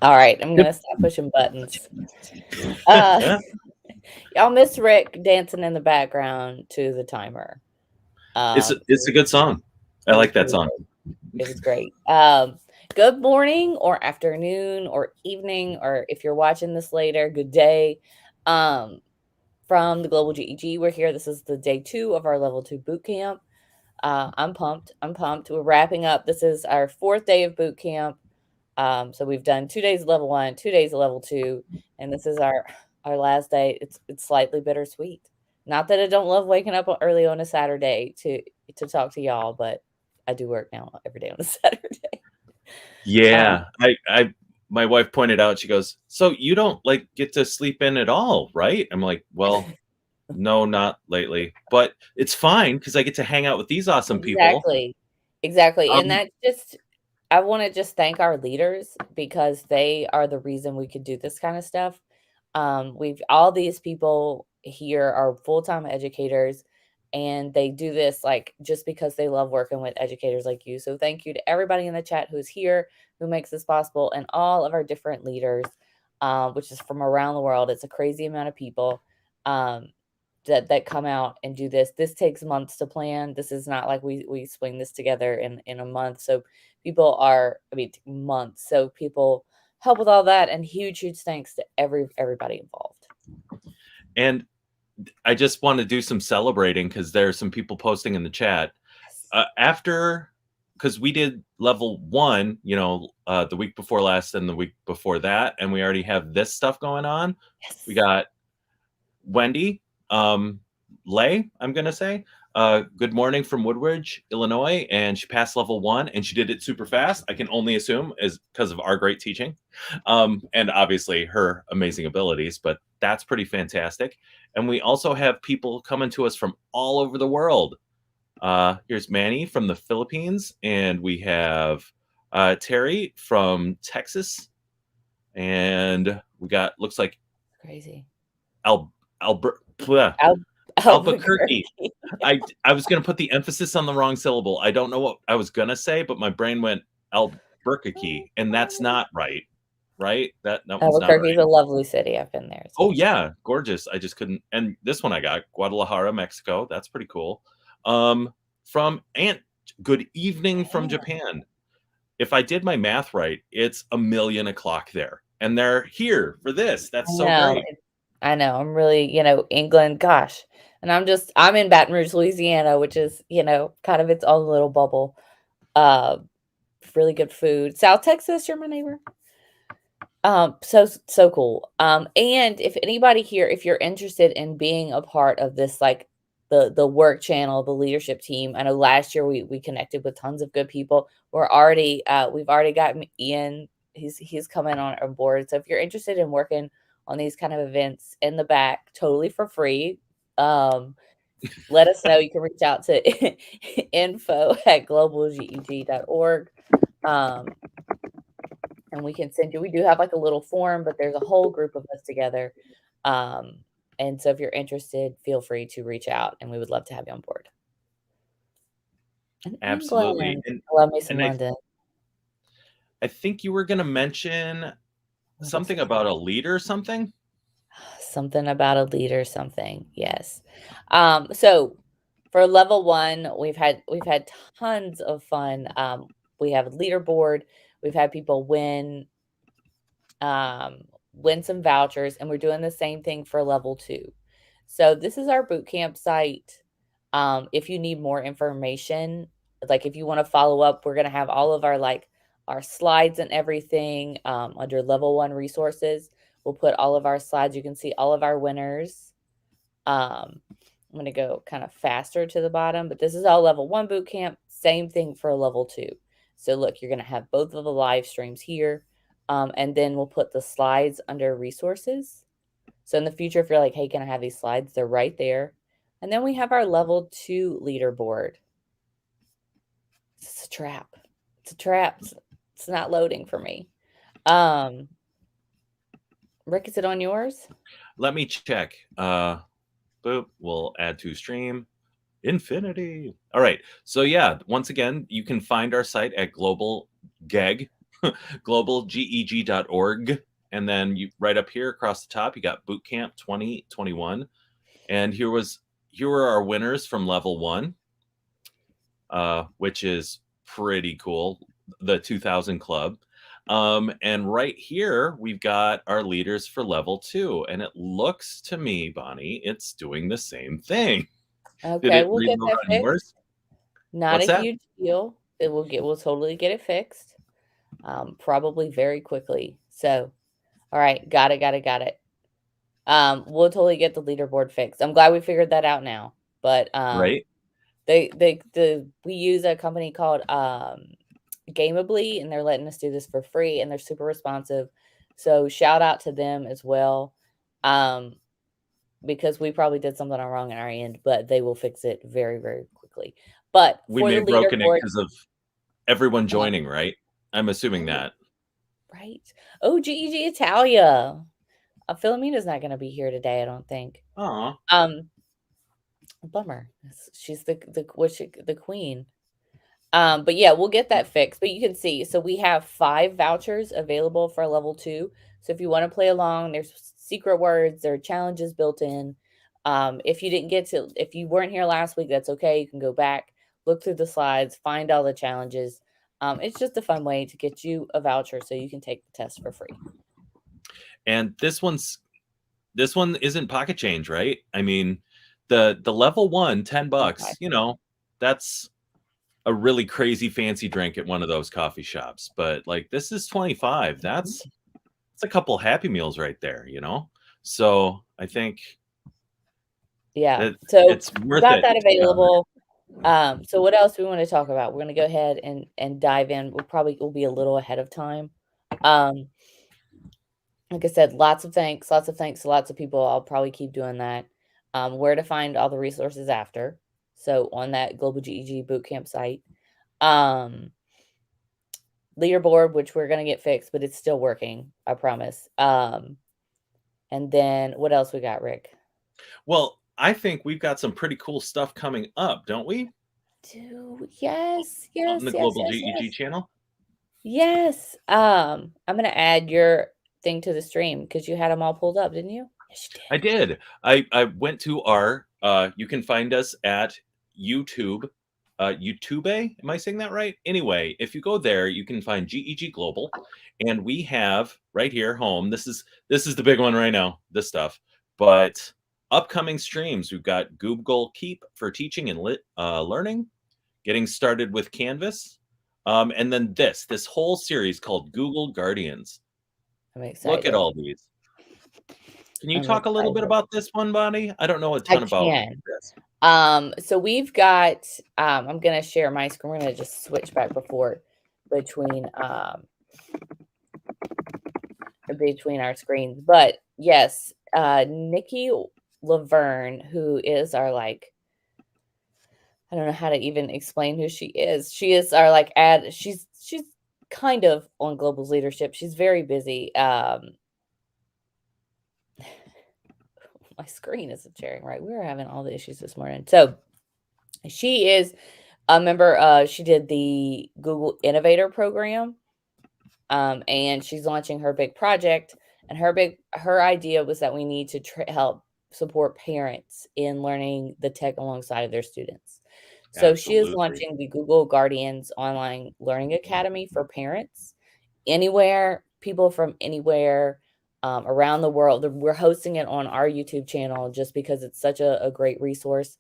All right, I'm gonna stop pushing buttons. Uh, Yeah, y'all miss Rick dancing in the background to the timer. it's a good song. I It was like that pretty song. good. It was great. Good morning or afternoon or evening, or if you're watching this later, good day. Um, from the Global GEG, we're here. This is the day 2 of our level 2 boot camp. I'm pumped. I'm pumped. We're wrapping up. This is our 4th day of boot camp. So we've done 2 days of level 1, 2 days of level 2, and this is our last day. It's slightly bittersweet. Not that I don't love waking up early on a Saturday to talk to y'all, but I do work now every day on a Saturday. Yeah, I my wife pointed out. She goes, "So you don't like get to sleep in at all, right?" I'm like, "Well, no, not lately, but it's fine because I get to hang out with these awesome people." Exactly. Exactly, and Um, that just I wanna just thank our leaders because they are the reason we could do this kinda stuff. We've all these people here are full-time educators, and they do this, like, just because they love working with educators like you, so thank you to everybody in the chat who's here, who makes this possible, and all of our different leaders, which is from around the world. It's a crazy amount of people. Um, that come out and do this. This takes months to plan. This is not like we swing this together in a month. So people are, I mean, months. So people help with all that, and huge thanks to everybody involved. and I just want to do some celebrating because there's some people posting in the chat Yes. after because we did level 1, the week before last and the week before that, and we already have this stuff going on. We Yes. got Wendy, Lay, I'm gonna say. Good morning from Woodridge, Illinois, and she passed level 1, and she did it super fast. I can only assume is because of our great teaching, and obviously her amazing abilities. But that's pretty fantastic. And we also have people coming to us from all over the world. Here's Manny from the Philippines, and we have Terry from Texas, and we got looks like Crazy. Al Albert. Al- Albuquerque. Albuquerque. I was gonna put the emphasis on the wrong syllable. I don't know what I was gonna say, but my brain went Albuquerque, and that's not right. Right? That one's not Albuquerque is right. a lovely city. I've been there. It's Oh beautiful. yeah, gorgeous. I just couldn't. And this one I got Guadalajara, Mexico. That's pretty cool. From Aunt. Good evening from Yeah. Japan. If I did my math right, it's 1,000,000 o'clock there, and they're here for this. I That's so know. great. I know. I'm really, England, gosh. And I'm in Baton Rouge, Louisiana, which is, kind of its own little bubble. Uh, really good food. South Texas, you're my neighbor. So cool. And if anybody here, if you're interested in being a part of this, like the work channel, the leadership team. I know last year we connected with tons of good people. We've already got Ian. He's coming on board. So if you're interested in working on these kind of events in the back, totally for free, um, let us know. You can reach out to info@globalgeg.org. Um, and we can send you we do have, like, a little form, but there's a whole group of us together, um, and so if you're interested, feel free to reach out, and we would love to have you on board. In Absolutely. England. I love me some And London. I think you were gonna mention What was something it? about a lead or something? Something about a leader, something, yes. So for level 1, we've had tons of fun. We have a leaderboard, we've had people win some vouchers, and we're doing the same thing for level 2. So this is our boot camp site. If you need more information, like if you want to follow up, we're gonna have all of our slides and everything under level 1 resources. We'll put all of our slides. You can see all of our winners. I'm gonna go kind of faster to the bottom, but this is all level 1 boot camp. Same thing for level 2. So look, you're gonna have both of the live streams here. And then we'll put the slides under resources. So in the future, if you're like, hey, can I have these slides? They're right there. And then we have our level 2 leaderboard. It's a trap. It's a trap. It's not loading for me. Rick, is it on yours? Let me check. Boop. We'll add to stream. Infinity. All right. So yeah, once again, you can find our site at Global GEG. globalgeg.org. And then you right up here across the top, you got Bootcamp 2021. And here were our winners from level 1, which is pretty cool, the 2000 club. And right here, we've got our leaders for level 2. And it looks to me, Bonnie, it's doing the same thing. Did Okay, it we'll get reload that on fixed. yours? Not a What's that? huge deal. We'll totally get it fixed. Probably very quickly. So, all right, got it. We'll totally get the leaderboard fixed. I'm glad we figured that out now. But Right? we use a company called Gameably, and they're letting us do this for free, and they're super responsive. So shout out to them as well. Because we probably did something wrong on our end, but they will fix it very, very quickly. But We for may the have broken it leaderboard, because of everyone uh, joining, right? I'm assuming oh, that. right. Oh, GEG Italia. Philomena's not going to be here today, I don't think. Aw. Um, Bummer. She's the queen. But yeah, we'll get that fixed. But you can see, so we have 5 vouchers available for level 2. So if you want to play along, there's secret words, there are challenges built in. If you weren't here last week, that's okay. You can go back, look through the slides, find all the challenges. It's just a fun way to get you a voucher so you can take the test for free. And this one isn't pocket change, right? I mean, the level 1, $10, that's a really crazy fancy drink at one of those coffee shops. But like this is 25. That's a couple Happy Meals right there, So I think Yeah. that So it's we worth got it that to get on there. available. So what else do we want to talk about? We're going to go ahead and dive in. We'll be a little ahead of time. Um, like I said, lots of thanks to lots of people. I'll probably keep doing that. Where to find all the resources after. So on that Global GEG Bootcamp site. Um, leaderboard, which we're going to get fixed, but it's still working. I promise. And then what else we got, Rick? Well, I think we've got some pretty cool stuff coming up, don't we? Yes, On yes, the yes, Global yes, GEG yes. channel. Yes. I'm gonna add your thing to the stream because you had them all pulled up, didn't you? Yes, you I did. I went to our you can find us at YouTube. YouTube, am I saying that right? Anyway, if you go there, you can find GEG Global, and we have right here home. This is the big one right now. This stuff, but upcoming streams. We've got Google Keep for teaching and learning, getting started with Canvas, and then this whole series called Google Guardians. I'm Look at excited. all these. Can you I'm talk a little bit excited. about this one, Bonnie? I don't know a I ton about can. this. So we've got I'm gonna share my screen. We're gonna just switch back before between between our screens. But yes, Nikki Laverne, who is our I don't know how to even explain who she is. She is our she's kind of on Global's leadership. She's very busy. My screen isn't sharing right. We were having all the issues this morning. So she is a member. She did the Google Innovator Program, and she's launching her big project. And her idea was that we need to help support parents in learning the tech alongside of their students. So she is Absolutely. launching the Google Guardians Online Learning Academy for parents anywhere, people from anywhere around the world. We're hosting it on our YouTube channel just because it's such a great resource.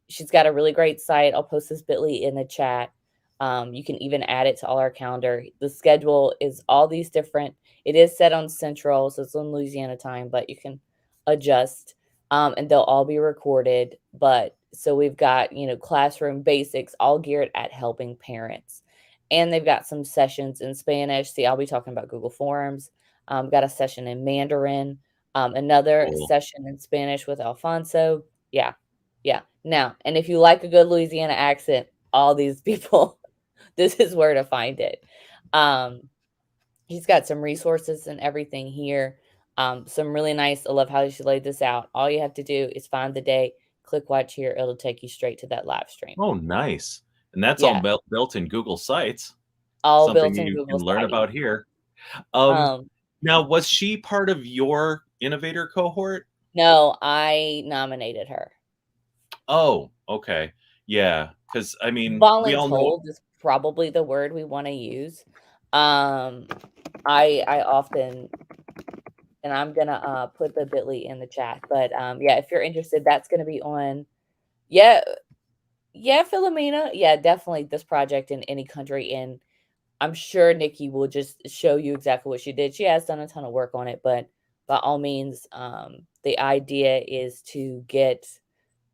She's got a really great site. I'll post this bit.ly in the chat. You can even add it to all our calendar. The schedule is all these different. It is set on Central, so it's on Louisiana time, but you can adjust. And they'll all be recorded. But so we've got, classroom basics all geared at helping parents. And they've got some sessions in Spanish. See, I'll be talking about Google Forms. Got a session in Mandarin, another Cool. session in Spanish with Alfonso. Yeah. Yeah. Now, and if you like a good Louisiana accent, all these people, this is where to find it. He's got some resources and everything here. Some really nice. I love how she laid this out. All you have to do is find the day, click watch here. It'll take you straight to that live stream. Oh, nice. And that's all Yeah. built in Google Sites. All Something built in you Google can learn Sites. about here. Um, Um, Now, was she part of your innovator cohort? no, I nominated her. Oh, okay. Yeah, because I mean, we all know. Voluntold is probably the word we wanna use. Um, I often and I'm gonna, put the bit.ly in the chat, but, yeah, if you're interested, that's gonna be on yeah, yeah, Philomena. Yeah, definitely this project in any country, and I'm sure Nikki will just show you exactly what she did. She has done a ton of work on it, but by all means, the idea is to get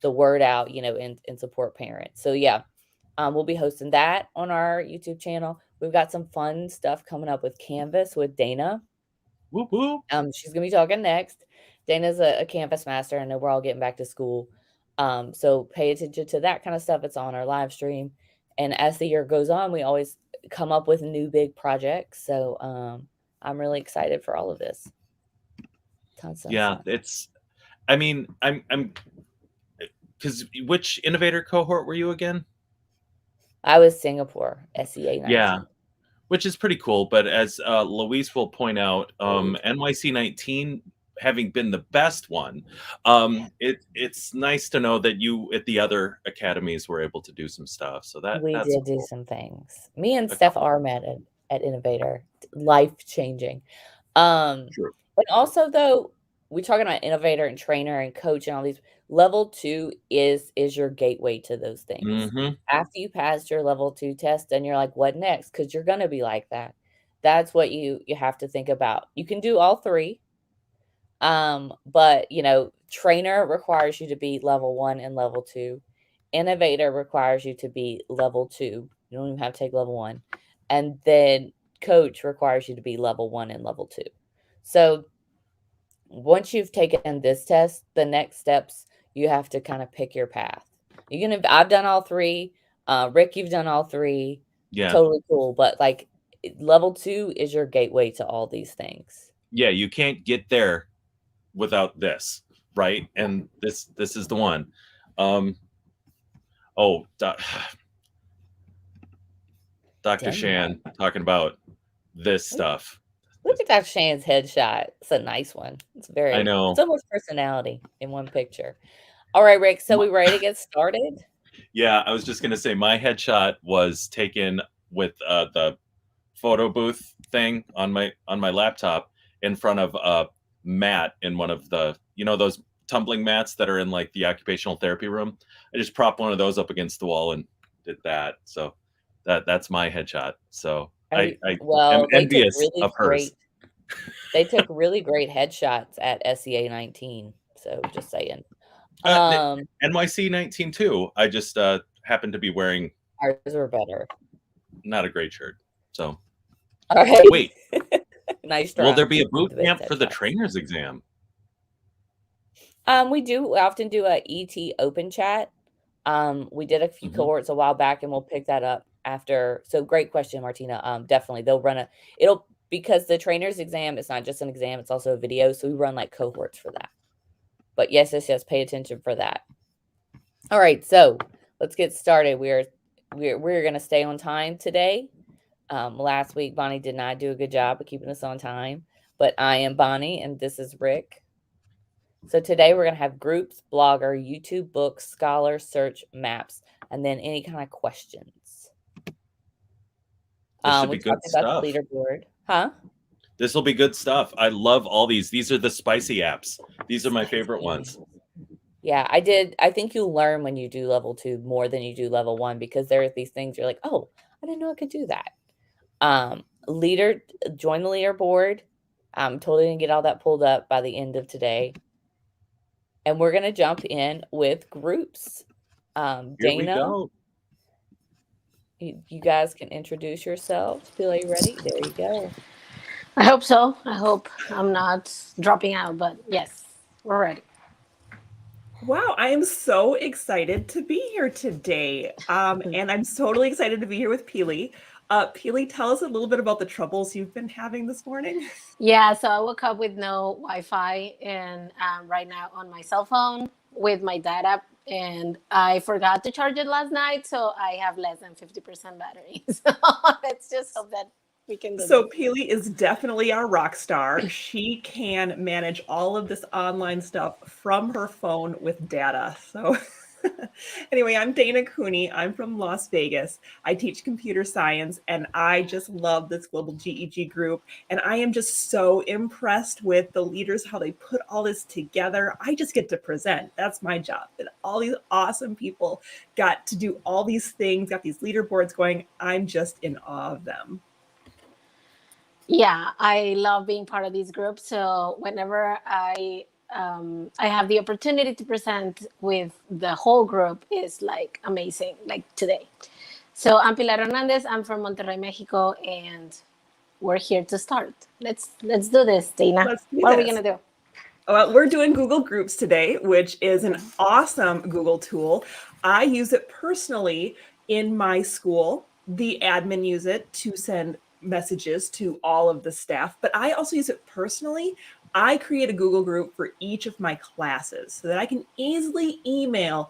the word out, and support parents. So yeah, we'll be hosting that on our YouTube channel. We've got some fun stuff coming up with Canvas with Dana. Whoop whoop. She's gonna be talking next. Dana's a Canvas master. I know we're all getting back to school. So pay attention to that kind of stuff. It's on our live stream. And as the year goes on, we always come up with new big projects. So I'm really excited for all of this. Tons, tons, Yeah, tons. it's. I mean, I'm because which innovator cohort were you again? I was Singapore, SEA Yeah, 19. which is pretty cool. But as Luis will point out, NYC 19 having been the best one, it's nice to know that you at the other academies were able to do some stuff. So We that's did do cool. some things. Me and A Steph couple are met at Innovator, life changing. Um, true. but also though, we're talking about innovator and trainer and coach and all these. Level 2 is your gateway to those things. Hmm. After you passed your level 2 test, then you're like, what next? Because you're gonna be like that. That's what you have to think about. You can do all three. But trainer requires you to be level 1 and level 2. Innovator requires you to be level 2. You don't even have to take level 1. And then coach requires you to be level 1 and level 2. So once you've taken this test, the next steps you have to kind of pick your path. I've done all three. Rick, you've done all three. Yeah, Totally cool. But like level 2 is your gateway to all these things. yeah. You can't get there without this, right? Yeah. And this is the one. Um, oh, Dr. Denmark. Shan talking about this stuff. Look at Dr. Shane's headshot. It's a nice one. I It's know. so much personality in one picture. All right, Rick. So My- we ready to get started? Yeah, I was just gonna say my headshot was taken with the photo booth thing on my laptop in front of Matt in one of the those tumbling mats that are in like the occupational therapy room. I just propped one of those up against the wall and did that. So that's my headshot. So I am Well, envious of hers. they took really great headshots at SEA 19. So just saying. The Um, NYC 19 too. I just happened to be wearing ours were better. not a great shirt. So All right. wait, Nice will try there be a boot with the best camp for the headshots. trainers exam? We often do a ET open chat. We did a few Hmm. cohorts a while back, and we'll pick that up after. So great question, Martina. Definitely they'll run it'll because the trainer's exam is not just an exam, it's also a video. So we run like cohorts for that. But yes, yes, yes, pay attention for that. All right, so let's get started. We're gonna stay on time today. Last week Bonnie did not do a good job of keeping us on time, but I am Bonnie and this is Rick. So today we're going to have groups, blogger, YouTube, books, scholar, search, maps, and then any kind of questions. This should We be good talked about the stuff. leaderboard. Huh? This will be good stuff. I love all these. These are the spicy apps. These are my favorite Spicy. ones. Yeah, I did. I think you learn when you do level 2 more than you do level 1 because there are these things you're like, oh, I didn't know I could do that. Leader, join the leaderboard. I'm totally going to get all that pulled up by the end of today. And we're going to jump in with groups. Here we Dana, go. you guys can introduce yourselves. Feel you ready? There you go. I hope so. I hope I'm not dropping out, but yes, we're ready. Wow, I am so excited to be here today. And I'm totally excited to be here with Peely. Peely, tell us a little bit about the troubles you've been having this morning. Yeah, so I woke up with no Wi-Fi and right now on my cell phone with my data and I forgot to charge it last night, so I have less than 50% battery. So let's just hope that we can do So this. Peely is definitely our rock star. She can manage all of this online stuff from her phone with data. So anyway, I'm Dana Cooney. I'm from Las Vegas. I teach computer science and I just love this global GEG group. And I am just so impressed with the leaders, how they put all this together. I just get to present. That's my job. And all these awesome people got to do all these things, got these leaderboards going. I'm just in awe of them. Yeah, I love being part of these groups. So whenever I have the opportunity to present with the whole group, is like amazing. Like today. So I'm Pilar Hernandez. I'm from Monterrey, Mexico, and we're here to start. Let's do this, Dana. Let's do What are we this. gonna do? Well, we're doing Google Groups today, which is an awesome Google tool. I use it personally in my school. The admin use it to send messages to all of the staff, but I also use it personally. I create a Google group for each of my classes so that I can easily email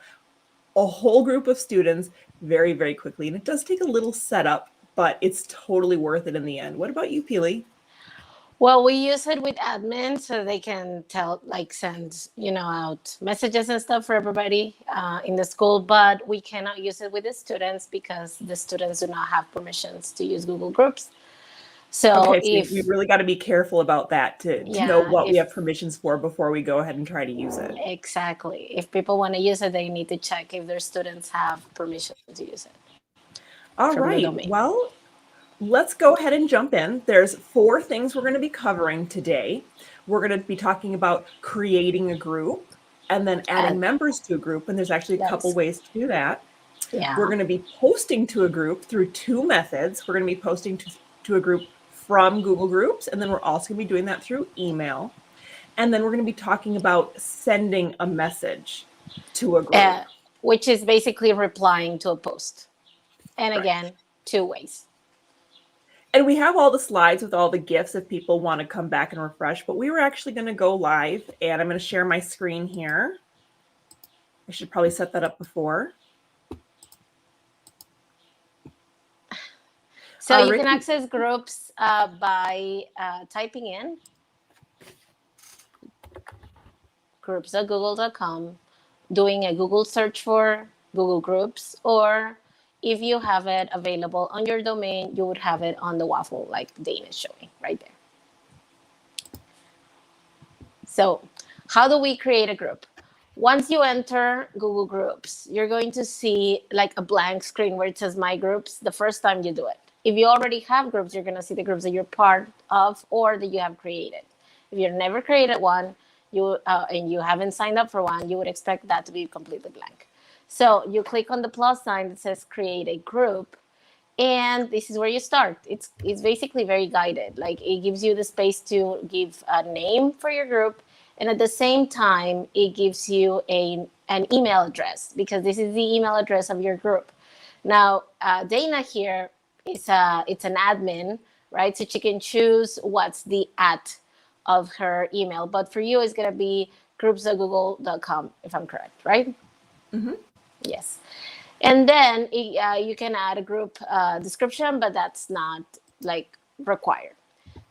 a whole group of students very, very quickly. And it does take a little setup, but it's totally worth it in the end. What about you, Peely? Well, we use it with admin so they can send, out messages and stuff for everybody in the school, but we cannot use it with the students because the students do not have permissions to use Google Groups. So Okay, so we really got to be careful about that to know what we have permissions for before we go ahead and try to use it. Exactly. If people want to use it, they need to check if their students have permission to use it. All right. Well, let's go ahead and jump in. There's 4 things we're going to be covering today. We're going to be talking about creating a group and then adding members to a group. And there's actually a couple ways to do that. Yeah. We're going to be posting to a group through 2 methods. We're going to be posting to a group from Google Groups, and then we're also going to be doing that through email. And then we're going to be talking about sending a message to a group. Which is basically replying to a post. And again, 2 ways. And we have all the slides with all the GIFs if people want to come back and refresh, but we were actually going to go live, and I'm going to share my screen here. I should probably set that up before. So you can access groups by typing in groups.google.com, doing a Google search for Google Groups, or if you have it available on your domain, you would have it on the waffle like Dana is showing right there. So how do we create a group? Once you enter Google Groups, you're going to see like a blank screen where it says My Groups the first time you do it. If you already have groups, you're going to see the groups that you're part of or that you have created. If you've never created one and you haven't signed up for one, you would expect that to be completely blank. So you click on the plus sign that says create a group, and this is where you start. It's basically very guided. Like it gives you the space to give a name for your group, and at the same time, it gives you an email address because this is the email address of your group. Now, Dana here it's an admin, right? So she can choose what's the @ of her email. But for you, it's going to be groups.google.com, if I'm correct, right? Mm-hmm. Yes. And then you can add a group description, but that's not like required.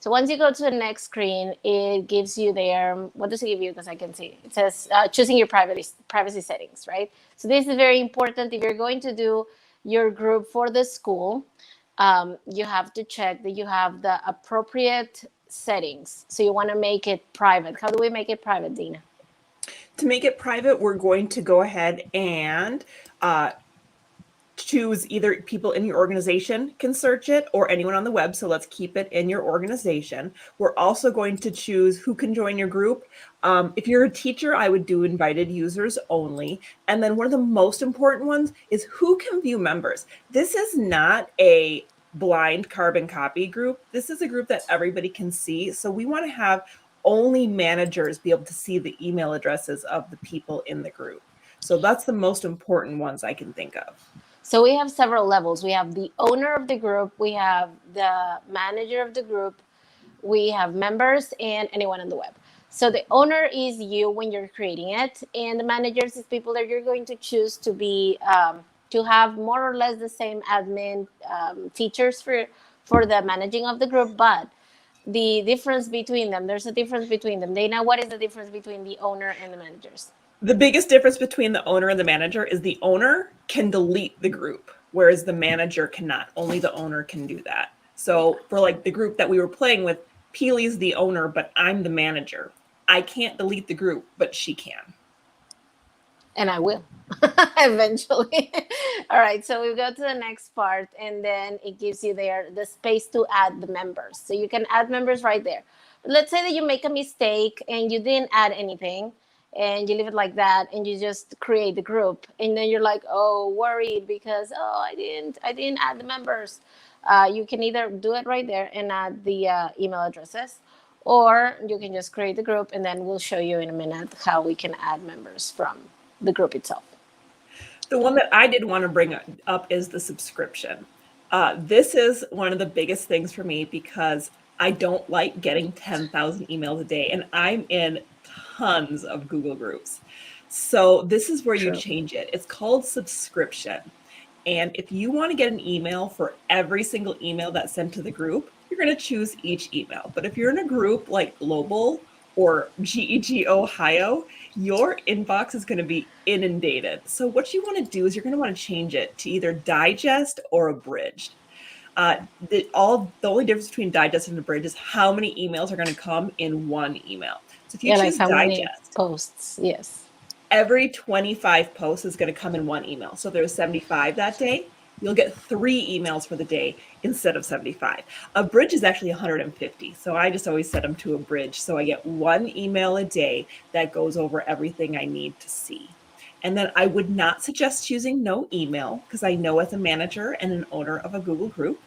So once you go to the next screen, it gives you there, what does it give you? Because I can see. It says choosing your privacy settings, right? So this is very important. If you're going to do your group for the school, you have to check that you have the appropriate settings. So you want to make it private. How do we make it private, Dina? To make it private, we're going to go ahead and choose either people in your organization can search it or anyone on the web. So let's keep it in your organization. We're also going to choose who can join your group. If you're a teacher, I would do invited users only. And then one of the most important ones is who can view members. This is not a blind carbon copy group. This is a group that everybody can see. So we want to have only managers be able to see the email addresses of the people in the group. So that's the most important ones I can think of. So we have several levels. We have the owner of the group, we have the manager of the group, we have members, and anyone on the web. So the owner is you when you're creating it, and the managers is people that you're going to choose to be to have more or less the same admin features for the managing of the group, but the difference between them, there's a difference between them. Dana, what is the difference between the owner and the managers? The biggest difference between the owner and the manager is the owner can delete the group, whereas the manager cannot. Only the owner can do that. So for like the group that we were playing with, Peely's the owner, but I'm the manager. I can't delete the group, but she can. And I will eventually. All right, so we go to the next part, and then it gives you there the space to add the members. So you can add members right there. But let's say that you make a mistake and you didn't add anything, and you leave it like that, and you just create the group, and then you're like, oh, worried because I didn't add the members. You can either do it right there and add the email addresses, or you can just create the group, and then we'll show you in a minute how we can add members from the group itself. The one that I did want to bring up is the subscription. This is one of the biggest things for me because I don't like getting 10,000 emails a day, and I'm in tons of Google groups. So this is where you change it. It's called subscription. And if you want to get an email for every single email that's sent to the group, you're going to choose each email. But if you're in a group like Global or GEG Ohio, your inbox is going to be inundated. So what you want to do is you're going to want to change it to either digest or abridged. The only difference between digest and abridged is how many emails are going to come in one email. So if you choose like how digest, many posts, yes. Every 25 posts is going to come in one email. So if there's 75 that day, you'll get 3 emails for the day instead of 75. A bridge is actually 150. So I just always set them to a bridge. So I get 1 email a day that goes over everything I need to see. And then I would not suggest choosing no email because I know as a manager and an owner of a Google group,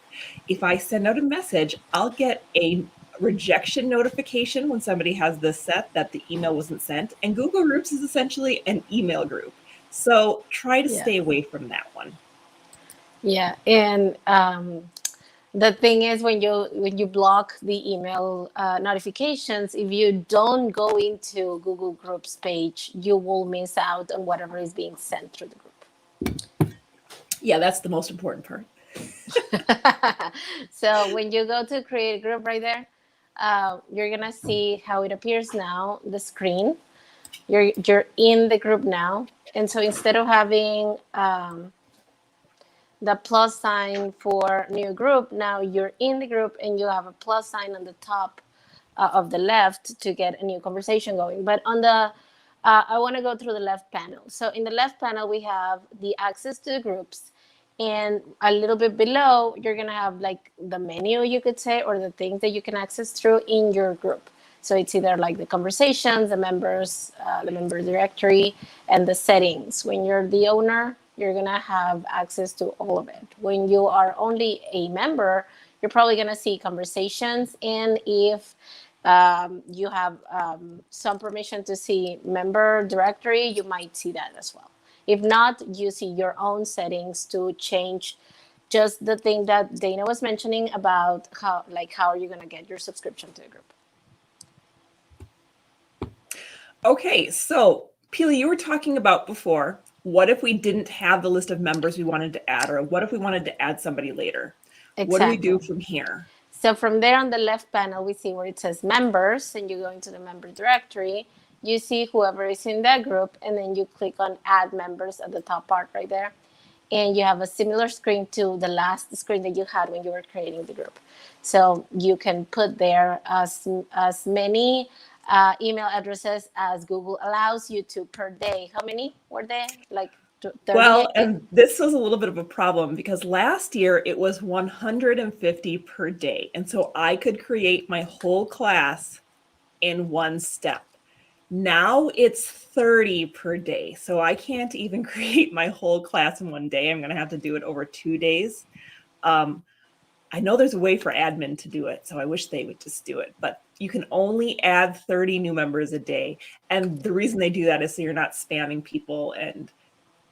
if I send out a message, I'll get a rejection notification when somebody has this set that the email wasn't sent. And Google Groups is essentially an email group. So try to stay away from that one. Yeah, and the thing is, when you block the email notifications, if you don't go into Google Groups page, you will miss out on whatever is being sent through the group. Yeah, that's the most important part. So when you go to create a group right there, you're gonna see how it appears now, the screen. You're in the group now, and so instead of having the plus sign for new group, now you're in the group and you have a plus sign on the top of the left to get a new conversation going. But on the I want to go through the left panel. So in the left panel we have the access to the groups, and a little bit below you're gonna have like the menu, you could say, or the things that you can access through in your group. So it's either like the conversations, the members, the member directory, and the settings. When you're the owner, you're gonna have access to all of it. When you are only a member, you're probably gonna see conversations, and if you have some permission to see member directory, you might see that as well. If not, you see your own settings to change just the thing that Dana was mentioning about how are you gonna get your subscription to the group. Okay, so Peely, you were talking about before, what if we didn't have the list of members we wanted to add, or what if we wanted to add somebody later? Exactly. What do we do from here? So from there on the left panel, we see where it says members, and you go into the member directory, you see whoever is in that group, and then you click on add members at the top part right there. And you have a similar screen to the last screen that you had when you were creating the group. So you can put there as many email addresses as Google allows you to per day. How many were there? Like 30? Well, and this was a little bit of a problem because last year it was 150 per day. And so I could create my whole class in one step. Now it's 30 per day. So I can't even create my whole class in one day. I'm going to have to do it over 2 days. I know there's a way for admin to do it, so I wish they would just do it. But you can only add 30 new members a day. And the reason they do that is so you're not spamming people and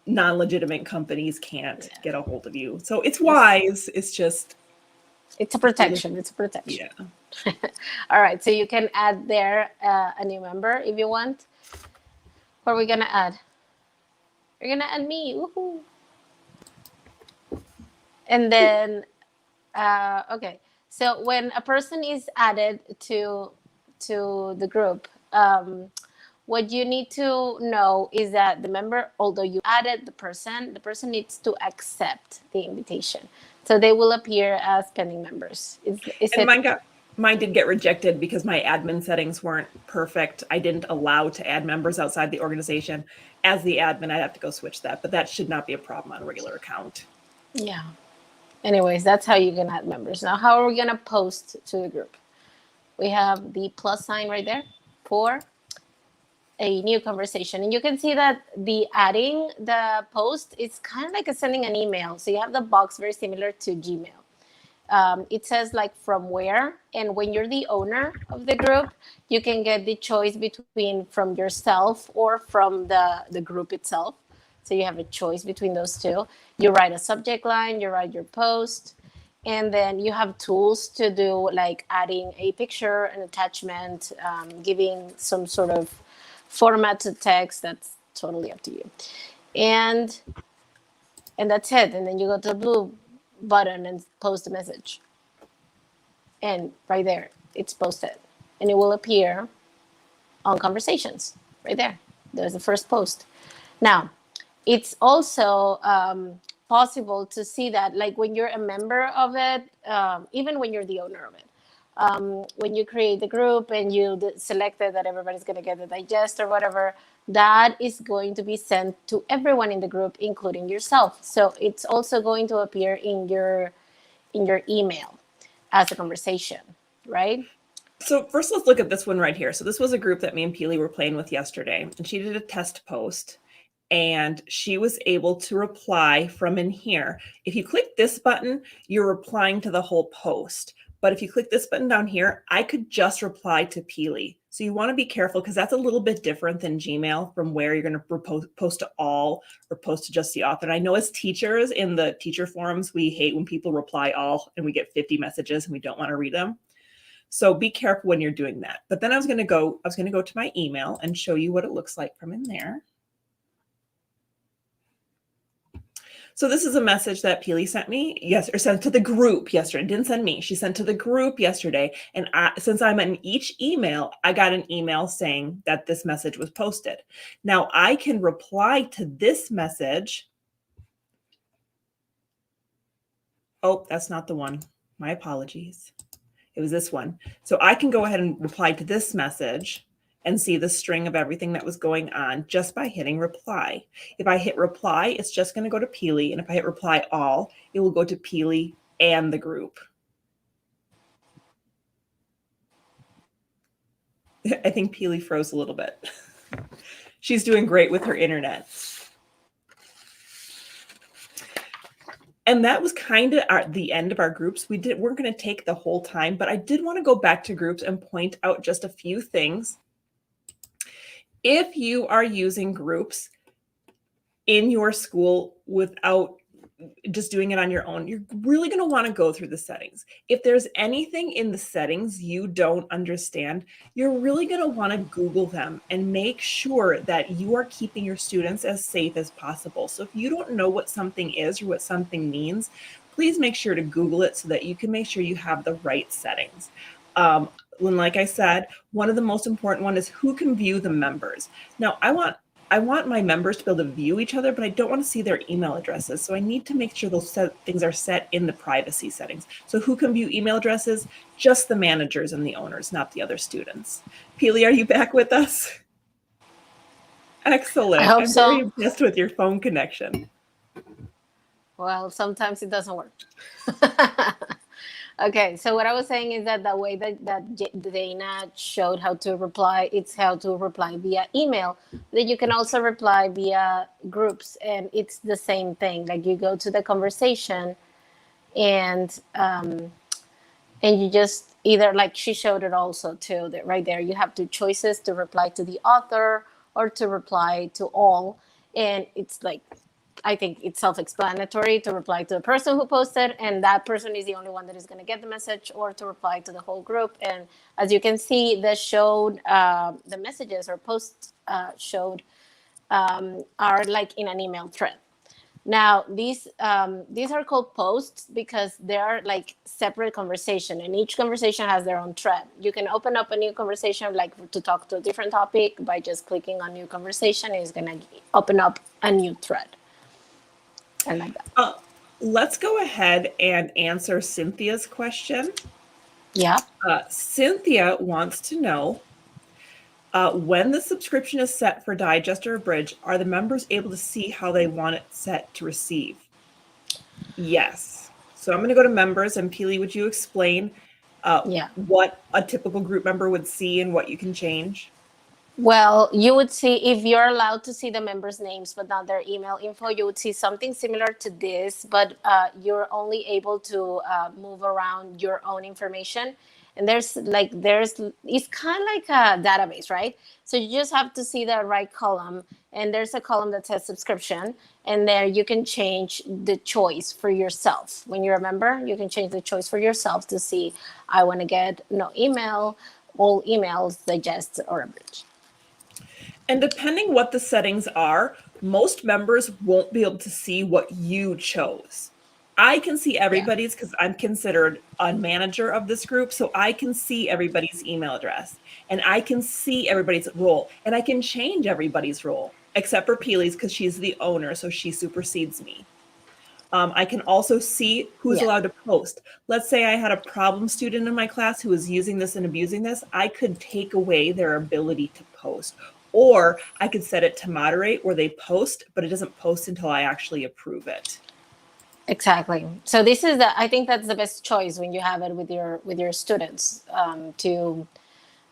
non-legitimate companies can't get a hold of you. So it's wise. It's just It's a protection. It's a protection. Yeah. All right. So you can add there a new member if you want. What are we going to add? You're going to add me. Woohoo. And then, okay. So when a person is added to the group, what you need to know is that the member, although you added the person needs to accept the invitation. So they will appear as pending members. Mine did get rejected because my admin settings weren't perfect. I didn't allow to add members outside the organization. As the admin, I'd have to go switch that, but that should not be a problem on a regular account. Yeah. Anyways, that's how you can add members. Now, how are we going to post to the group? We have the plus sign right there for a new conversation. And you can see that the adding the post is kind of like sending an email. So you have the box very similar to Gmail. It says like from where, and when you're the owner of the group, you can get the choice between from yourself or from the group itself. So you have a choice between those two. You write a subject line, you write your post, and then you have tools to do like adding a picture, an attachment, giving some sort of format to text. That's totally up to you. And that's it. And then you go to the blue button and post a message. And right there, it's posted. And it will appear on conversations right there. There's the first post. Now, it's also possible to see that like when you're a member of it, even when you're the owner of it, when you create the group and you selected that everybody's going to get the digest or whatever, that is going to be sent to everyone in the group, including yourself. So it's also going to appear in your email as a conversation, right? So first, let's look at this one right here. So this was a group that me and Peely were playing with yesterday, and she did a test post, and she was able to reply from in here. If you click this button, you're replying to the whole post. But if you click this button down here, I could just reply to Peely. So you want to be careful because that's a little bit different than Gmail from where you're going to post to all or post to just the author. And I know as teachers in the teacher forums, we hate when people reply all and we get 50 messages and we don't want to read them. So be careful when you're doing that. But then I was going to go to my email and show you what it looks like from in there. So this is a message that Peely sent me, or sent to the group yesterday. Didn't send me. She sent to the group yesterday. And since I'm in each email, I got an email saying that this message was posted. Now I can reply to this message. Oh, that's not the one. My apologies. It was this one. So I can go ahead and reply to this message and see the string of everything that was going on just by hitting reply. If I hit reply, it's just going to go to Peely. And if I hit reply all, it will go to Peely and the group. I think Peely froze a little bit. She's doing great with her internet. And that was kind of the end of our groups. Weren't going to take the whole time, but I did want to go back to groups and point out just a few things. If you are using groups in your school without just doing it on your own, you're really going to want to go through the settings. If there's anything in the settings you don't understand, you're really going to want to Google them and make sure that you are keeping your students as safe as possible. So if you don't know what something is or what something means, please make sure to Google it so that you can make sure you have the right settings. Like I said, one of the most important one is who can view the members. Now, I want my members to be able to view each other, but I don't want to see their email addresses. So I need to make sure those things are set in the privacy settings. So who can view email addresses? Just the managers and the owners, not the other students. Peely, are you back with us? Excellent. I hope I'm so. very impressed with your phone connection. Well, sometimes it doesn't work. Okay, so what I was saying is that the way that Dana showed how to reply, it's how to reply via email. Then you can also reply via groups, and it's the same thing. Like you go to the conversation, and you just either, like she showed it also too, that right there you have two choices to reply to the author or to reply to all, and it's like I think it's self-explanatory to reply to the person who posted, and that person is the only one that is going to get the message, or to reply to the whole group. And as you can see, the messages or posts showed are like in an email thread. Now, these are called posts because they are like separate conversation, and each conversation has their own thread. You can open up a new conversation, like to talk to a different topic, by just clicking on new conversation. It's going to open up a new thread. And like that. Let's go ahead and answer Cynthia's question. Yeah. Cynthia wants to know, when the subscription is set for Digest or Abridge, are the members able to see how they want it set to receive? Yes. So I'm going to go to members, and Pili, would you explain what a typical group member would see and what you can change? Well, you would see, if you're allowed to see the members' names but not their email info, you would see something similar to this, but you're only able to move around your own information. And it's kind of like a database, right? So you just have to see the right column, and there's a column that says subscription, and there you can change the choice for yourself. When you're a member, you can change the choice for yourself to see, I want to get no email, all emails, digest, or abridge. And depending what the settings are, most members won't be able to see what you chose. I can see everybody's because I'm considered a manager of this group. So I can see everybody's email address, and I can see everybody's role, and I can change everybody's role except for Pili's because she's the owner. So she supersedes me. I can also see who's allowed to post. Let's say I had a problem student in my class who was using this and abusing this. I could take away their ability to post. Or I could set it to moderate where they post, but it doesn't post until I actually approve it. Exactly. So I think that's the best choice when you have it with your students,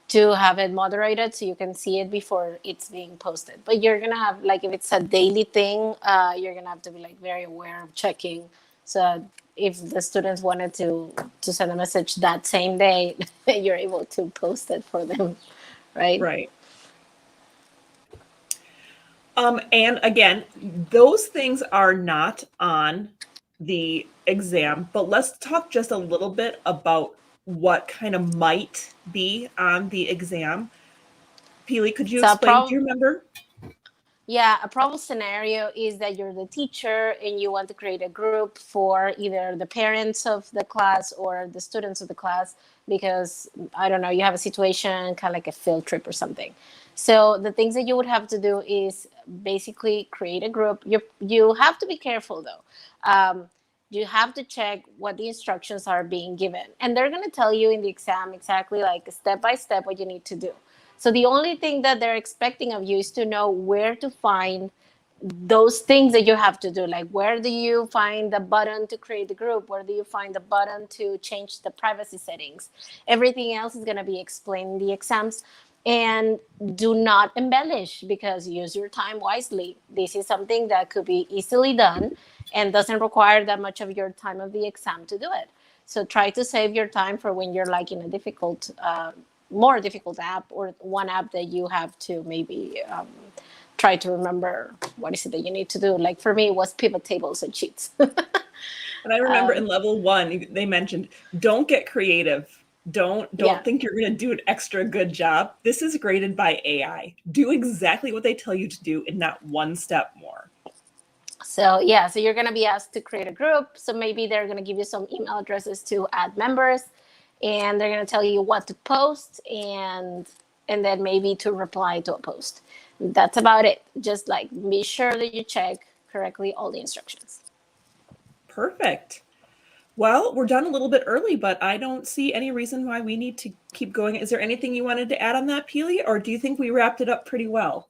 to have it moderated so you can see it before it's being posted. But you're gonna have, like, if it's a daily thing, you're gonna have to be like very aware of checking. So if the students wanted to send a message that same day, you're able to post it for them, right? Right. And again, those things are not on the exam, but let's talk just a little bit about what kind of might be on the exam. Pili, could you explain? Do you remember? Yeah, a problem scenario is that you're the teacher and you want to create a group for either the parents of the class or the students of the class because, I don't know, you have a situation, kind of like a field trip or something. So the things that you would have to do is basically create a group. You have to be careful, though. You have to check what the instructions are being given. And they're going to tell you in the exam exactly, like, step by step what you need to do. So the only thing that they're expecting of you is to know where to find those things that you have to do. Like, where do you find the button to create the group? Where do you find the button to change the privacy settings? Everything else is going to be explained in the exams. And do not embellish, because use your time wisely. This is something that could be easily done and doesn't require that much of your time of the exam to do it. So try to save your time for when you're like in a more difficult app, or one app that you have to maybe try to remember what is it that you need to do. Like for me, it was pivot tables and sheets. And I remember in level 1, they mentioned, don't get creative. Don't think you're going to do an extra good job. This is graded by AI. Do exactly what they tell you to do and not one step more. So you're going to be asked to create a group. So maybe they're going to give you some email addresses to add members, and they're going to tell you what to post and then maybe to reply to a post. That's about it. Just like be sure that you check correctly all the instructions. Perfect. Well, we're done a little bit early, but I don't see any reason why we need to keep going. Is there anything you wanted to add on that, Pili, or do you think we wrapped it up pretty well?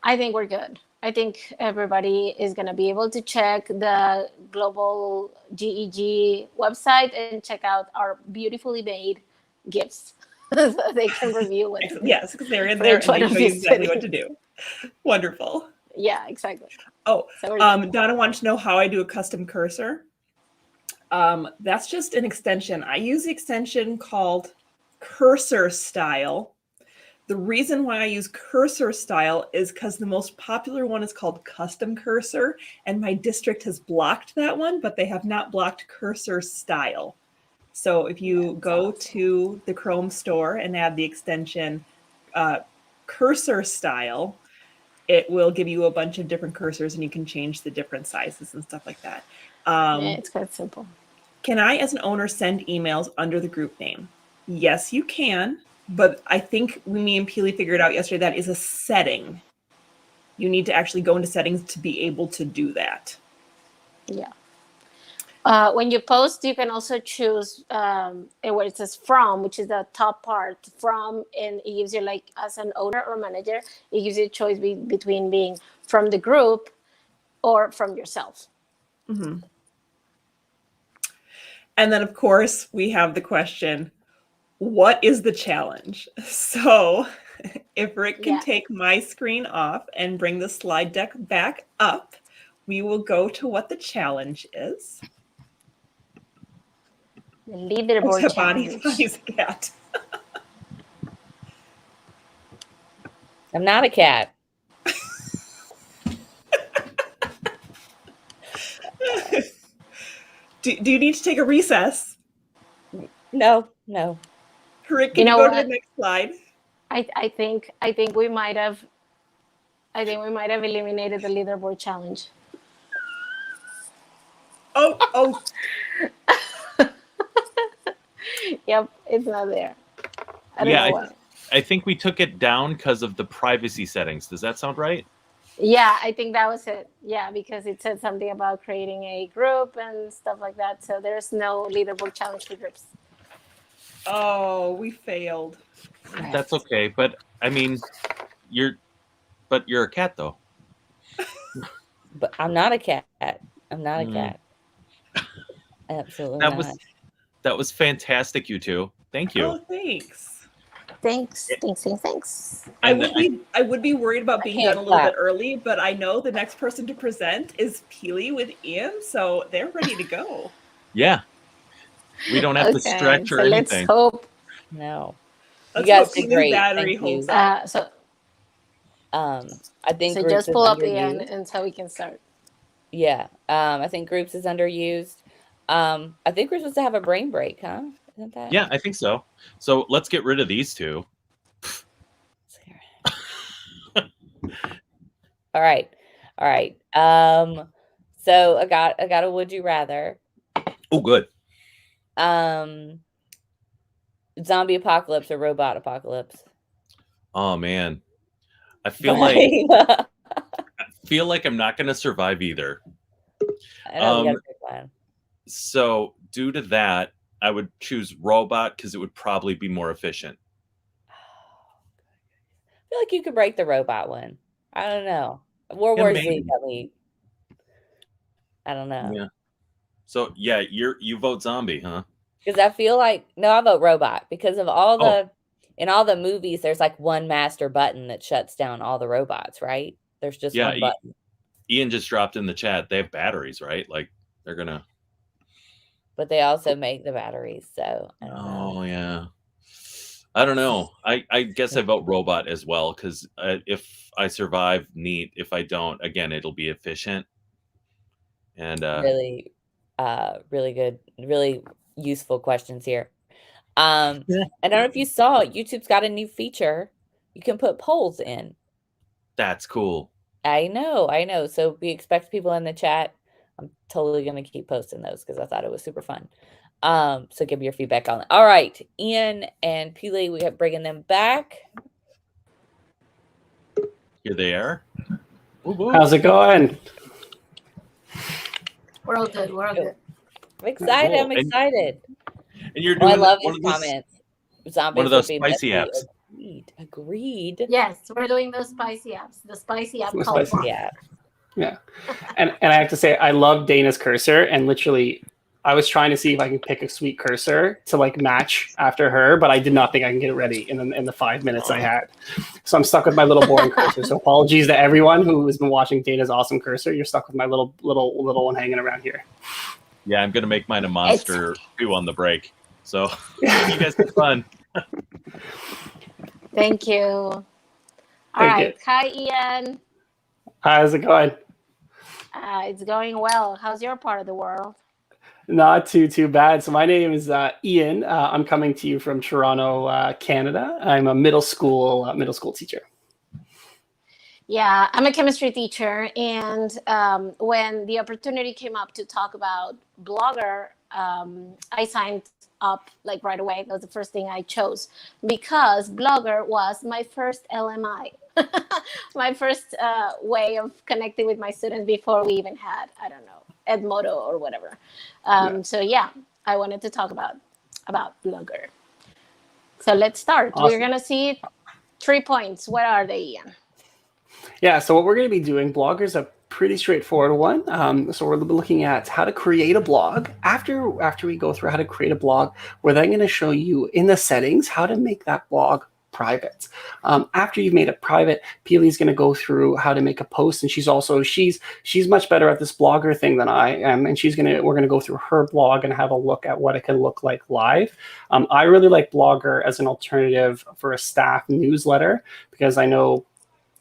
I think we're good. I think everybody is going to be able to check the global GEG website and check out our beautifully made gifts so they can review what to do. Yes, because they're in there and they show you exactly what to do. Wonderful. Yeah, exactly. Oh, Donna wants to know how I do a custom cursor. That's just an extension. I use the extension called Cursor Style. The reason why I use cursor style is because the most popular one is called custom cursor, and my district has blocked that one, but they have not blocked cursor style. So if you go to the Chrome store and add the extension cursor style, it will give you a bunch of different cursors and you can change the different sizes and stuff like that. Yeah, it's quite simple. Can I, as an owner, send emails under the group name? Yes, you can. But I think me and Peely figured out yesterday that is a setting. You need to actually go into settings to be able to do that. Yeah. When you post, you can also choose where it says from, which is the top part, from, and it gives you, like, as an owner or manager, it gives you a choice between being from the group or from yourself. Mm-hmm. And then, of course, we have the question, what is the challenge? So if Rick can take my screen off and bring the slide deck back up, we will go to what the challenge is. The leaderboard challenge. Bonnie's cat. I'm not a cat. Do you need to take a recess? No. Rick, can you go to the next slide? I think we might have eliminated the leaderboard challenge. Oh. Yep, it's not there. I don't know why. I think we took it down because of the privacy settings. Does that sound right? Yeah, I think that was it. Yeah, because it said something about creating a group and stuff like that. So there's no leaderboard challenge for groups. Oh, we failed. That's okay, but I mean, you're a cat though. But I'm not a cat. I'm not a cat. Absolutely not. That was fantastic, you two. Thank you. Oh, thanks. Thanks. I would be worried about being done a little bit early, but I know the next person to present is Peely with Ian, so they're ready to go. Yeah. We don't have to stretch or anything. Let's hope. No. You guys did great. Battery holds up. I think so. Just pull up Ian until we can start. Yeah. I think groups is underused. I think we're supposed to have a brain break, huh? Isn't that? Yeah, I think so. So let's get rid of these two. All right. So I got a would you rather. Oh, good. Zombie apocalypse or robot apocalypse? Oh man. I feel like I'm not gonna survive either. I know you got a good plan. So due to that, I would choose robot because it would probably be more efficient. I feel like you could break the robot one. I don't know. World War Z got me. I don't know. Yeah. So yeah, you vote zombie, huh? Because I feel like I vote robot because of all the in all the movies, there's like one master button that shuts down all the robots, right? There's just one button. Ian just dropped in the chat. They have batteries, right? Like they're gonna. But they also make the batteries, so I don't know. Oh yeah. I don't know. I guess I vote robot as well because if I survive, neat. If I don't, again, it'll be efficient. And really good, really useful questions here. I don't know if you saw, YouTube's got a new feature. You can put polls in. That's cool. I know. So we expect people in the chat. I'm totally going to keep posting those because I thought it was super fun. So give me your feedback on it. All right, Ian and Peely, we are bringing them back. Here they are. How's it going? We're all good. I'm excited. Cool. I'm excited. And you're doing I love his comments. Zombies one of those spicy apps. Agreed. Yes, we're doing those spicy apps. The spicy app called Yeah. And I have to say, I love Dana's cursor, and literally I was trying to see if I can pick a sweet cursor to like match after her, but I did not think I can get it ready in the 5 minutes I had. So I'm stuck with my little boring cursor. So apologies to everyone who has been watching Dana's awesome cursor. You're stuck with my little one hanging around here. Yeah, I'm gonna make mine a monster too on the break. So you guys have fun. Thank you. All Thank you. right. Hi, Ian. How's it going? It's going well. How's your part of the world? Not too bad. So my name is Ian. I'm coming to you from Toronto, Canada. I'm a middle school teacher. Yeah, I'm a chemistry teacher, and when the opportunity came up to talk about Blogger, I signed up like right away. That was the first thing I chose because Blogger was my first LMI, my first way of connecting with my students before we even had, I don't know, Edmodo or whatever. So yeah, I wanted to talk about Blogger. So let's start. Awesome. We're gonna see 3 points. What are they, Ian? Yeah, so what we're going to be doing, Blogger is a pretty straightforward one. So we're looking at how to create a blog. After we go through how to create a blog, we're then going to show you in the settings how to make that blog private. After you've made it private, Peely's going to go through how to make a post, and she's much better at this Blogger thing than I am, and we're going to go through her blog and have a look at what it can look like live. I really like Blogger as an alternative for a staff newsletter because I know,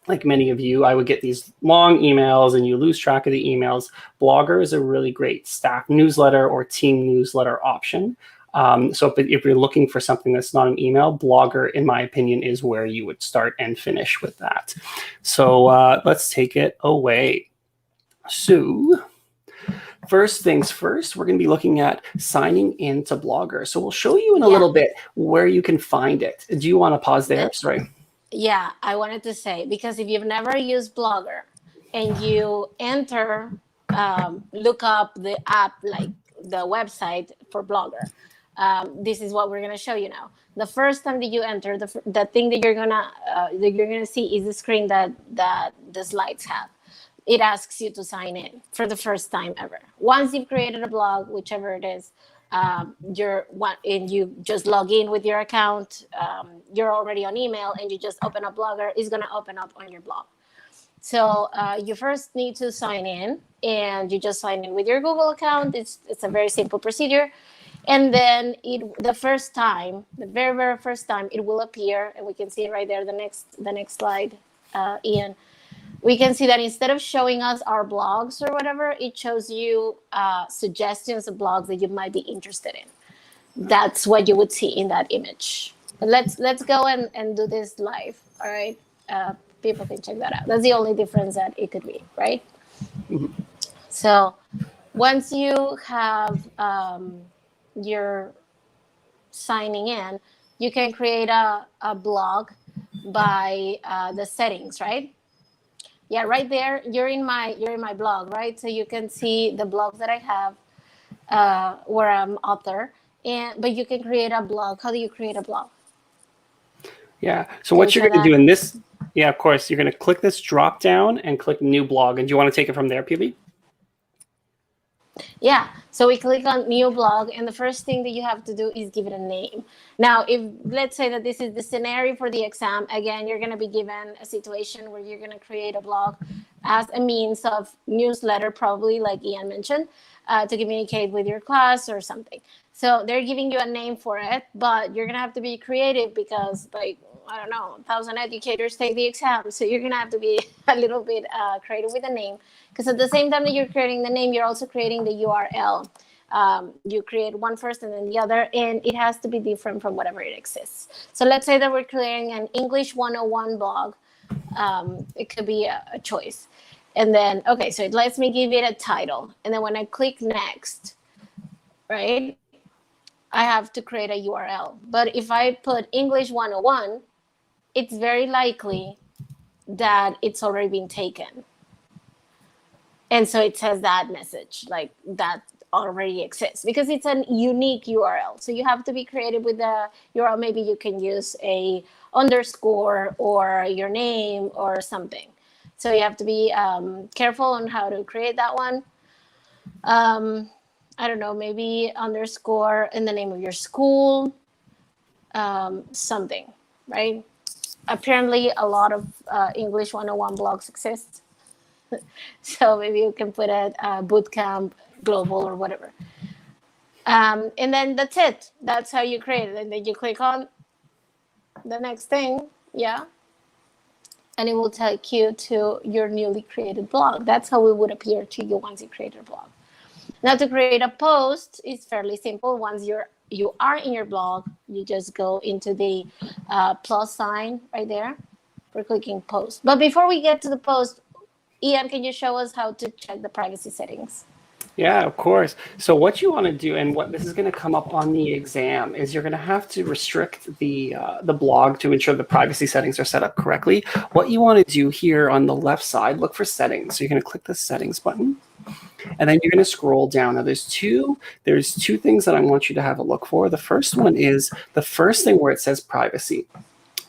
like many of you, I would get these long emails and you lose track of the emails. Blogger is a really great staff newsletter or team newsletter option. So if you're looking for something that's not an email, Blogger, in my opinion, is where you would start and finish with that. So let's take it away. So first things first, we're going to be looking at signing into Blogger. So we'll show you in a little bit where you can find it. Do you want to pause there? Sorry. Yeah, I wanted to say, because if you've never used Blogger and you enter, look up the app, like the website for Blogger, this is what we're going to show you now. The first time that you enter, the thing that you're gonna see is the screen that the slides have. It asks you to sign in for the first time ever. Once you've created a blog, whichever it is, and you just log in with your account, you're already on email, and you just open up Blogger, it's going to open up on your blog. So you first need to sign in, and you just sign in with your Google account. It's a very simple procedure. And then the very, very first time, it will appear, and we can see it right there, the next slide, Ian. We can see that instead of showing us our blogs or whatever, it shows you suggestions of blogs that you might be interested in. That's what you would see in that image. But let's go and do this live. All right, people can check that out. That's the only difference that it could be, right? Mm-hmm. So once you have your signing in, you can create a blog by the settings, right? Yeah, right there, you're in my blog, right? So you can see the blogs that I have where I'm author, but you can create a blog. How do you create a blog? Yeah, so what you're going to do in this, yeah, of course, you're going to click this drop down and click new blog. And do you want to take it from there, Peely? Yeah, so we click on new blog, and the first thing that you have to do is give it a name. Now, if let's say that this is the scenario for the exam, again, you're going to be given a situation where you're going to create a blog as a means of newsletter, probably like Ian mentioned, to communicate with your class or something. So they're giving you a name for it, but you're going to have to be creative because, like, I don't know, 1,000 educators take the exam. So you're going to have to be a little bit creative with the name. Because at the same time that you're creating the name, you're also creating the URL. You create one first and then the other, and it has to be different from whatever it exists. So let's say that we're creating an English 101 blog. It could be a choice. And then, okay, so it lets me give it a title. And then when I click next, right, I have to create a URL. But if I put English 101, it's very likely that it's already been taken. And so it says that message, like that already exists because it's a unique URL. So you have to be creative with the URL. Maybe you can use a underscore or your name or something. So you have to be careful on how to create that one. I don't know, maybe underscore in the name of your school, something, right? Apparently a lot of English 101 blogs exist. So maybe you can put it Bootcamp Global or whatever. And then that's it. That's how you create it. And then you click on the next thing, Yeah. And it will take you to your newly created blog. That's how it would appear to you once you create a blog. Now, to create a post is fairly simple. Once you are in your blog, you just go into the plus sign right there for clicking post. But before we get to the post, Ian, can you show us how to check the privacy settings? Yeah, of course. So what you want to do, and what this is going to come up on the exam, is you're going to have to restrict the blog to ensure the privacy settings are set up correctly. What you want to do here on the left side, look for settings. So you're going to click the settings button, and then you're going to scroll down. Now there's two things that I want you to have a look for. The first one is the first thing where it says privacy.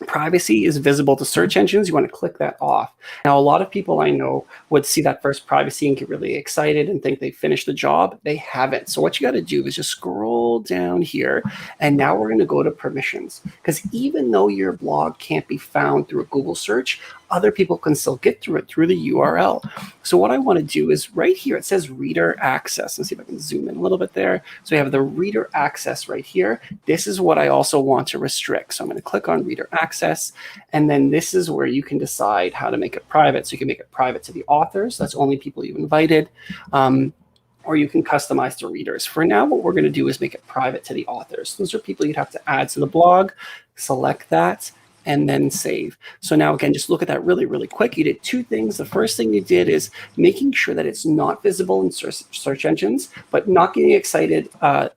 Privacy is visible to search engines. You want to click that off. Now, a lot of people I know would see that first privacy and get really excited and think they finished the job. They haven't. So what you got to do is just scroll down here. And now we're going to go to permissions. Because even though your blog can't be found through a Google search, other people can still get through it through the URL. So what I want to do is right here, it says reader access. Let's see if I can zoom in a little bit there. So we have the reader access right here. This is what I also want to restrict. So I'm going to click on reader access. And then this is where you can decide how to make it private. So you can make it private to the authors. That's only people you've invited. Or you can customize the readers. For now, what we're going to do is make it private to the authors. Those are people you'd have to add to the blog. Select that, and then save. So now again, just look at that really, really quick. You did two things. The first thing you did is making sure that it's not visible in search engines, but not getting excited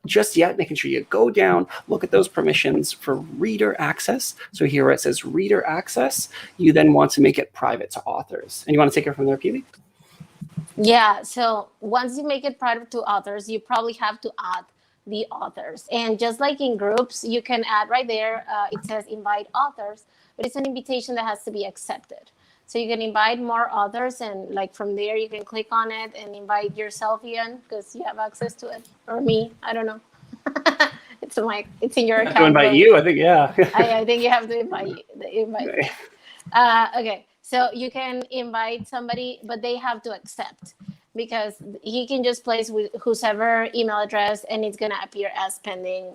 just yet, making sure you go down, look at those permissions for reader access. So here where it says reader access, you then want to make it private to authors. And you want to take it from there, Peely? Yeah, so once you make it private to authors, you probably have to add the authors. And just like in groups, you can add right there, it says invite authors, but it's an invitation that has to be accepted. So you can invite more authors, and like from there, you can click on it and invite yourself, Ian, because you have access to it, or me, I don't know. It's in your account. To invite you, I think, yeah. I think you have to invite. Okay, so you can invite somebody, but they have to accept, because he can just place with whoever email address, and it's gonna appear as pending.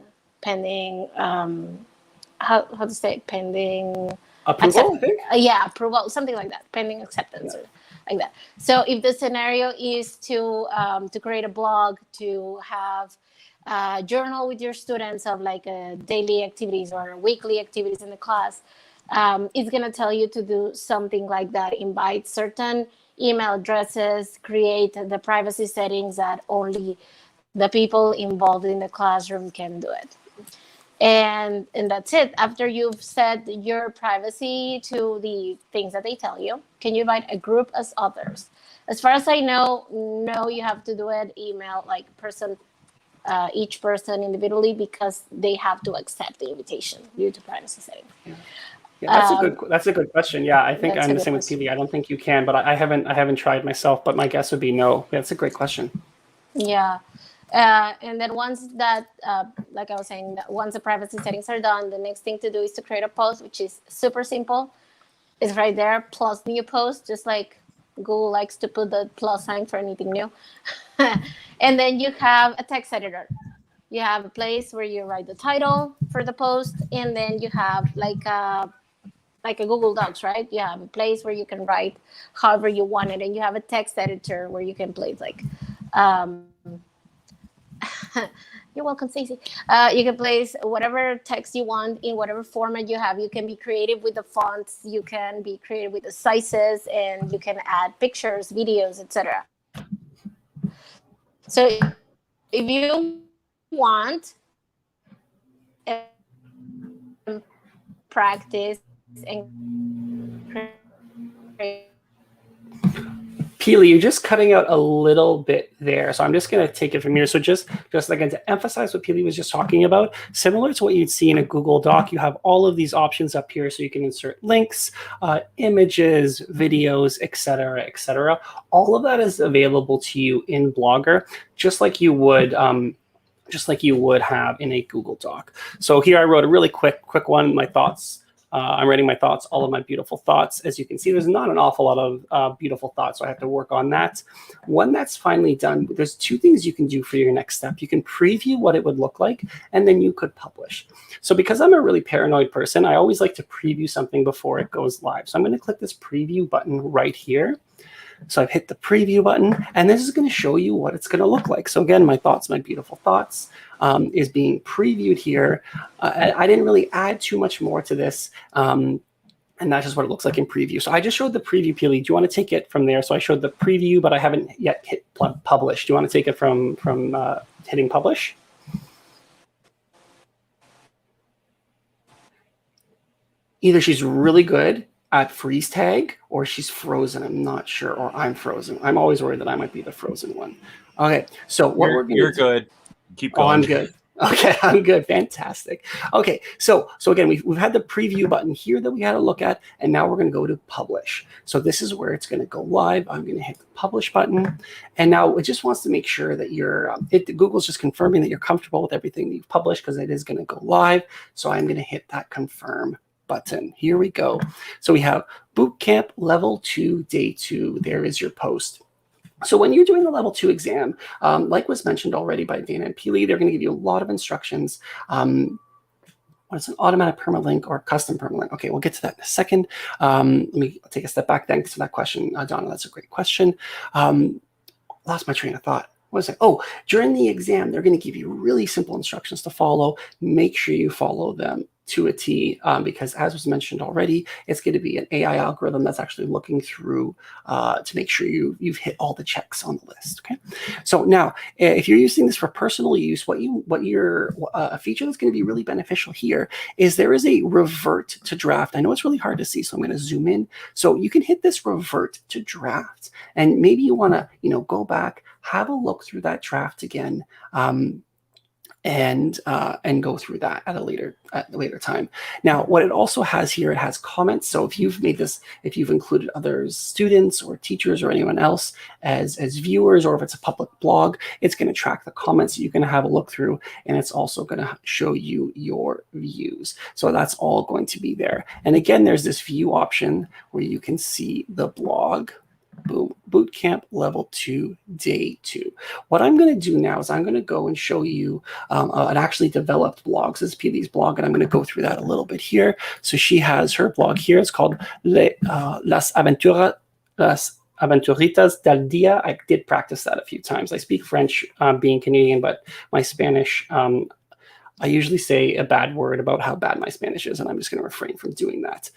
How to say it? Pending approval, I think? Yeah, approval, something like that. Pending acceptance, or like that. So if the scenario is to create a blog, to have a journal with your students of like daily activities or weekly activities in the class, it's gonna tell you to do something like that. Invite certain email addresses, create the privacy settings that only the people involved in the classroom can do it. And that's it. After you've set your privacy to the things that they tell you, can you invite a group as others? As far as I know, no, you have to do it email, like each person individually, because they have to accept the invitation due to privacy settings. Yeah, that's a good question. Yeah, I think I'm the same with Peely. I don't think you can, but I haven't tried myself, but my guess would be no. That's a great question. Yeah. And then once that, like I was saying, once the privacy settings are done, the next thing to do is to create a post, which is super simple. It's right there, plus new post, just like Google likes to put the plus sign for anything new. And then you have a text editor. You have a place where you write the title for the post, and then you have like a Google Docs, right? You have a place where you can write however you want it, and you have a text editor where you can place like you're welcome, Stacey. You can place whatever text you want in whatever format you have. You can be creative with the fonts. You can be creative with the sizes, and you can add pictures, videos, etc. So if you want practice and create. Peely, you're just cutting out a little bit there. So I'm just going to take it from here. So just again, to emphasize what Peely was just talking about, similar to what you'd see in a Google Doc, you have all of these options up here. So you can insert links, images, videos, etc., etc. All of that is available to you in Blogger, just like you would have in a Google Doc. So here I wrote a really quick one, my thoughts I'm writing my thoughts, all of my beautiful thoughts. As you can see, there's not an awful lot of beautiful thoughts, so I have to work on that. When that's finally done, there's 2 things you can do for your next step. You can preview what it would look like, and then you could publish. So because I'm a really paranoid person, I always like to preview something before it goes live. So I'm going to click this preview button right here. So I've hit the preview button, and this is going to show you what it's going to look like. So again, my thoughts, my beautiful thoughts, is being previewed here. I didn't really add too much more to this, and that's just what it looks like in preview. So I just showed the preview, Peely. Do you want to take it from there? So I showed the preview, but I haven't yet hit publish. Do you want to take it from hitting publish? Either she's really good at freeze tag, or she's frozen. I'm not sure, or I'm frozen. I'm always worried that I might be the frozen one. Okay, so what we're going to do. You're good. Keep going. Oh, I'm good. Okay, I'm good. Fantastic. Okay, so again, we've had the preview button here that we had to look at, and now we're going to go to publish. So this is where it's going to go live. I'm going to hit the publish button, and now it just wants to make sure that Google's just confirming that you're comfortable with everything that you've published, because it is going to go live. So I'm going to hit that confirm button. Here we go. So we have Bootcamp Level 2, Day 2. There is your post. So when you're doing the Level 2 exam, like was mentioned already by Dana and Peely, they're going to give you a lot of instructions. What is an automatic permalink or custom permalink? Okay, we'll get to that in a second. Let me take a step back. Thanks for that question, Donna. That's a great question. Lost my train of thought. What is it? Oh, during the exam, they're going to give you really simple instructions to follow. Make sure you follow them to a T, because as was mentioned already, it's going to be an AI algorithm that's actually looking through to make sure you've hit all the checks on the list. Okay, so now if you're using this for personal use, a feature that's going to be really beneficial here is there is a revert to draft. I know it's really hard to see, so I'm going to zoom in. So you can hit this revert to draft, and maybe you want to go back, have a look through that draft again. And go through that at a later time. Now, what it also has here, it has comments. So if you've included other students or teachers or anyone else as viewers, or if it's a public blog, it's going to track the comments that you can have a look through, and it's also going to show you your views. So that's all going to be there. And again, there's this view option where you can see the blog. Boom, Bootcamp Level 2, Day 2. What I'm going to do now is I'm going to go and show you an actually developed blog. So this is Peely's blog, and I'm going to go through that a little bit here. So she has her blog here. It's called Las Aventuritas del Día. I did practice that a few times. I speak French being Canadian, but my Spanish, I usually say a bad word about how bad my Spanish is, and I'm just going to refrain from doing that.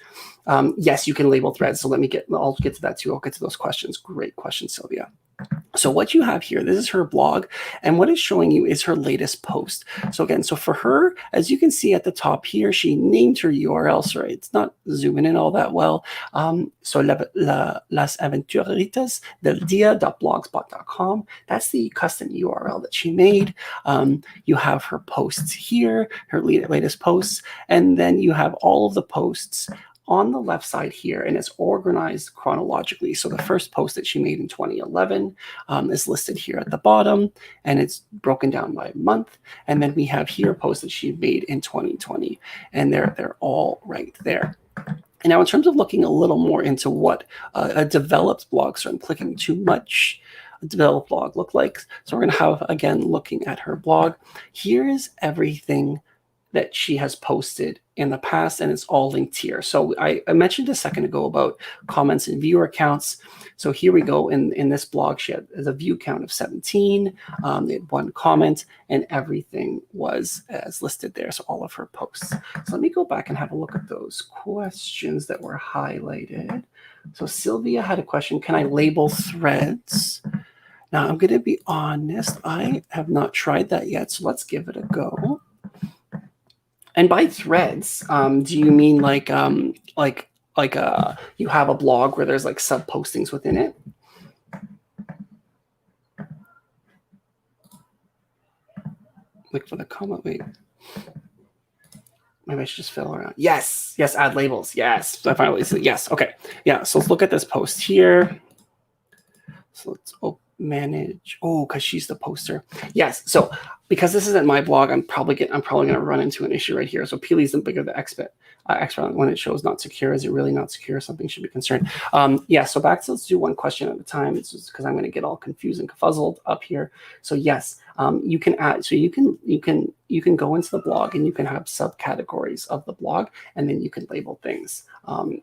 Yes, you can label threads. So I'll get to that too. I'll get to those questions. Great question, Sylvia. So what you have here, this is her blog, and what it's showing you is her latest post. So again, for her, as you can see at the top here, she named her URL. Sorry, it's not zooming in all that well. So Las Aventuritas del Dia.blogspot.com. That's the custom URL that she made. You have her posts here, her latest posts, and then you have all of the posts on the left side here, and it's organized chronologically. So the first post that she made in 2011 is listed here at the bottom, and it's broken down by month. And then we have here posts that she made in 2020, and they're all right there. And now in terms of looking a little more into what a developed blog, so I'm clicking too much, a developed blog look like. So we're going to have, again, looking at her blog. Here is everything that she has posted in the past, and it's all linked here. So I mentioned a second ago about comments and viewer counts. So here we go. In this blog, she has a view count of 17. They had 1 comment, and everything was as listed there. So all of her posts. So let me go back and have a look at those questions that were highlighted. So Sylvia had a question: can I label threads? Now I'm going to be honest, I have not tried that yet. So let's give it a go. And by threads, do you mean like you have a blog where there's like sub postings within it? Look for the comment. Wait, maybe I should just fill around. Yes, add labels. Yes, I finally see. Yes, okay, yeah. So let's look at this post here. So let's manage. Oh, because she's the poster. Yes. So because this isn't my blog, I'm probably going to run into an issue right here. So Peely's the bigger the expert. expert when it shows not secure. Is it really not secure? Something should be concerned. Yeah, so let's do one question at a time. It's just because I'm going to get all confused and confuzzled up here. So yes, you can add, so you can go into the blog and you can have subcategories of the blog, and then you can label things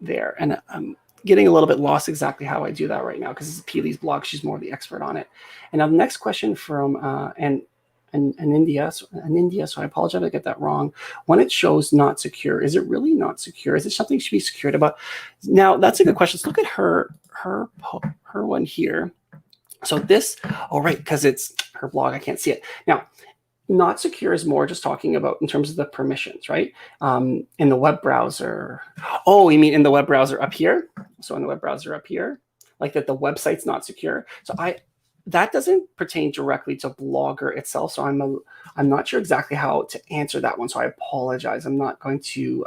there. And I'm getting a little bit lost exactly how I do that right now because it's Peely's blog. She's more the expert on it. And now the next question from India, so I apologize if I get that wrong. When it shows not secure, is it really not secure? Is it something you should be secured about? Now that's a good question. Let's look at her one here. So this, oh right, because it's her blog, I can't see it. Now, not secure is more just talking about in terms of the permissions, right? In the web browser. Oh, you mean in the web browser up here? So in the web browser up here, like that the website's not secure. So that doesn't pertain directly to Blogger itself. So I'm not sure exactly how to answer that one. So I apologize. I'm not going to,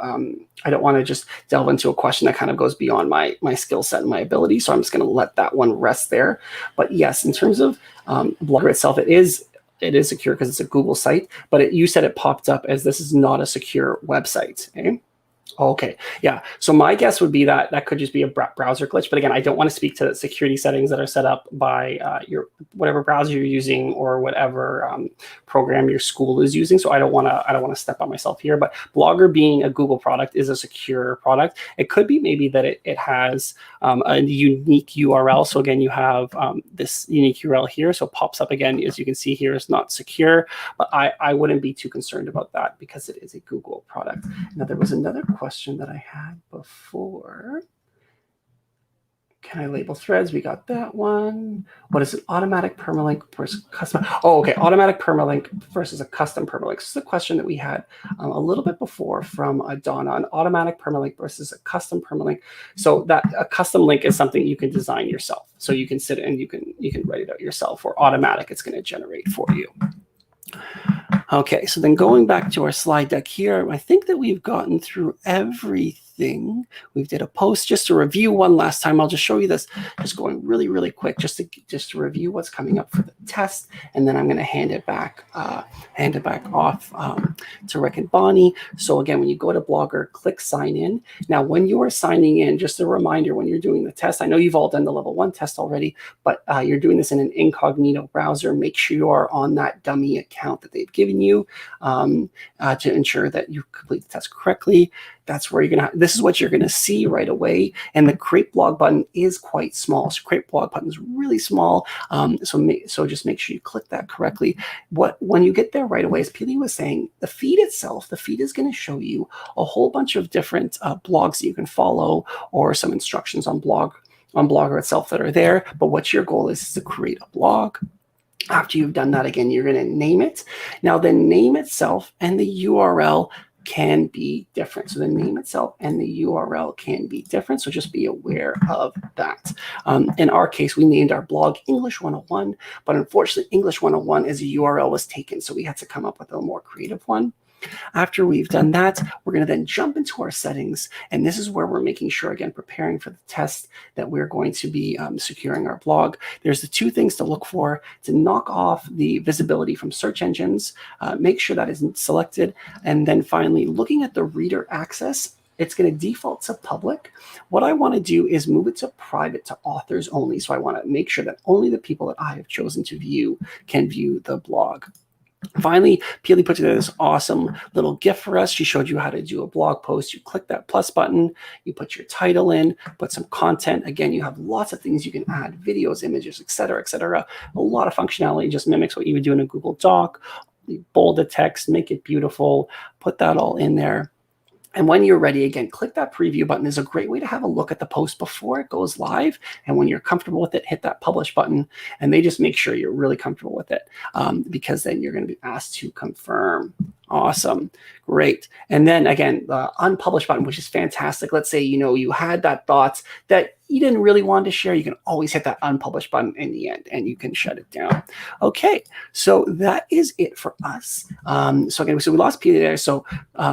I don't want to just delve into a question that kind of goes beyond my skill set and my ability. So I'm just going to let that one rest there. But yes, in terms of Blogger itself, it is secure because it's a Google site, but you said it popped up as this is not a secure website. Okay, yeah. So my guess would be that that could just be a browser glitch. But again, I don't want to speak to the security settings that are set up by your whatever browser you're using or whatever program your school is using. So I don't want to step on myself here. But Blogger being a Google product is a secure product. It could be maybe that it has a unique URL. So again, you have this unique URL here. So it pops up again, as you can see here, is not secure. But I wouldn't be too concerned about that because it is a Google product. Now there was another question that I had before. Can I label threads? We got that one. What is an automatic permalink versus custom? Oh, okay. Automatic permalink versus a custom permalink. This is a question that we had a little bit before from Donna. An automatic permalink versus a custom permalink. So that a custom link is something you can design yourself. So you can sit and you can write it out yourself. Or automatic, it's going to generate for you. Okay, so then going back to our slide deck here, I think that we've gotten through everything. We did a post just to review one last time. I'll just show you this, just going really, really quick, just to review what's coming up for the test, and then I'm going to hand it back off to Rick and Bonnie. So again, when you go to Blogger, click sign in. Now, when you are signing in, just a reminder, when you're doing the test, I know you've all done the level 1 test already, but you're doing this in an incognito browser. Make sure you are on that dummy account that they've given you to ensure that you complete the test correctly. That's where you're going to, this is what you're going to see right away. And the create blog button is quite small. So create blog button is really small. So just make sure you click that correctly. When you get there right away, as Peely was saying, the feed itself, the feed is going to show you a whole bunch of different blogs that you can follow or some instructions on Blogger itself that are there. But what your goal is to create a blog. After you've done that, again, you're going to name it. Now, the name itself and the URL can be different. So the name itself and the URL can be different. So just be aware of that. In our case, we named our blog English 101, but unfortunately, English 101 as a URL was taken. So we had to come up with a more creative one. After we've done that, we're going to then jump into our settings. And this is where we're making sure, again, preparing for the test, that we're going to be securing our blog. There's the two things to look for: to knock off the visibility from search engines, make sure that isn't selected. And then finally, looking at the reader access, it's going to default to public. What I want to do is move it to private, to authors only. So I want to make sure that only the people that I have chosen to view can view the blog. Finally, Peely put together this awesome little GIF for us. She showed you how to do a blog post. You click that plus button, you put your title in, put some content. Again, you have lots of things you can add: videos, images, etc., etc. A lot of functionality. Just mimics what you would do in a Google Doc. Bold the text, make it beautiful, put that all in there. And when you're ready, again, click that preview button. Is a great way to have a look at the post before it goes live. And when you're comfortable with it, hit that publish button. And they just make sure you're really comfortable with it, because then you're going to be asked to confirm. Awesome. Great. And then again, the unpublish button, which is fantastic. Let's say, you had that thought that you didn't really want to share, you can always hit that unpublish button in the end and you can shut it down. Okay, so that is it for us. So we lost Peter there. So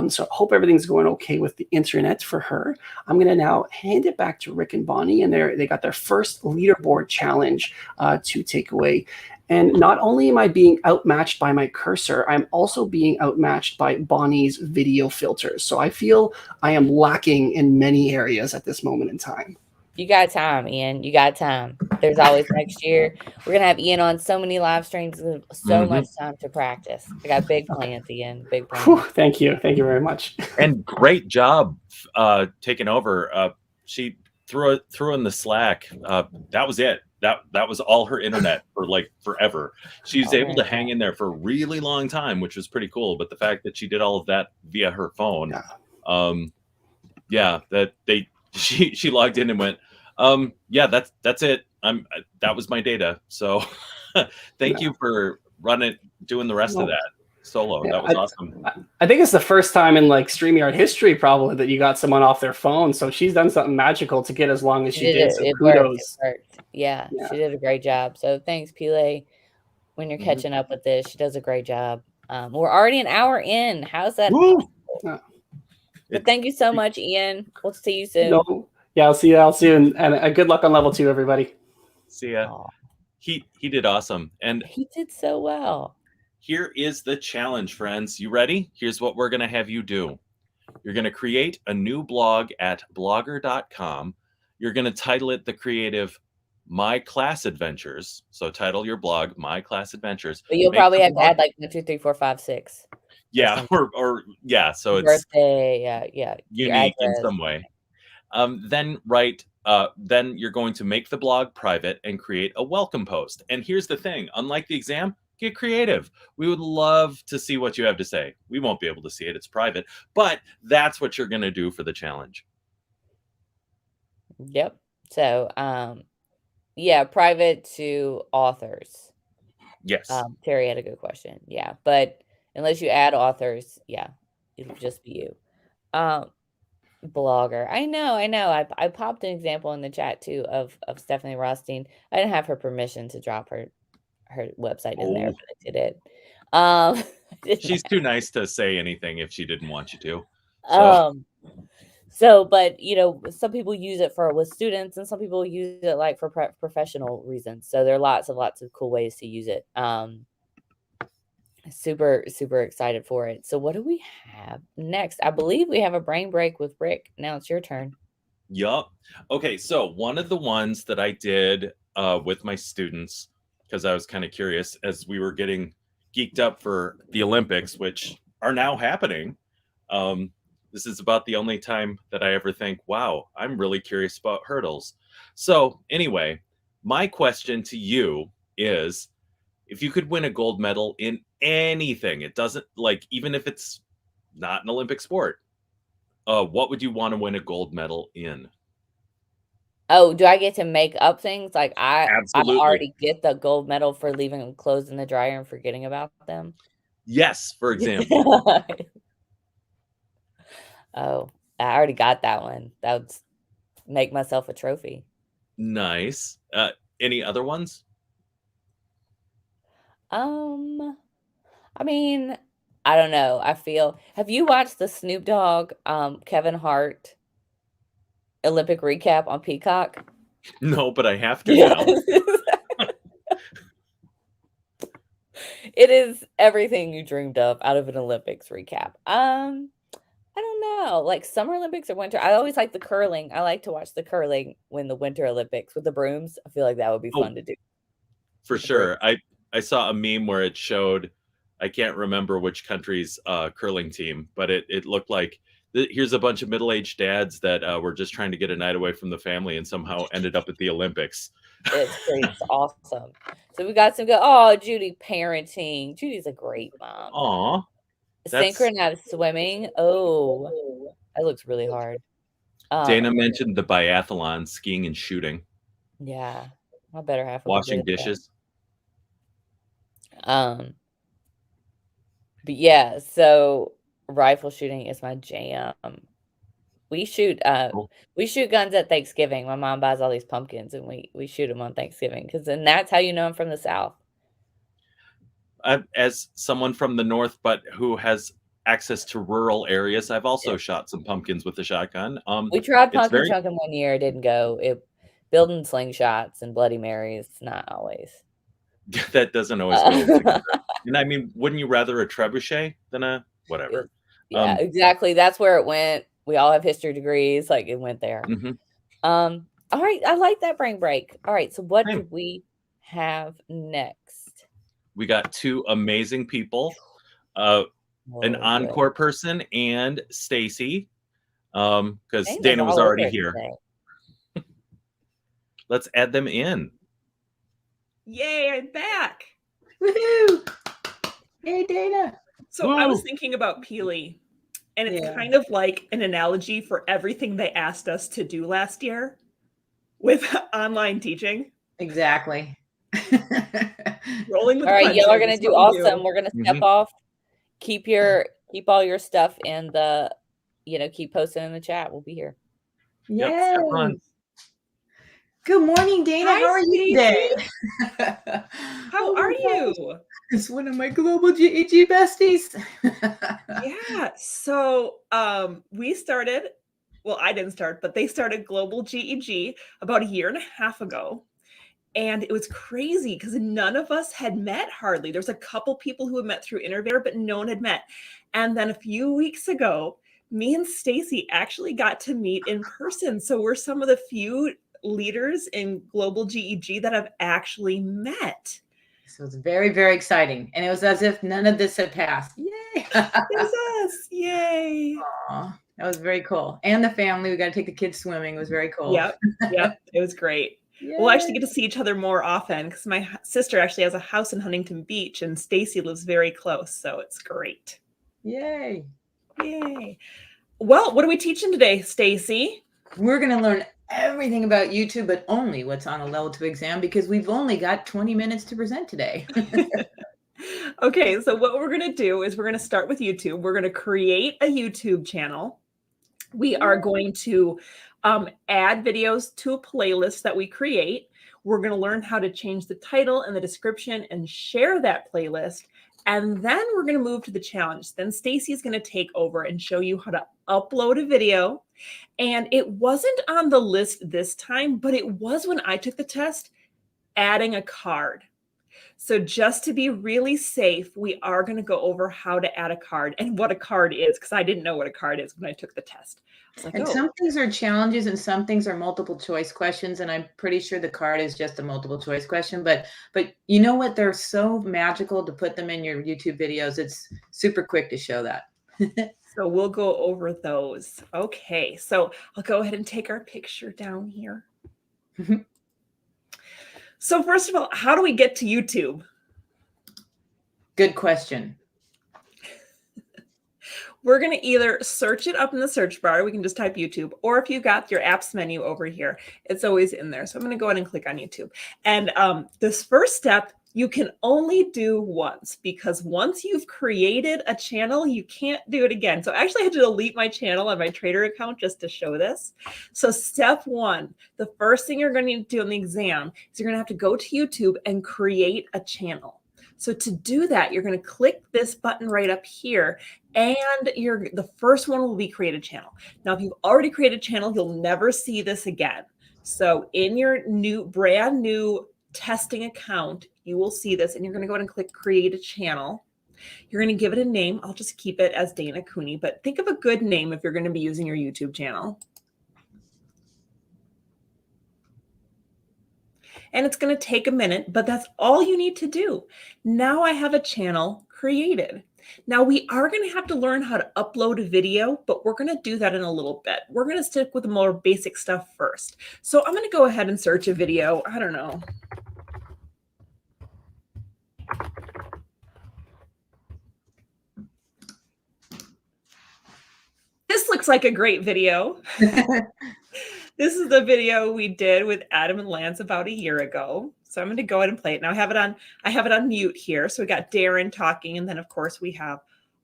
so hope everything's going okay with the internet for her. I'm going to now hand it back to Rick and Bonnie, and they got their first leaderboard challenge to take away. And not only am I being outmatched by my cursor, I'm also being outmatched by Bonnie's video filters. So I feel I am lacking in many areas at this moment in time. You got time, Ian. You got time. There's always next year. We're going to have Ian on so many live streams, so much time to practice. I got big plans, Ian. Big plans. Whew, thank you. Thank you very much. And great job taking over. She threw in the Slack. That was it. That was all her internet for like forever. She was able to hang in there for a really long time, which was pretty cool. But the fact that she did all of that via her phone, she logged in and went, that's it. That was my data. So thank you for doing the rest of that solo. That was awesome. I think it's the first time in like StreamYard history probably that you got someone off their phone. So she's done something magical to get as long as she did. So kudos. It worked. Yeah, she did a great job. So thanks, Pile. When you're catching up with this, she does a great job. We're already an hour in. How's that? But thank you so much, Ian. We'll see you soon. I'll see you all soon. And good luck on level 2, everybody. See ya. Aww. He did awesome. And he did so well. Here is the challenge, friends. You ready? Here's what we're going to have you do. You're going to create a new blog at blogger.com. You're going to title it the creative My Class Adventures. So title your blog My Class Adventures. But you'll probably have to add like 1, 2, 3, 4, 5, 6. Yeah, or so it's birthday, unique in some way. Then you're going to make the blog private and create a welcome post. And here's the thing, unlike the exam, get creative. We would love to see what you have to say. We won't be able to see it, it's private, but that's what you're going to do for the challenge. Yep. So, private to authors. Yes. Terry had a good question. Yeah, but unless you add authors, it'll just be you. Blogger. I know. I popped an example in the chat too of Stephanie Rothstein. I didn't have her permission to drop her website in there, but I did it. She's too nice to say anything if she didn't want you to. But some people use it with students, and some people use it like for professional reasons. So there are lots of cool ways to use it. Super excited for it. So what do we have next? I believe we have a brain break with Rick. Now it's your turn. Yup. Okay, so one of the ones that I did with my students, because I was kind of curious as we were getting geeked up for the Olympics, which are now happening. This is about the only time that I ever think, wow, I'm really curious about hurdles. So anyway, my question to you is, if you could win a gold medal in anything, it doesn't, like, even if it's not an Olympic sport, what would you want to win a gold medal in? Oh, do I get to make up things? Like I already get the gold medal for leaving clothes in the dryer and forgetting about them? Yes, for example. Oh, I already got that one. That would make myself a trophy. Nice. Any other ones? I mean, I don't know. Have you watched the Snoop Dogg, Kevin Hart Olympic recap on Peacock? No, but I have to now. It is everything you dreamed of out of an Olympics recap. I don't know, like Summer Olympics or Winter. I always like the curling. I like to watch the curling when the Winter Olympics with the brooms. I feel like that would be fun to do. For sure. I saw a meme where it showed, I can't remember which country's curling team, but it looked like here's a bunch of middle-aged dads that were just trying to get a night away from the family and somehow ended up at the Olympics. It's awesome. So we got some good. Oh, Judy parenting. Judy's a great mom. Aw. Synchronized swimming. Oh, that looks really hard. Dana mentioned the biathlon, skiing and shooting. Yeah, I better have washing dishes. But yeah, so rifle shooting is my jam. We shoot Cool. we shoot guns at Thanksgiving. My mom buys all these pumpkins and we shoot them on Thanksgiving because then that's how you know I'm from the South. As someone from the North, but who has access to rural areas, I've also shot some pumpkins with a shotgun. We tried It's pumpkin very chunking one year, it didn't go. Building slingshots and Bloody Marys, not always. that doesn't always go together. And I mean, wouldn't you rather a trebuchet than a whatever? Yeah, exactly. That's where it went. We all have history degrees. Like it went there. Mhm. All right. I like that brain break. All right. So what Same. do we have next? We got two amazing people, an Oh, encore person and Stacy, because Dana's Dana was all over already it here. today. Let's add them in. Yay, I'm back. Woohoo! Hey, Dana. So I was Woo! thinking about Peely, and it's Yeah. kind of like an analogy for everything they asked us to do last year with online teaching. Exactly. Rolling with All right, y'all are punches gonna is do what we awesome. We're gonna step Mhm. off. Keep all your stuff in the, keep posting in the chat. We'll be here. Yep, Yay. have fun. Good morning, Dana. Hi, How are you Stacy. today? How are you? It's one of my global GEG besties. Yeah. So we started, well, I didn't start, but they started Global GEG about a year and a half ago. And it was crazy because none of us had met hardly. There was a couple people who had met through Innovator, but no one had met. And then a few weeks ago, me and Stacy actually got to meet in person. So we're some of the few leaders in Global GEG that have actually met. So it's very, very exciting. And it was as if none of this had passed. Yay. There's us. Yay. Aw, that was very cool. And the family, we got to take the kids swimming. It was very cool. Yep. It was great. We'll actually get to see each other more often because my sister actually has a house in Huntington Beach and Stacy lives very close. So it's great. Yay. Yay. Well, what are we teaching today, Stacy? We're going to learn everything about YouTube, but only what's on a level 2 exam because we've only got 20 minutes to present today. Okay, so what we're going to do is we're going to start with YouTube. We're going to create a YouTube channel. We are going to add videos to a playlist that we create. We're going to learn how to change the title and the description and share that playlist. And then we're going to move to the challenge. Then Stacy is going to take over and show you how to upload a video. And it wasn't on the list this time, but it was when I took the test, adding a card. So just to be really safe, we are going to go over how to add a card and what a card is, because I didn't know what a card is when I took the test. I was like, And some things are challenges and some things are multiple choice questions. And I'm pretty sure the card is just a multiple choice question. But you know what? They're so magical to put them in your YouTube videos. It's super quick to show that. So we'll go over those. Okay, so I'll go ahead and take our picture down here. So first of all, how do we get to YouTube? Good question. We're going to either search it up in the search bar. We can just type YouTube. Or if you got your apps menu over here, it's always in there. So I'm going to go ahead and click on YouTube. And this first step, you can only do once because once you've created a channel, you can't do it again. So I actually had to delete my channel on my Trader account just to show this. So step one, the first thing you're going to need to do in the exam is you're going to have to go to YouTube and create a channel. So to do that, you're going to click this button right up here and the first one will be create a channel. Now, if you've already created a channel, you'll never see this again. So in your brand new testing account, you will see this and you're going to go ahead and click create a channel. You're going to give it a name. I'll just keep it as Dana Cooney, but think of a good name if you're going to be using your YouTube channel. And it's going to take a minute, but that's all you need to do. Now I have a channel created. Now we are going to have to learn how to upload a video, but we're going to do that in a little bit. We're going to stick with the more basic stuff first. So I'm going to go ahead and search a video. I don't know. This looks like a great video. This is the video we did with Adam and Lance about a year ago. So I'm going to go ahead and play it. Now I have it on mute here. So we got Darren talking, and then of course we have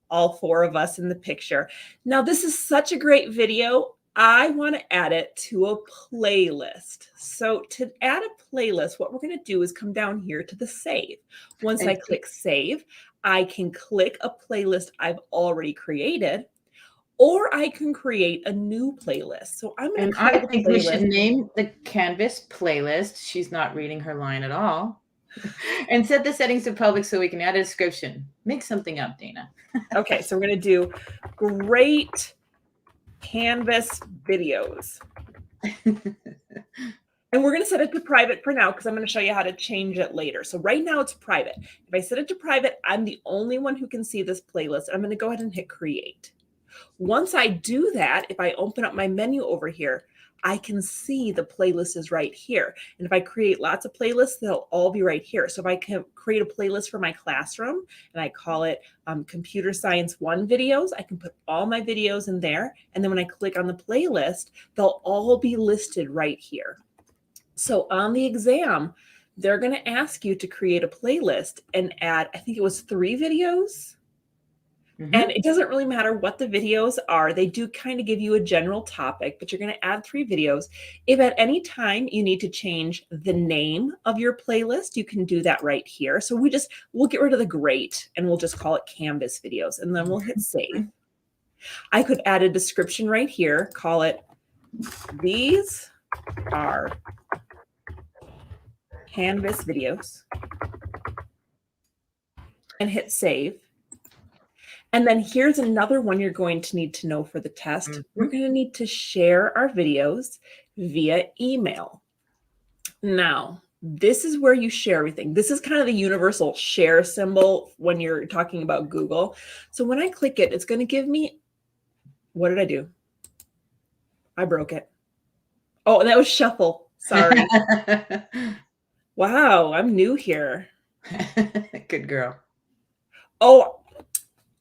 all four of us in the picture. Now this is such a great video. I want to add it to a playlist. So to add a playlist, what we're going to do is come down here to the save. Once And I click save, I can click a playlist I've already created, or I can create a new playlist. So I'm going to I create a think we should playlist. name the Canvas playlist. She's not reading her line at all. And set the settings to public so we can add a description. Make something up, Dana. Okay, so we're going to do great Canvas videos. And we're going to set it to private for now because I'm going to show you how to change it later. So right now it's private. If I set it to private, I'm the only one who can see this playlist. I'm going to go ahead and hit create. Once I do that, if I open up my menu over here, I can see the playlist is right here. And if I create lots of playlists, they'll all be right here. So if I can create a playlist for my classroom and I call it Computer Science 1 videos, I can put all my videos in there. And then when I click on the playlist, they'll all be listed right here. So on the exam, they're going to ask you to create a playlist and add, I think it was 3 videos. And it doesn't really matter what the videos are. They do kind of give you a general topic, but you're going to add 3 videos. If at any time you need to change the name of your playlist, you can do that right here. So we'll get rid of the great and we'll just call it Canvas videos, and then we'll hit save. I could add a description right here, call it these are Canvas videos, and hit save. And then here's another one you're going to need to know for the test. We're going to need to share our videos via email. Now, this is where you share everything. This is kind of the universal share symbol when you're talking about Google. So when I click it, it's going to give me, what did I do? I broke it. Oh, and that was shuffle. Sorry. Wow, I'm new here. Good girl. Oh,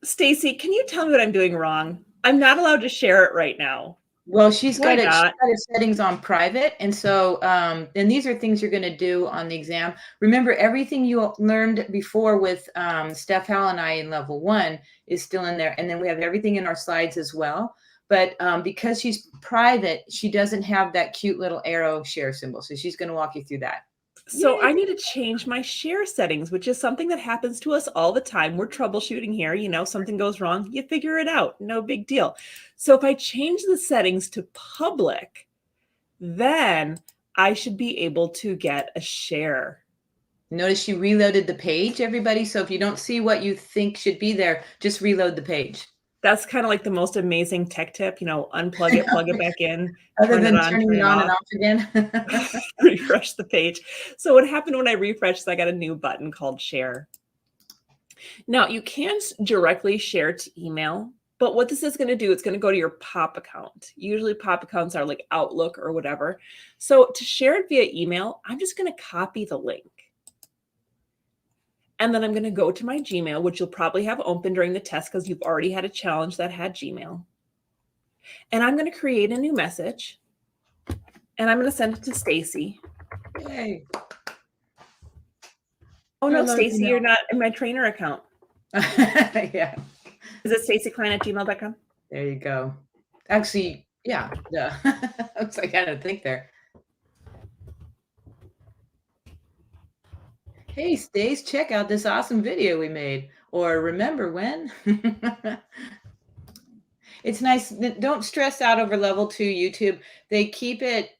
Stacy, can you tell me what I'm doing wrong? I'm not allowed to share it right now. Well, she's got Why not? her settings on private. And so, and these are things you're going to do on the exam. Remember, everything you learned before with Steph Howell and I in level 1 is still in there. And then we have everything in our slides as well. But because she's private, she doesn't have that cute little arrow share symbol. So she's going to walk you through that. So I need to change my share settings, which is something that happens to us all the time. We're troubleshooting here. You know, something goes wrong, you figure it out. No big deal. So if I change the settings to public, then I should be able to get a share. Notice she reloaded the page, everybody. So if you don't see what you think should be there, just reload the page. That's kind of like the most amazing tech tip, you know, unplug it, plug it back in. Other than turning it on and off again. Refresh the page. So what happened when I refreshed, I got a new button called share. Now you can directly share to email, but what this is going to do, it's going to go to your Pop account. Usually Pop accounts are like Outlook or whatever. So to share it via email, I'm just going to copy the link. And then I'm going to go to my Gmail, which you'll probably have open during the test because you've already had a challenge that had Gmail. And I'm going to create a new message. And I'm going to send it to Stacy. Yay. Oh, no, Stacy, you're not in my trainer account. Yeah. Is it stacycline@gmail.com? There you go. Actually, yeah. Looks like I had to think there. Hey, Stace, check out this awesome video we made. Or remember when? It's nice. Don't stress out over level 2 YouTube. They keep it,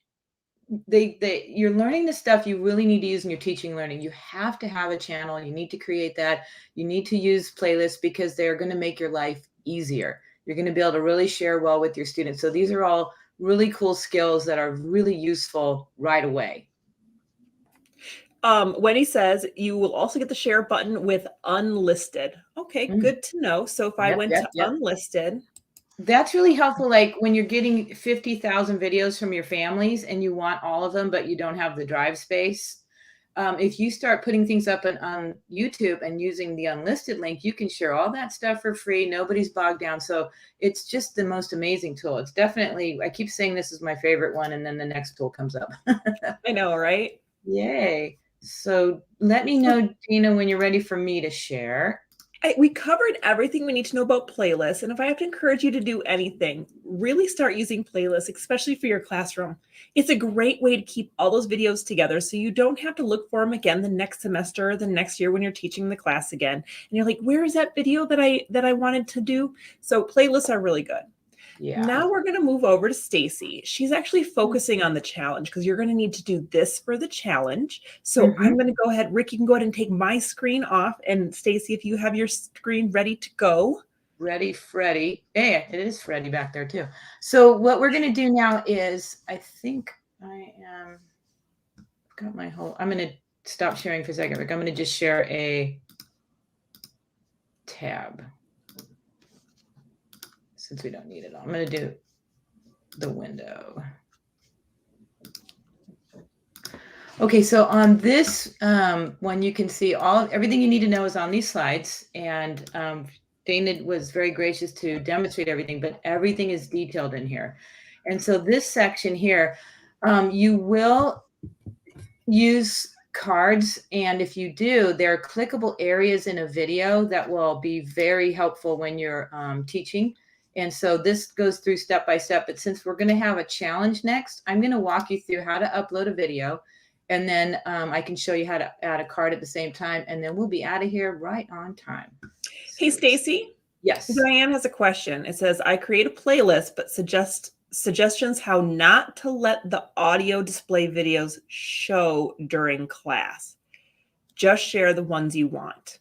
you're learning the stuff you really need to use in your teaching learning. You have to have a channel. You need to create that. You need to use playlists because they're going to make your life easier. You're going to be able to really share well with your students. So these are all really cool skills that are really useful right away. Wendy says you will also get the share button with unlisted. Okay, good to know. So if I went to unlisted. That's really helpful. Like when you're getting 50,000 videos from your families and you want all of them, but you don't have the drive space. If you start putting things up on YouTube and using the unlisted link, you can share all that stuff for free. Nobody's bogged down. So it's just the most amazing tool. It's definitely, I keep saying this is my favorite one. And then the next tool comes up. I know, right? Yay. So let me know, Dina, when you're ready for me to share. We covered everything we need to know about playlists. And if I have to encourage you to do anything, really start using playlists, especially for your classroom. It's a great way to keep all those videos together so you don't have to look for them again the next semester or the next year when you're teaching the class again. And you're like, where is that video that I wanted to do? So playlists are really good. Yeah. Now we're going to move over to Stacy. She's actually focusing on the challenge because you're going to need to do this for the challenge. So I'm going to go ahead. Rick, you can go ahead and take my screen off. And Stacy, if you have your screen ready to go. Ready, Freddie. Yeah, it is Freddie back there too. So what we're going to do now is, I think I am got my whole, I'm going to stop sharing for a second, Rick. I'm going to just share a tab. Since we don't need it all, I'm going to do the window. Okay, so on this one, you can see everything you need to know is on these slides, and Dana was very gracious to demonstrate everything, but everything is detailed in here. And so this section here, you will use cards, and if you do, there are clickable areas in a video that will be very helpful when you're teaching. And so this goes through step by step, but since we're going to have a challenge next, I'm going to walk you through how to upload a video, and then I can show you how to add a card at the same time, and then we'll be out of here right on time. Hey, Stacy. Yes. Diane has a question. It says, I create a playlist, but suggestions how not to let the audio display videos show during class. Just share the ones you want.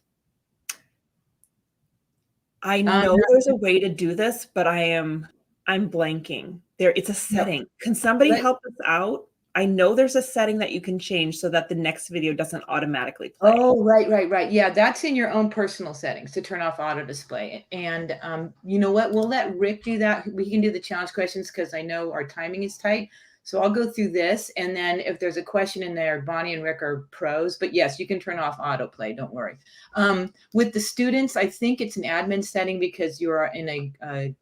I know there's a way to do this, but I'm blanking. It's a setting. Can somebody help us out? I know there's a setting that you can change so that the next video doesn't automatically play. Oh, right. Yeah, that's in your own personal settings to turn off auto display. And you know what? We'll let Rick do that. We can do the challenge questions because I know our timing is tight. So I'll go through this, and then if there's a question in there, Bonnie and Rick are pros. But yes, you can turn off autoplay. Don't worry. With the students, I think it's an admin setting because you are in a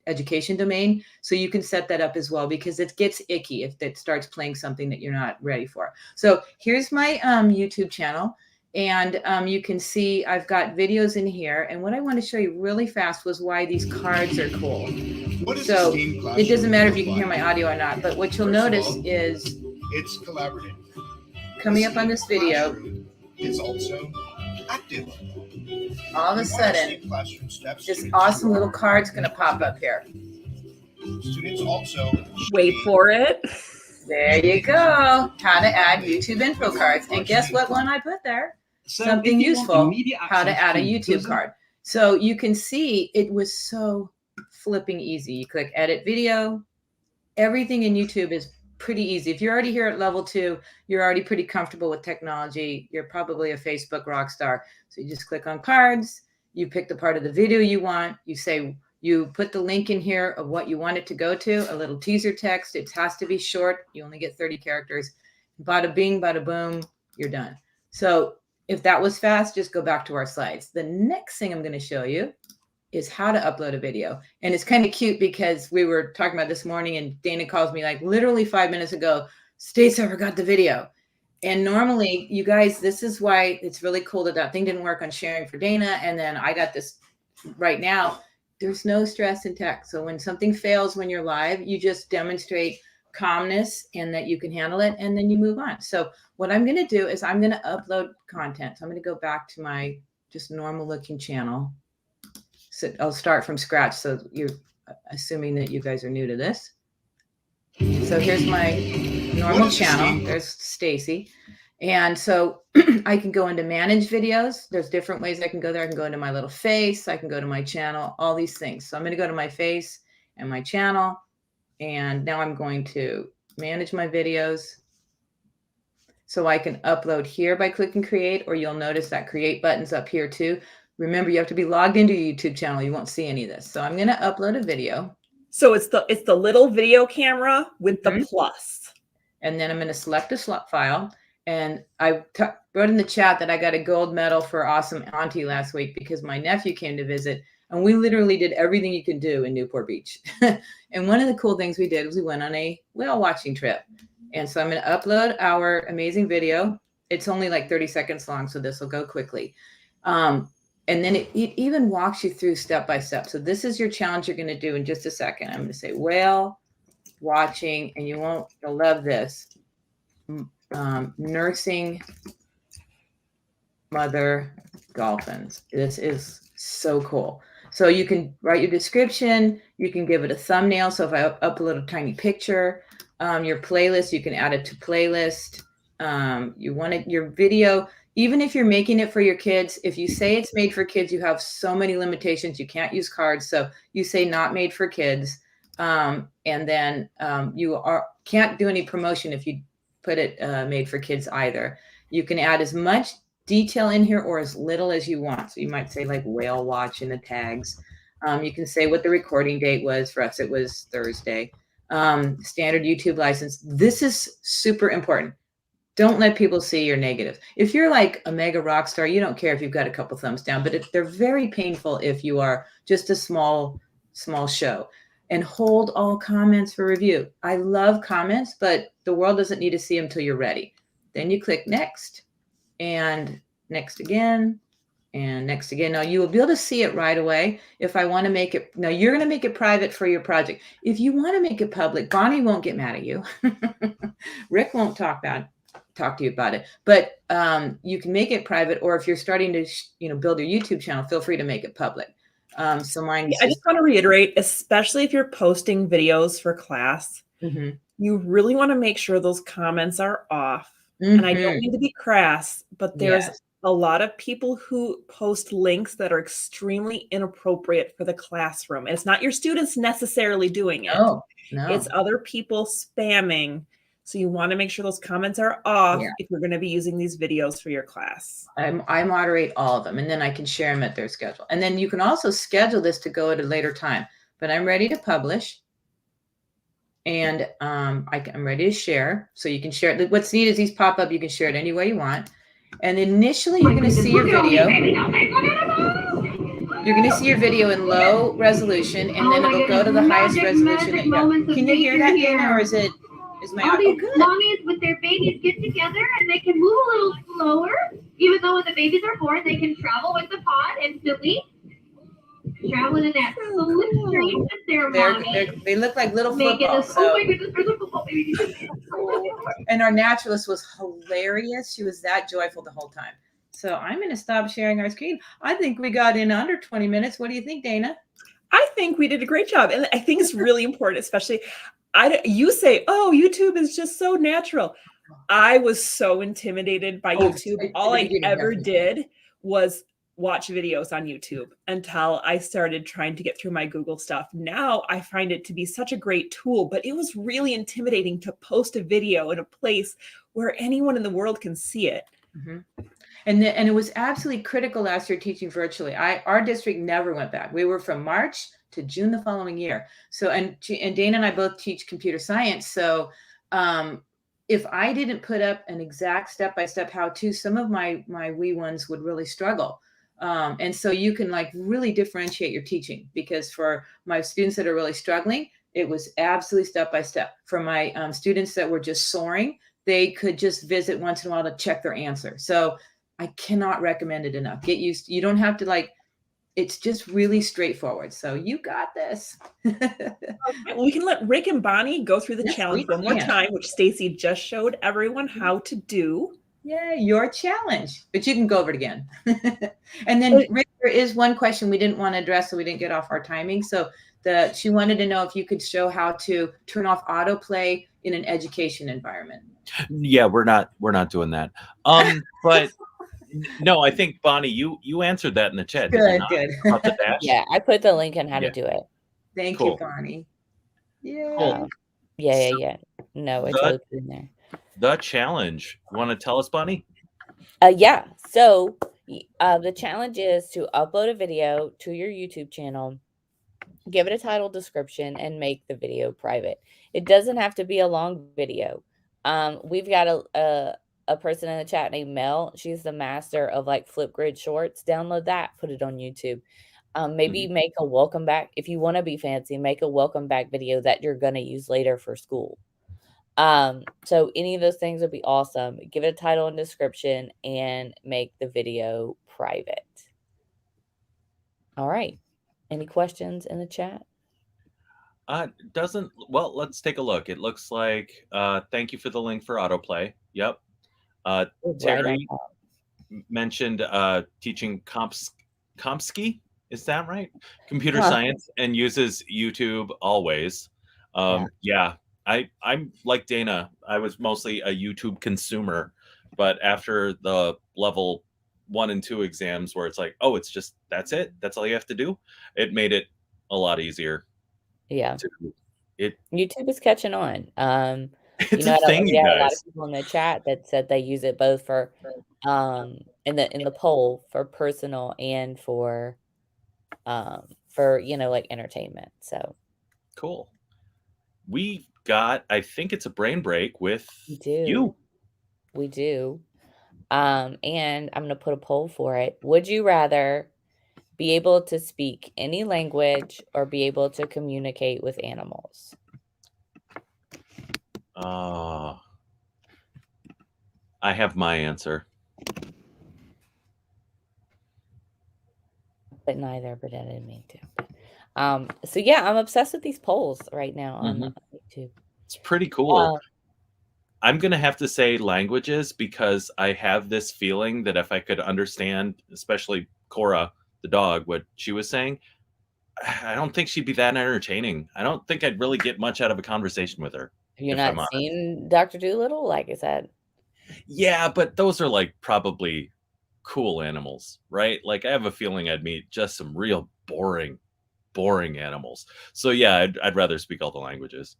education domain. So you can set that up as well because it gets icky if it starts playing something that you're not ready for. So here's my YouTube channel. And you can see I've got videos in here. And what I want to show you really fast was why these cards are cool. So it doesn't matter if you can hear my audio or not, but what you'll notice is it's collaborative. Coming up on this video is also active. All of a sudden, this awesome little card's going to pop up here. Students also wait for it. There you go. How to add YouTube info cards. And guess what one I put there? Something useful. How to add a YouTube card. So you can see it was so flipping easy. You click edit video. Everything in YouTube is pretty easy. If you're already here at level 2, you're already pretty comfortable with technology. You're probably a Facebook rock star. So you just click on cards. You pick the part of the video you want. You put the link in here of what you want it to go to, a little teaser text. It has to be short. You only get 30 characters. Bada bing, bada boom, you're done. So if that was fast, just go back to our slides. The next thing I'm going to show you is how to upload a video. And it's kind of cute because we were talking about this morning and Dana calls me like literally 5 minutes ago, Stace, I forgot the video. And normally, you guys, this is why it's really cool that thing didn't work on sharing for Dana. And then I got this right now. There's no stress in tech. So when something fails when you're live, you just demonstrate calmness and that you can handle it, and then you move on. So what I'm going to do is I'm going to upload content. So I'm going to go back to my just normal looking channel. So I'll start from scratch. So you're assuming that you guys are new to this. So here's my normal channel. There's Stacy. And so I can go into manage videos. There's different ways I can go there. I can go into my little face. I can go to my channel, all these things. So I'm going to go to my face and my channel. And now I'm going to manage my videos. So I can upload here by clicking create, or you'll notice that create button's up here too. Remember, you have to be logged into your YouTube channel. You won't see any of this. So I'm going to upload a video. So it's the little video camera with the plus. And then I'm going to select a slot file. And I wrote in the chat that I got a gold medal for awesome auntie last week because my nephew came to visit. And we literally did everything you can do in Newport Beach. And one of the cool things we did was we went on a whale watching trip. And so I'm going to upload our amazing video. It's only like 30 seconds long, so this will go quickly. And then it even walks you through step by step. So this is your challenge you're going to do in just a second. I'm going to say whale watching, and you'll love this. Nursing mother dolphins. This is so cool. So you can write your description. You can give it a thumbnail. So if I upload a tiny picture, your playlist, you can add it to playlist. You want it, your video, even if you're making it for your kids, if you say it's made for kids, you have so many limitations. You can't use cards. So you say not made for kids. And then you can't do any promotion if you put it made for kids either. You can add as much detail in here or as little as you want. So you might say like whale watch in the tags. You can say what the recording date was. For us, it was Thursday. Standard YouTube license. This is super important. Don't let people see your negative. If you're like a mega rock star, you don't care if you've got a couple thumbs down, but they're very painful if you are just a small show. And hold all comments for review. I love comments, but the world doesn't need to see them until you're ready. Then you click next, and next again, and next again. Now you will be able to see it right away. If I want to make it, now you're going to make it private for your project. If you want to make it public, Bonnie won't get mad at you. Rick won't talk to you about it, but you can make it private, or if you're starting to build your YouTube channel, feel free to make it public. So mine. I just want to reiterate, especially if you're posting videos for class, you really want to make sure those comments are off. And I don't mean to be crass, but there's a lot of people who post links that are extremely inappropriate for the classroom. And it's not your students necessarily doing it. No. It's other people spamming. So you want to make sure those comments are off if you're going to be using these videos for your class. I moderate all of them, and then I can share them at their schedule. And then you can also schedule this to go at a later time. But I'm ready to publish. And I'm ready to share. So you can share it. What's neat is these pop up. You can share it any way you want. And initially, you're going to see your video. You're going to see your video in low resolution, and then it'll go to the highest resolution that you have. Can you hear that, Dana, or is my audio good? Mommies with their babies get together and they can move a little slower, even though when the babies are born, they can travel with the pod instantly. Traveling in that slipstream with their mommy. They look like little footballs. Oh my goodness, there's a football baby. And our naturalist was hilarious. She was that joyful the whole time. So I'm going to stop sharing our screen. I think we got in under 20 minutes. What do you think, Dana? I think we did a great job. And I think it's really important, especially you say, oh, YouTube is just so natural. I was so intimidated by YouTube. All I ever did was watch videos on YouTube until I started trying to get through my Google stuff. Now I find it to be such a great tool, but it was really intimidating to post a video in a place where anyone in the world can see it. And it was absolutely critical last year teaching virtually. Our district never went back. We were from March to June the following year. So, and Dana and I both teach computer science. So if I didn't put up an exact step-by-step how-to, some of my wee ones would really struggle. And so you can like really differentiate your teaching, because for my students that are really struggling, it was absolutely step-by-step. For my students that were just soaring, they could just visit once in a while to check their answer. So I cannot recommend it enough. Get used. You don't have to it's just really straightforward. So you got this. We can let Rick and Bonnie go through the challenge one more time, which Stacy just showed everyone how to do. Yeah, your challenge. But you can go over it again. And then Rick, there is one question we didn't want to address, so we didn't get off our timing. So she wanted to know if you could show how to turn off autoplay in an education environment. Yeah, we're not doing that. But no, I think Bonnie, you answered that in the chat. Good. Yeah, I put the link on how to do it. Thank you, Bonnie. Yeah. Cool. Yeah. No, it's all in there. The challenge. You want to tell us, Bonnie? Yeah. So the challenge is to upload a video to your YouTube channel, give it a title description, and make the video private. It doesn't have to be a long video. We've got a person in the chat named Mel. She's the master of like Flipgrid shorts. Download that, put it on YouTube. Maybe make a welcome back. If you want to be fancy, make a welcome back video that you're going to use later for school. So any of those things would be awesome. Give it a title and description and make the video private. All right. Any questions in the chat? Well, let's take a look. It looks like thank you for the link for autoplay. Yep. Right on Terry top. mentioned teaching Kompsky. Is that right? Computer Huh. science, and uses YouTube always. Yeah. I'm like Dana. I was mostly a YouTube consumer, but after the level 1 and 2 exams where it's like, oh, it's just that's it. That's all you have to do. It made it a lot easiir. Yeah. It YouTube is catching on. it's a thing, We you had a lot guys. of people in the chat that said they use it both for in the poll for personal and for like entertainment. So Cool. We've got, I think it's a brain break with we do. you. We do. And I'm gonna put a poll for it. Would you rather be able to speak any language or be able to communicate with animals? I have my answer. But neither, but I didn't mean to. So yeah, I'm obsessed with these polls right now on YouTube. It's pretty cool. I'm going to have to say languages because I have this feeling that if I could understand, especially Cora, the dog, what she was saying, I don't think she'd be that entertaining. I don't think I'd really get much out of a conversation with her. Have you if I'm not honest. seen Dr. Dolittle? Like I said. Yeah, but those are like probably cool animals, right? Like I have a feeling I'd meet just some real boring animals. So yeah, I'd rather speak all the languages.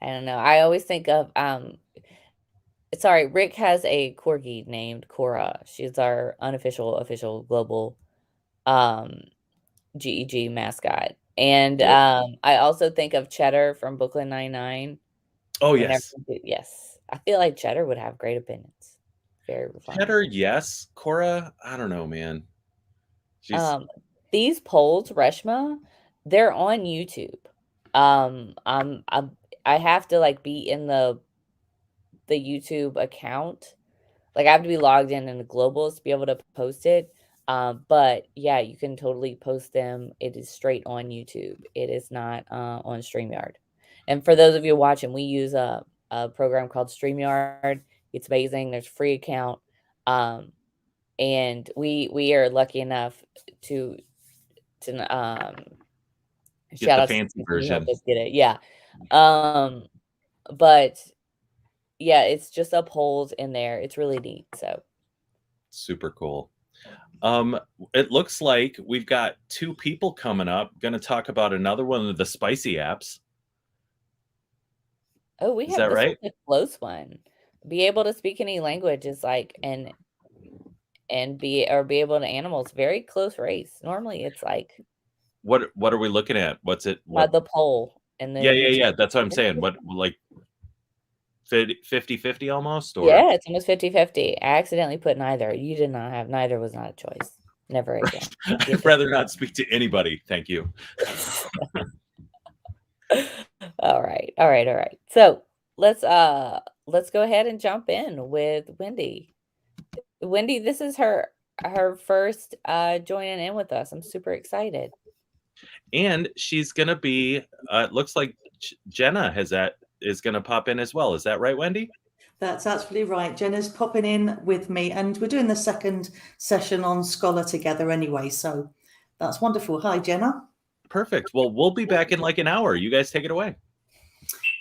I don't know. I always think of sorry, Rick has a corgi named Cora. She's our official global GEG mascot. And I also think of Cheddar from Brooklyn Nine-Nine. Oh yes. Yes. I feel like Cheddar would have great opinions. Very refined. Cheddar, yes. Cora, I don't know, man. These polls, Reshma, they're on YouTube. I have to like be in the YouTube account. Like I have to be logged in the globals to be able to post it. But yeah, you can totally post them. It is straight on YouTube. It is not on StreamYard. And for those of you watching, we use a program called StreamYard. It's amazing. There's a free account. And we are lucky enough to get shout the out fancy to version. Get it. Yeah. But yeah, it's just up polls in there. It's really neat. So super cool. It looks like we've got 2 people coming up going to talk about another one of the spicy apps. Oh, we Is have that this right? a close one. Be able to speak any language is like and be able to animals. Very close race. Normally it's like what are we looking at? What's it? The poll and then yeah. That's what I'm saying. What like 50-50 almost? Or yeah, it's almost 50-50. I accidentally put neither. You did not have neither was not a choice. Never again. I'd rather not speak to anybody. Thank you. All right. So let's go ahead and jump in with Wendy. Wendy, this is her first joining in with us. I'm super excited. And she's gonna be it looks like Jenna is gonna pop in as well. Is that right, Wendy? That's absolutely right. Jenna's popping in with me, and we're doing the second session on Scholar together anyway, so that's wonderful. Hi, Jenna. Perfect. Well, we'll be back in like an hour. You guys take it away.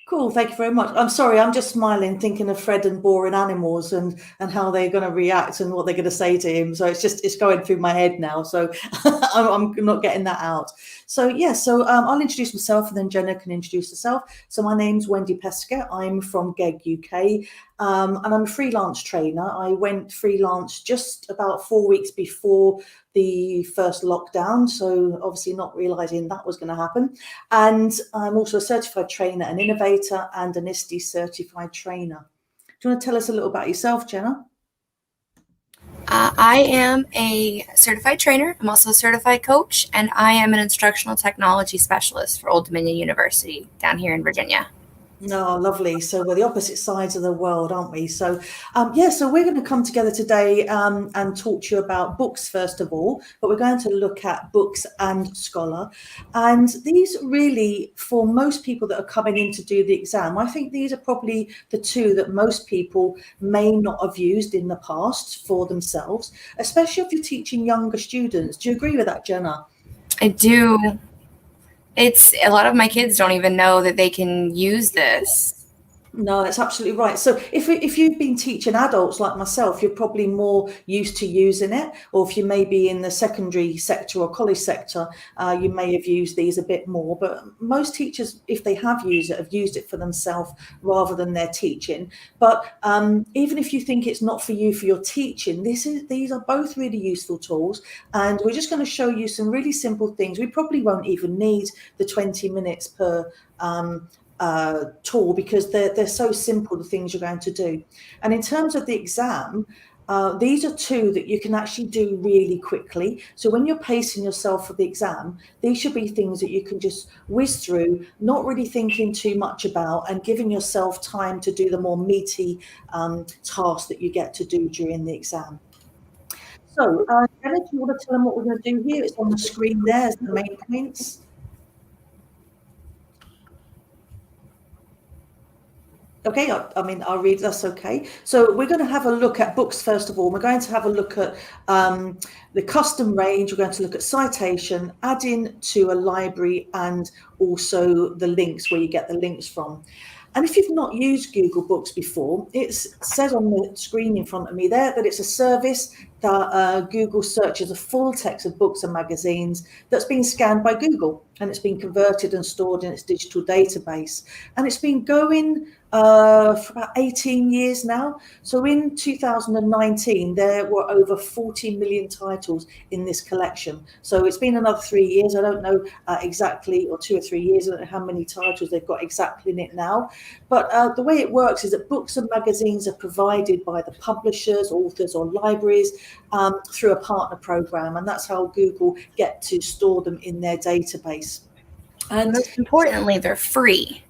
Cool, thank you very much. I'm sorry, I'm just smiling, thinking of Fred and boring animals and how they're going to react and what they're going to say to him. So it's going through my head now. So I'm not getting that out. So yeah, I'll introduce myself and then Jenna can introduce herself. So my name's Wendy Pesca. I'm from GEG UK. And I'm a freelance trainer. I went freelance just about 4 weeks before the first lockdown, so obviously not realizing that was going to happen. And I'm also a certified trainer, an innovator, and an ISTE certified trainer. Do you want to tell us a little about yourself, Jenna? I am a certified trainer. I'm also a certified coach, and I am an instructional technology specialist for Old Dominion University down here in Virginia. No, lovely. So we're the opposite sides of the world, aren't we? So, so we're going to come together today and talk to you about books, first of all, but we're going to look at books and scholar. And these really, for most people that are coming in to do the exam, I think these are probably the two that most people may not have used in the past for themselves, especially if you're teaching younger students. Do you agree with that, Jenna? I do. It's a lot of my kids don't even know that they can use this. No, that's absolutely right. So if you've been teaching adults like myself, you're probably more used to using it. Or if you may be in the secondary sector or college sector, you may have used these a bit more. But most teachers, if they have used it for themselves rather than their teaching. But even if you think it's not for you for your teaching, these are both really useful tools. And we're just going to show you some really simple things. We probably won't even need the 20 minutes per tool, because they're so simple, the things you're going to do. And in terms of the exam, these are two that you can actually do really quickly. So when you're pacing yourself for the exam, these should be things that you can just whiz through, not really thinking too much about, and giving yourself time to do the more meaty tasks that you get to do during the exam. So, Jenna, do you want to tell them what we're going to do here? It's on the screen there as the main points. Okay, I'll read, that's okay. So we're going to have a look at books first of all. We're going to have a look at the custom range. We're going to look at citation, adding to a library, and also the links, where you get the links from. And if you've not used Google Books before, it says on the screen in front of me there that it's a service that Google searches a full text of books and magazines that's been scanned by Google, and it's been converted and stored in its digital database. And it's been going for about 18 years now. So in 2019, there were over 40 million titles in this collection. So it's been another 3 years. I don't know exactly, or 2 or 3 years. I don't know how many titles they've got exactly in it now. But the way it works is that books and magazines are provided by the publishers, authors, or libraries through a partner program. And that's how Google get to store them in their database. And most importantly, they're free.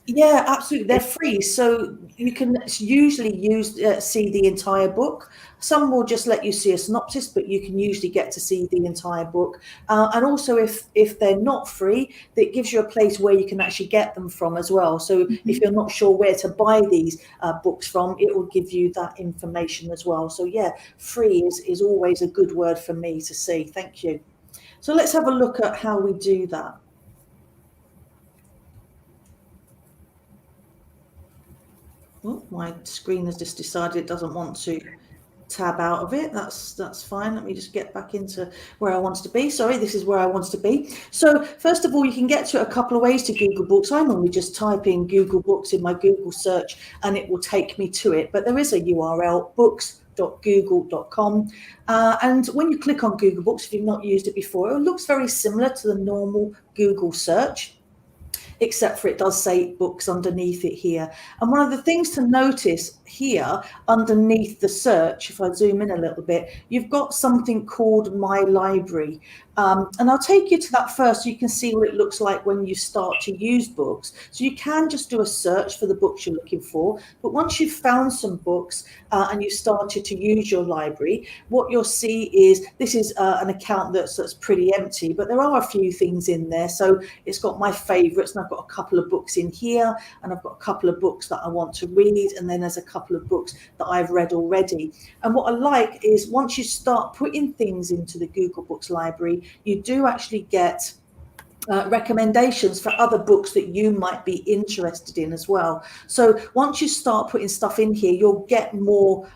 Yeah, absolutely. They're free. So you can usually see the entire book. Some will just let you see a synopsis, but you can usually get to see the entire book. And also, if they're not free, that gives you a place where you can actually get them from as well. So if you're not sure where to buy these books from, it will give you that information as well. So yeah, free is always a good word for me to see. Thank you. So let's have a look at how we do that. Oh, my screen has just decided it doesn't want to tab out of it. That's fine. Let me just get back into where I wanted to be. Sorry, this is where I wanted to be. So first of all, you can get to it a couple of ways to Google Books. I normally just type in Google Books in my Google search and it will take me to it. But there is a URL, books.google.com. And when you click on Google Books, if you've not used it before, it looks very similar to the normal Google search, except for it does say books underneath it here. And one of the things to notice here underneath the search, if I zoom in a little bit, you've got something called My Library. And I'll take you to that first so you can see what it looks like when you start to use books. So you can just do a search for the books you're looking for. But once you've found some books and you've started to use your library, what you'll see is this is an account that's pretty empty, but there are a few things in there. So it's got my favorites, and I've got a couple of books in here, and I've got a couple of books that I want to read, and then there's a couple of books that I've read already. And what I like is once you start putting things into the Google Books library, you do actually get recommendations for other books that you might be interested in as well. So once you start putting stuff in here, you'll get more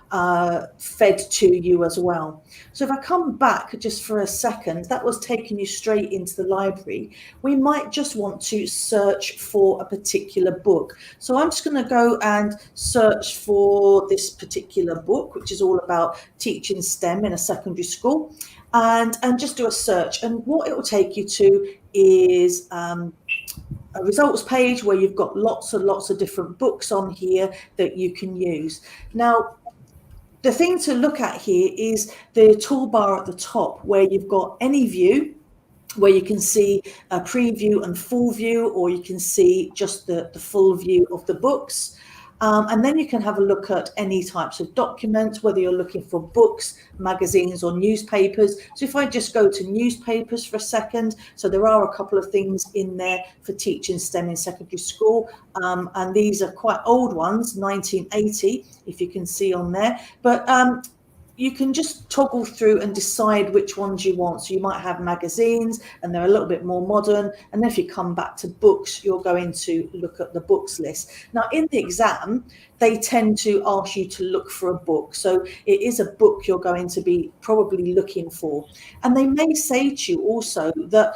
fed to you as well. So if I come back just for a second, that was taking you straight into the library. We might just want to search for a particular book. So I'm just going to go and search for this particular book, which is all about teaching STEM in a secondary school. And just do a search, and what it will take you to is a results page where you've got lots and lots of different books on here that you can use. Now, the thing to look at here is the toolbar at the top where you've got any view, where you can see a preview and full view, or you can see just the full view of the books. And then you can have a look at any types of documents, whether you're looking for books, magazines, or newspapers. So if I just go to newspapers for a second, so there are a couple of things in there for teaching STEM in secondary school. And these are quite old ones, 1980, if you can see on there. But you can just toggle through and decide which ones you want. So you might have magazines and they're a little bit more modern. And then if you come back to books, you're going to look at the books list. Now in the exam, they tend to ask you to look for a book. So it is a book you're going to be probably looking for. And they may say to you also that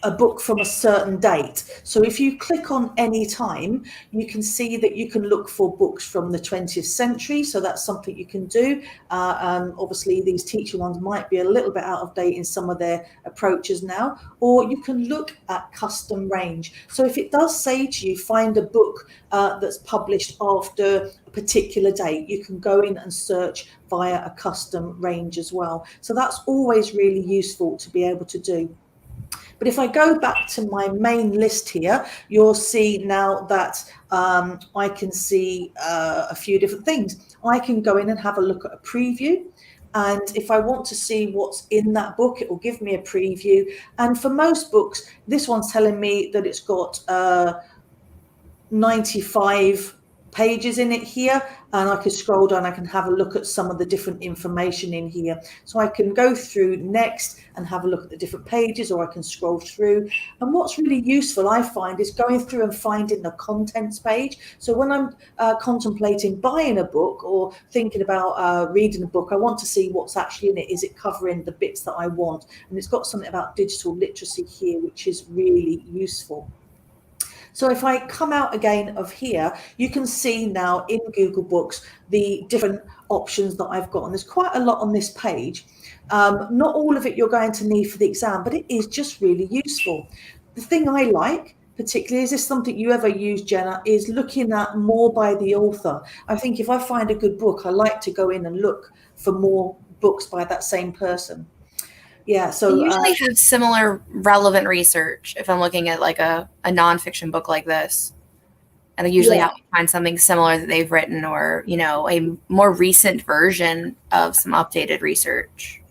a book from a certain date. So if you click on any time, you can see that you can look for books from the 20th century. So that's something you can do. Obviously, these teacher ones might be a little bit out of date in some of their approaches now, or you can look at custom range. So if it does say to you, find a book that's published after a particular date, you can go in and search via a custom range as well. So that's always really useful to be able to do. But if I go back to my main list here, you'll see now that I can see a few different things. I can go in and have a look at a preview. And if I want to see what's in that book, it will give me a preview. And for most books, this one's telling me that it's got 95 pages in it here, and I can scroll down. I can have a look at some of the different information in here. So I can go through next and have a look at the different pages, or I can scroll through. And what's really useful, I find, is going through and finding the contents page. So when I'm contemplating buying a book or thinking about reading a book, I want to see what's actually in it. Is it covering the bits that I want? And it's got something about digital literacy here, which is really useful. So if I come out again of here, you can see now in Google Books the different options that I've got. And there's quite a lot on this page. Not all of it you're going to need for the exam, but it is just really useful. The thing I like, particularly, is this something you ever use, Jenna, is looking at more by the author. I think if I find a good book, I like to go in and look for more books by that same person. Yeah, so I usually have similar relevant research if I'm looking at like a nonfiction book like this. And I usually have to find something similar that they've written, or, you know, a more recent version of some updated research.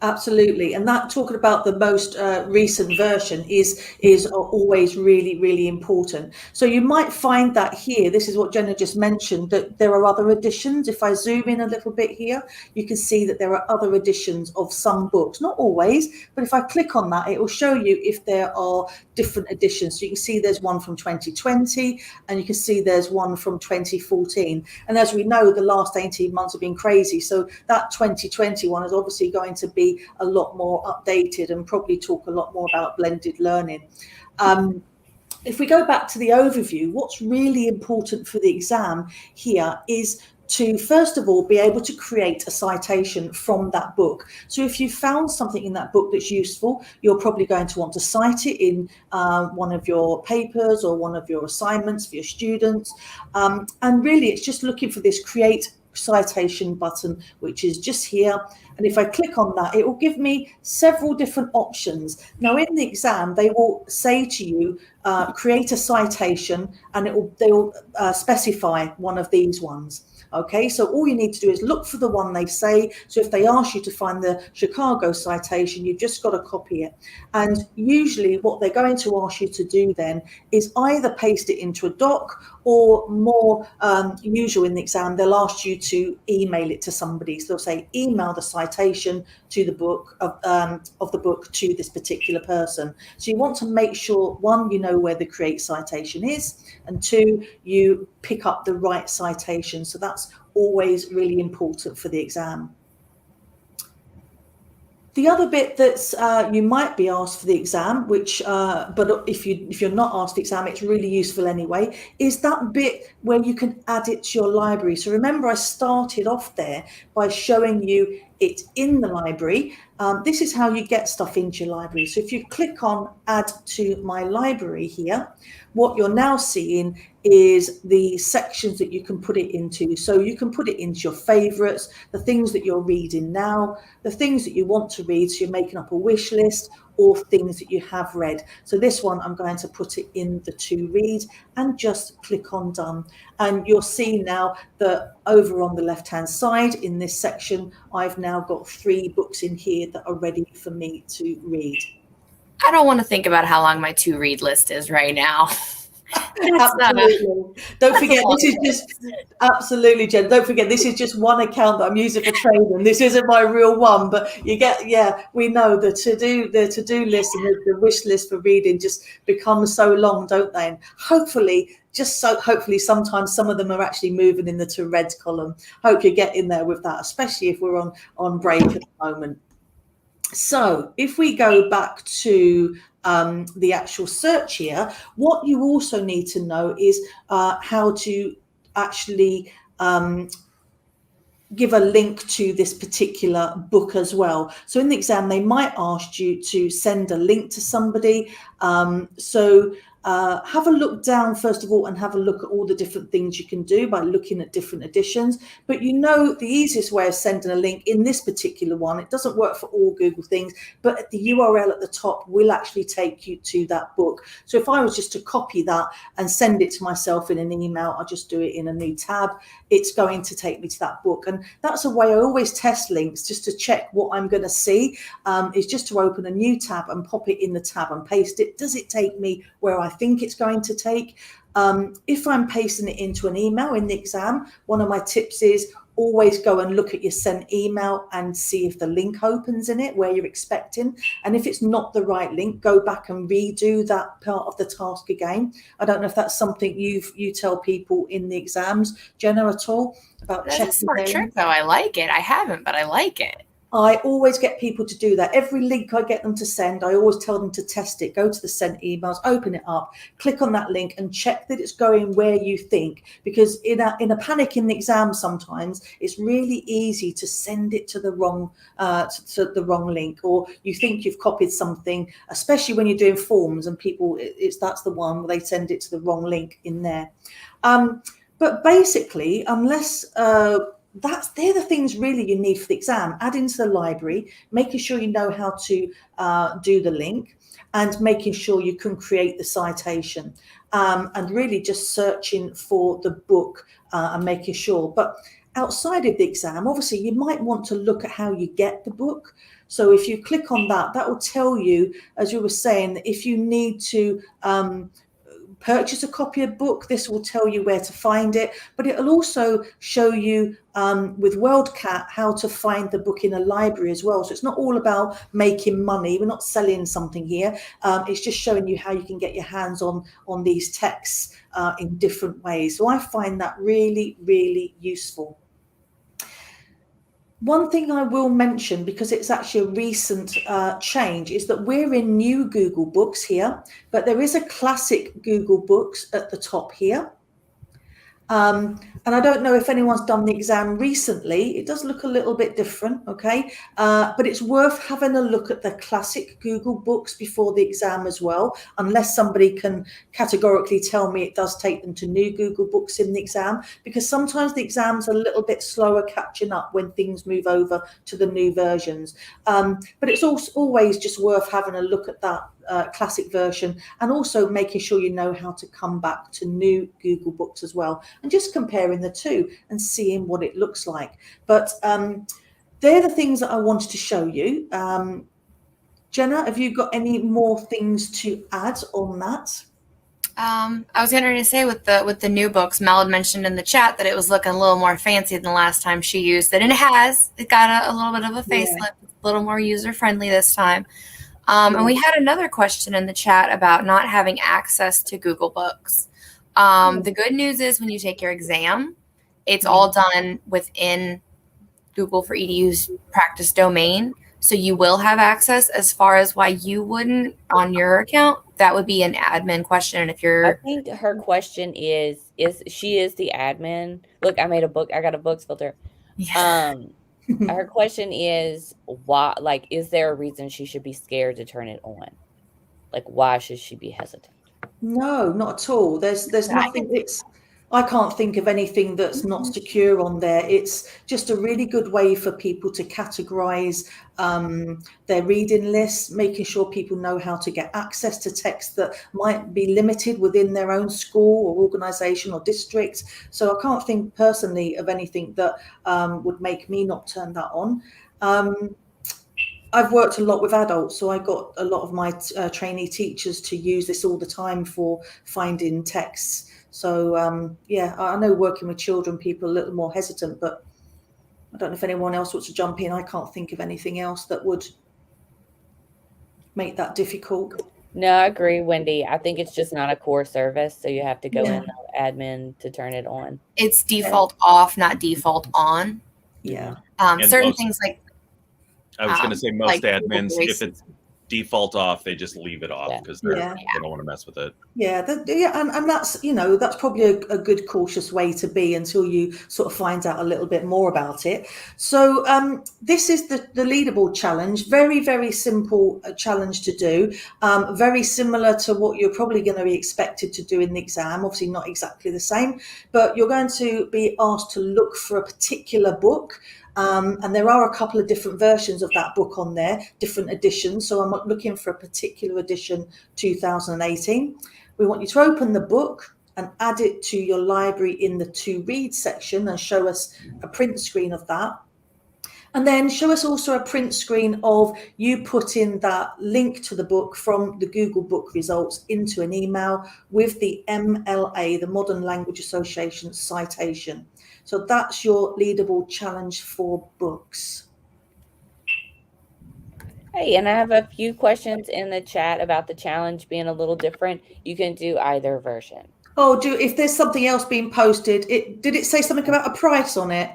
Absolutely. And that, talking about the most recent version, is always really, really important. So you might find that here, this is what Jenna just mentioned, that there are other editions. If I zoom in a little bit here, you can see that there are other editions of some books, not always, but if I click on that, it will show you if there are different editions. So you can see there's one from 2020, and you can see there's one from 2014. And as we know, the last 18 months have been crazy. So that 2020 one is obviously going to be a lot more updated and probably talk a lot more about blended learning. If we go back to the overview, what's really important for the exam here is to, first of all, be able to create a citation from that book. So if you found something in that book that's useful, you're probably going to want to cite it in one of your papers or one of your assignments for your students. And really, it's just looking for this create citation button, which is just here. And if I click on that, it will give me several different options. Now in the exam, they will say to you, create a citation, and they will specify one of these ones. Okay, so all you need to do is look for the one they say. So if they ask you to find the Chicago citation, you've just got to copy it. And usually what they're going to ask you to do then is either paste it into a doc, or more usual in the exam, they'll ask you to email it to somebody. So they'll say, email the citation to the book of the book to this particular person. So you want to make sure, one, you know where the create citation is, and two, you pick up the right citation. So that's always really important for the exam. The other bit that's you might be asked for the exam, which but if you're not asked the exam, it's really useful anyway, is that bit where you can add it to your library. So remember, I started off there by showing you it in the library. This is how you get stuff into your library. So if you click on add to my library here, what you're now seeing is the sections that you can put it into. So you can put it into your favorites, the things that you're reading now, the things that you want to read, so you're making up a wish list, or things that you have read. So this one, I'm going to put it in the to read and just click on done. And you'll see now that over on the left hand side in this section, I've now got 3 books in here that are ready for me to read. I don't want to think about how long my to read list is right now. Absolutely. Don't forget, this is just absolutely, Jen. Don't forget, this is just one account that I'm using for trading. This isn't my real one, but you get, we know the to-do list and the wish list for reading just becomes so long, don't they? And hopefully sometimes some of them are actually moving in the to read column. Hope you get in there with that, especially if we're on break at the moment. So if we go back to the actual search here, what you also need to know is how to actually give a link to this particular book as well. So in the exam, they might ask you to send a link to somebody. Have a look down first of all and have a look at all the different things you can do by looking at different editions. But you know the easiest way of sending a link in this particular one, it doesn't work for all Google things, but the URL at the top will actually take you to that book. So if I was just to copy that and send it to myself in an email, I'll just do it in a new tab. It's going to take me to that book. And that's a way I always test links just to check what I'm going to see, is just to open a new tab and pop it in the tab and paste it. Does it take me where I think it's going to take? If I'm pasting it into an email in the exam, one of my tips is always go and look at your sent email and see if the link opens in it where you're expecting. And if it's not the right link, go back and redo that part of the task again. I don't know if that's something you tell people in the exams, Jenna, at all about That's checking. a smart trick, though. I like it. I haven't, but I like it. I always get people to do that. Every link I get them to send, I always tell them to test it. Go to the sent emails, open it up, click on that link and check that it's going where you think. Because in a panic in the exam, sometimes it's really easy to send it to the wrong link, or you think you've copied something, especially when you're doing forms and people, that's the one where they send it to the wrong link in there. But basically, unless they're the things really you need for the exam. Adding to the library, making sure you know how to do the link, and making sure you can create the citation, and really just searching for the book and making sure. But outside of the exam, obviously, you might want to look at how you get the book. So if you click on that, that will tell you, as you were saying, that if you need to purchase a copy of book, this will tell you where to find it, but it'll also show you with WorldCat how to find the book in a library as well. So it's not all about making money. We're not selling something here. It's just showing you how you can get your hands on these texts in different ways. So I find that really, really useful. One thing I will mention, because it's actually a recent change, is that we're in new Google Books here, but there is a classic Google Books at the top here. And I don't know if anyone's done the exam recently. It does look a little bit different, okay? But it's worth having a look at the classic Google Books before the exam as well, unless somebody can categorically tell me it does take them to new Google Books in the exam, because sometimes the exam's a little bit slower catching up when things move over to the new versions. But it's also always just worth having a look at that classic version, and also making sure you know how to come back to new Google Books as well, and just comparing the two and seeing what it looks like. But they're the things that I wanted to show you. Jenna, have you got any more things to add on that? I was going to say with the new books, Mel had mentioned in the chat that it was looking a little more fancy than the last time she used it, and it got a little bit of a facelift, a little more user friendly this time. And we had another question in the chat about not having access to Google Books. The good news is when you take your exam, it's all done within Google for EDU's practice domain. So you will have access. As far as why you wouldn't on your account, that would be an admin question. And if you're, I think her question is she is the admin. Look, I got a books filter. yeah. Her question is why, is there a reason she should be scared to turn it on? Like, why should she be hesitant? No, not at all. There's nothing. I can't think of anything that's not secure on there. It's just a really good way for people to categorize their reading lists, making sure people know how to get access to text that might be limited within their own school or organization or district. So I can't think personally of anything that would make me not turn that on. I've worked a lot with adults, so I got a lot of my trainee teachers to use this all the time for finding texts. So yeah, I know working with children, people are a little more hesitant, but I don't know if anyone else wants to jump in. I can't think of anything else that would make that difficult. No, I agree, Wendy. I think it's just not a core service, so you have to go Yeah. in the admin to turn it on. It's default off, not default on. Yeah. And Certain most- things like I was going to say most like admins, Google if it's default off, they just leave it off because they don't want to mess with it. Yeah, and that's, that's probably a good cautious way to be until you sort of find out a little bit more about it. So this is the leaderboard challenge. Very, very simple challenge to do. Very similar to what you're probably going to be expected to do in the exam. Obviously not exactly the same, but you're going to be asked to look for a particular book. And there are a couple of different versions of that book on there, different editions. So I'm looking for a particular edition 2018. We want you to open the book and add it to your library in the to read section and show us a print screen of that. And then show us also a print screen of you putting that link to the book from the Google book results into an email with the MLA, the Modern Language Association citation. So that's your leaderboard challenge for books. Hey, and I have a few questions in the chat about the challenge being a little different. You can do either version. Oh, if there's something else being posted, did it say something about a price on it?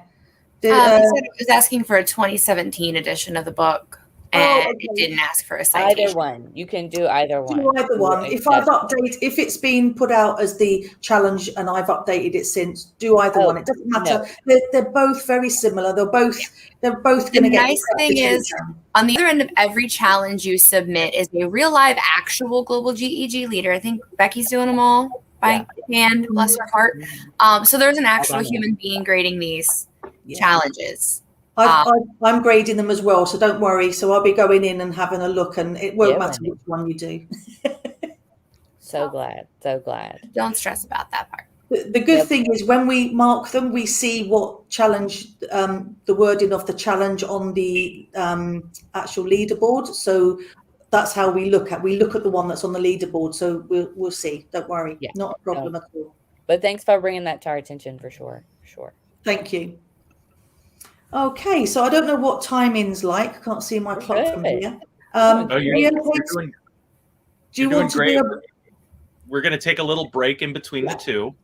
It said it was asking for a 2017 edition of the book, and it didn't ask for a citation. Either one. You can do either one. Do either one. If it's been put out as the challenge and I've updated it since, do either one. It doesn't matter. No. They're both very similar. They're both going to get. The nice thing is, on the other end of every challenge you submit is a real live actual global GEG leader. I think Becky's doing them all by hand, bless her heart. So there's an actual human being grading these challenges. I'm grading them as well, so don't worry. So I'll be going in and having a look, and it won't matter which one you do. So glad. Don't stress about that part. The good thing is when we mark them, we see what challenge, the wording of the challenge on the actual leaderboard. So that's how we look at the one that's on the leaderboard. So we'll see. Don't worry. Yeah. Not a problem at all. But thanks for bringing that to our attention for sure. Thank you. Okay, so I don't know what timing's like. I can't see my clock from here. You're doing great. We're going to take a little break in between the two,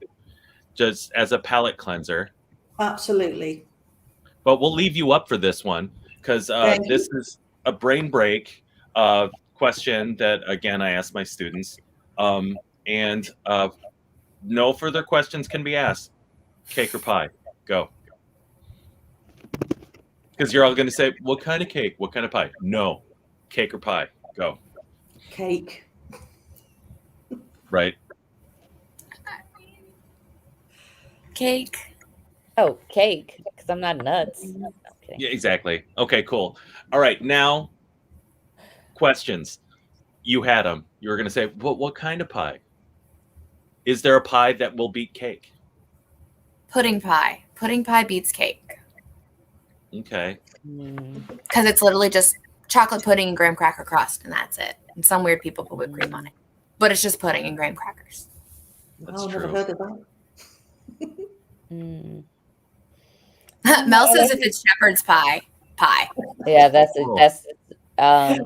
just as a palate cleanser. Absolutely. But we'll leave you up for this one because this is a brain break question that, again, I ask my students. And no further questions can be asked. Cake or pie? Go. Because you're all going to say, what kind of cake? What kind of pie? No. Cake or pie? Go. Cake. Right. Cake. Oh, cake. Because I'm not nuts. Okay. Yeah, exactly. Okay, cool. All right. Now, questions. You had them. You were going to say, what kind of pie? Is there a pie that will beat cake? Pudding pie. Pudding pie beats cake. Okay. Because it's literally just chocolate pudding and graham cracker crust, and that's it. And some weird people put whipped cream on it. But it's just pudding and graham crackers. That's true. Never heard of that. Mel says if it's shepherd's pie. Yeah, that's that's what I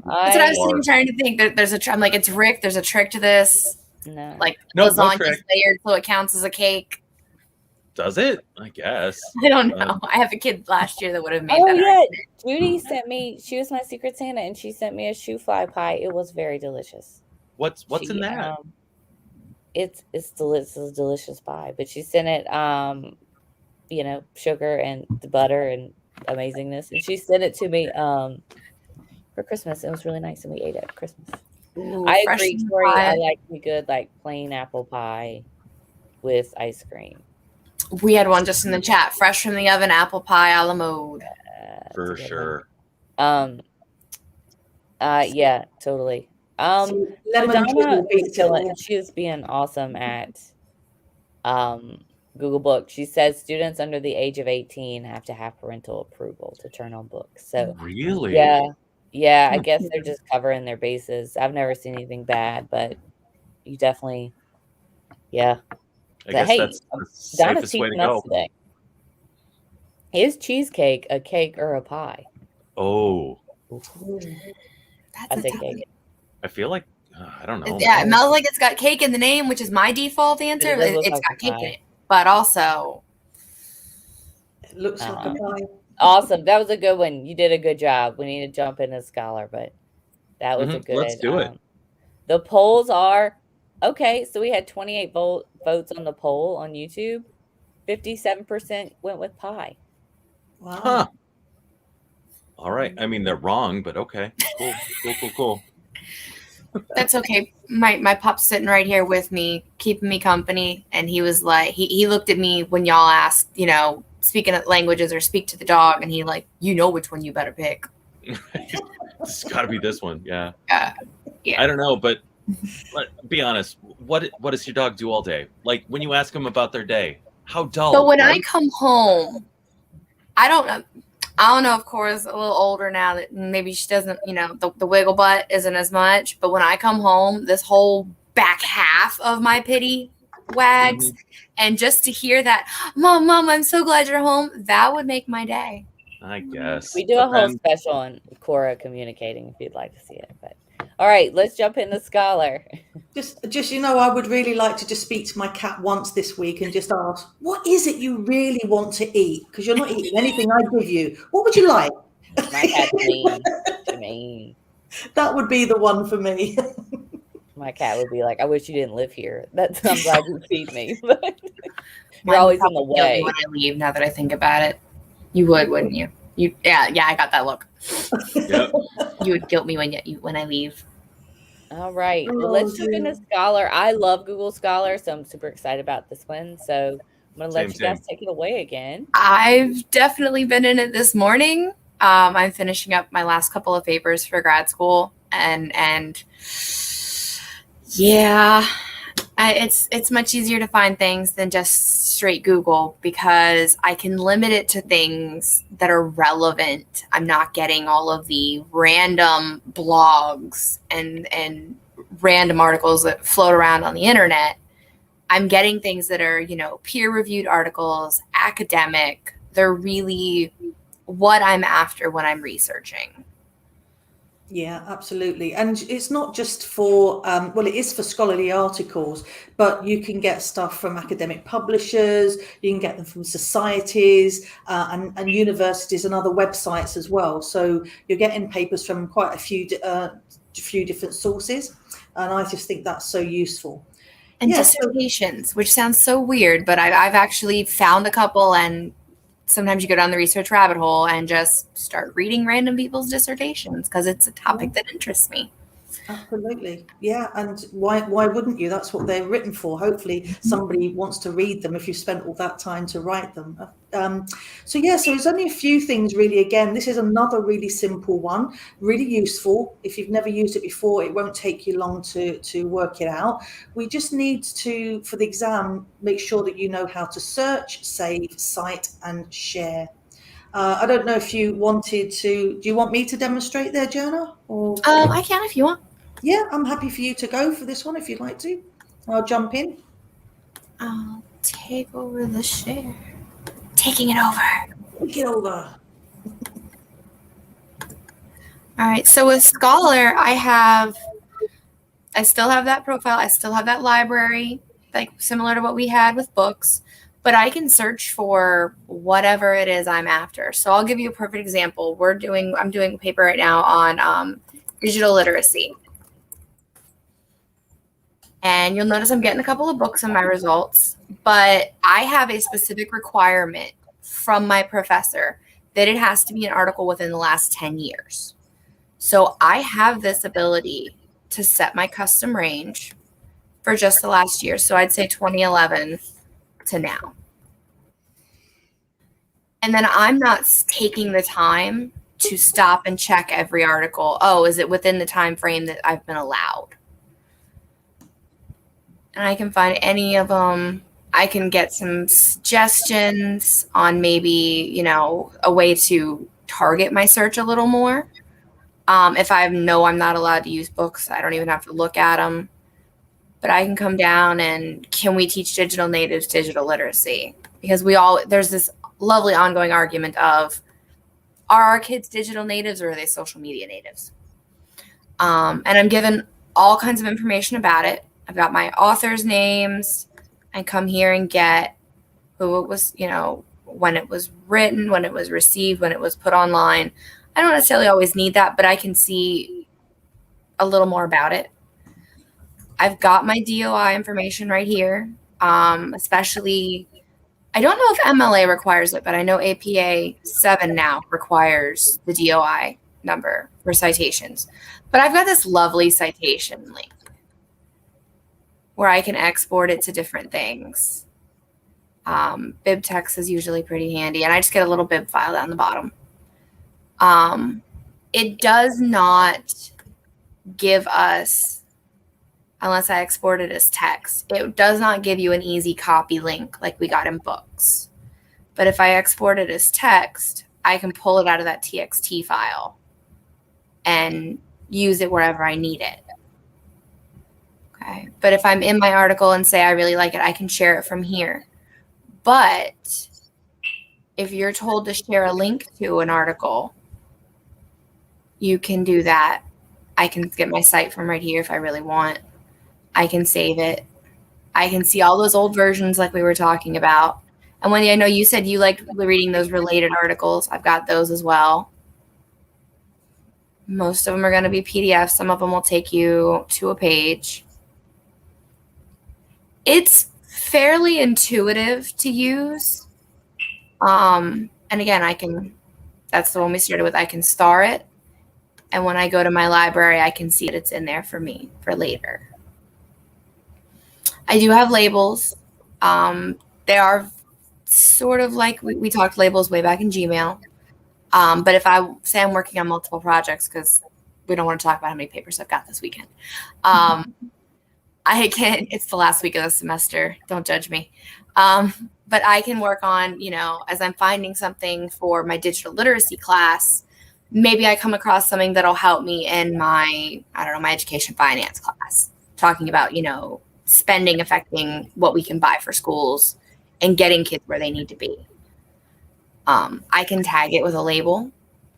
was sitting trying to think. I'm like, it's Rick. There's a trick to this. No. Like no lasagna is layered so it counts as a cake. Does it? I guess. I don't know. I have a kid last year that would have made that. Oh yeah, Judy sent me. She was my secret Santa, and she sent me a shoe fly pie. It was very delicious. What's in that? It's delicious. It's a delicious pie, but she sent it, sugar and the butter and amazingness, and she sent it to me for Christmas. It was really nice, and we ate it at Christmas. Ooh, I fresh agree, from the Tori. I pot. like me good like plain apple pie with ice cream. We had one just in the chat. Fresh from the oven, apple pie a la mode. That's a For good one. sure. Yeah, totally. So lemon Donna drizzle is beats it all. she is being awesome at Google Books. She says students under the age of 18 have to have parental approval to turn on books. So Really? yeah, I guess they're just covering their bases. I've never seen anything bad, but you definitely, yeah. I But guess hey, that's the Donna's safest way to teaching us go. today. Is cheesecake a cake or a pie? Oh, That's I a say tough cake. I feel like I don't know. Yeah, it smells like it's got cake in the name, which is my default answer. It does look It's like got a cake in pie. it, but also It looks like a pie. Awesome. That was a good one. You did a good job. We need to jump into Scholar, but that was a good. Let's do it. The polls are okay. So we had 28 votes on the poll on YouTube. 57% went with pie. Wow. Huh. All right. I mean, they're wrong, but okay. Cool. that's okay. My pup's sitting right here with me, keeping me company, and he was like, he looked at me when y'all asked, speaking of languages or speak to the dog, and he like, which one you better pick. It's got to be this one. Yeah. Yeah. I don't know, but be honest. What does your dog do all day? Like when you ask them about their day, how dull. So when right? I come home, I don't know if Cora's a little older now that maybe she doesn't, the wiggle butt isn't as much. But when I come home, this whole back half of my pity wags. And just to hear that, Mom, I'm so glad you're home, that would make my day. I guess. We do a whole special on Cora communicating if you'd like to see it. But all right, let's jump into Scholar. Just I would really like to just speak to my cat once this week and just ask, what is it you really want to eat? Because you're not eating anything I give you. What would you like? My cat's mean. She's mean. That would be the one for me. My cat would be like, I wish you didn't live here. I'm glad you feed me. You're always in the way. When I leave, now that I think about it, you would, wouldn't you? Yeah, I got that look. Yep. You would guilt me when I leave. All right. Well, let's jump into Scholar. I love Google Scholar, so I'm super excited about this one. So I'm going to let you guys take it away again. I've definitely been in it this morning. I'm finishing up my last couple of papers for grad school, and yeah, it's much easier to find things than just straight Google because I can limit it to things that are relevant. I'm not getting all of the random blogs and random articles that float around on the internet. I'm getting things that are, peer-reviewed articles, academic. They're really what I'm after when I'm researching. Yeah, absolutely. And it's not just for, it is for scholarly articles, but you can get stuff from academic publishers, you can get them from societies and universities and other websites as well. So you're getting papers from quite a few different sources. And I just think that's so useful. And dissertations, which sounds so weird, but I've actually found a couple, and sometimes you go down the research rabbit hole and just start reading random people's dissertations because it's a topic that interests me. Absolutely. Yeah. And why wouldn't you? That's what they're written for. Hopefully somebody wants to read them if you spent all that time to write them. So there's only a few things really. Again, this is another really simple one, really useful. If you've never used it before, it won't take you long to work it out. We just need to, for the exam, make sure that you know how to search, save, cite, and share. I don't know if you wanted to. Do you want me to demonstrate there, Jonah? Or I can if you want. Yeah, I'm happy for you to go for this one if you'd like to. I'll jump in. I'll take over the share. Taking it over. Take it over. All right. So with Scholar, I still have that profile. I still have that library, like similar to what we had with books. But I can search for whatever it is I'm after. So I'll give you a perfect example. I'm doing a paper right now on digital literacy. And you'll notice I'm getting a couple of books in my results, but I have a specific requirement from my professor that it has to be an article within the last 10 years. So I have this ability to set my custom range for just the last year. So I'd say 2011 to now. And then I'm not taking the time to stop and check every article. Oh, is it within the time frame that I've been allowed? And I can find any of them. I can get some suggestions on maybe, you know, a way to target my search a little more. If I know I'm not allowed to use books, I don't even have to look at them. But I can come down and can we teach digital natives digital literacy? Because there's this lovely ongoing argument of, are our kids digital natives or are they social media natives? And I'm given all kinds of information about it. I've got my authors' names. I come here and get who it was, you know, when it was written, when it was received, when it was put online. I don't necessarily always need that, but I can see a little more about it. I've got my DOI information right here, especially, I don't know if MLA requires it, but I know APA 7 now requires the DOI number for citations. But I've got this lovely citation link where I can export it to different things. BibTeX is usually pretty handy, and I just get a little bib file down the bottom. It does not give us, unless I export it as text, it does not give you an easy copy link like we got in books. But if I export it as text, I can pull it out of that TXT file and use it wherever I need it. Okay. But if I'm in my article and say I really like it, I can share it from here. But if you're told to share a link to an article, you can do that. I can get my site from right here if I really want. I can save it. I can see all those old versions like we were talking about. And Wendy, I know you said you liked reading those related articles. I've got those as well. Most of them are going to be PDFs. Some of them will take you to a page. It's fairly intuitive to use. And again, that's the one we started with. I can star it. And when I go to my library, I can see that it's in there for me for later. I do have labels. They are sort of like we talked labels way back in Gmail. But if I say I'm working on multiple projects, because we don't want to talk about how many papers I've got this weekend. It's the last week of the semester. Don't judge me. But I can work on, as I'm finding something for my digital literacy class, maybe I come across something that'll help me in my education finance class, talking about, spending affecting what we can buy for schools and getting kids where they need to be. I can tag it with a label.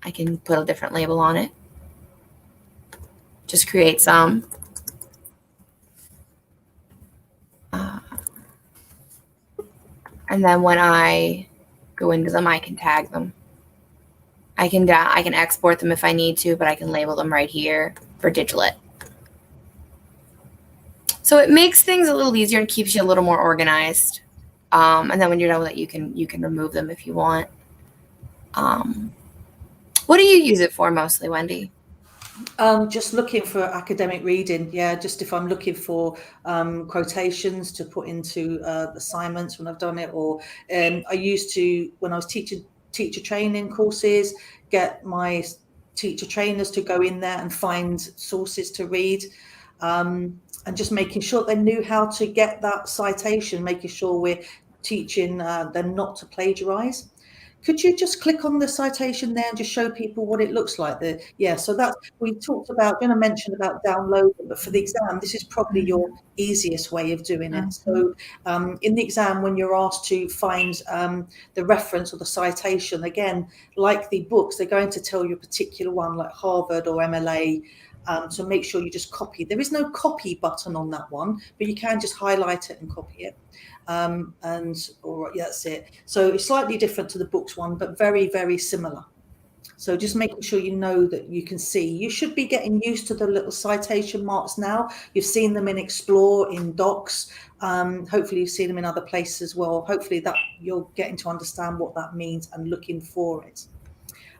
I can put a different label on it. Just create some. And then when I go into them, I can tag them. I can export them if I need to, but I can label them right here for Digilit. So it makes things a little easier and keeps you a little more organized. And then when you're done with it, you can remove them if you want. What do you use it for mostly, Wendy? Just looking for academic reading. Yeah, just if I'm looking for quotations to put into assignments when I've done it, or I used to, when I was teacher training courses, get my teacher trainers to go in there and find sources to read, and just making sure they knew how to get that citation, making sure we're teaching them not to plagiarize. Could you just click on the citation there and just show people what it looks like? So that's, we talked about, going to mention about downloading, but for the exam, this is probably your easiest way of doing it. So in the exam, when you're asked to find the reference or the citation, again, like the books, they're going to tell you a particular one like Harvard or MLA. So make sure you just copy. There is no copy button on that one, but you can just highlight it and copy it. That's it. So it's slightly different to the books one, but very, very similar. So just making sure you know that you can see. You should be getting used to the little citation marks now. You've seen them in Explore, in Docs. Hopefully you've seen them in other places as well. Hopefully that you're getting to understand what that means and looking for it.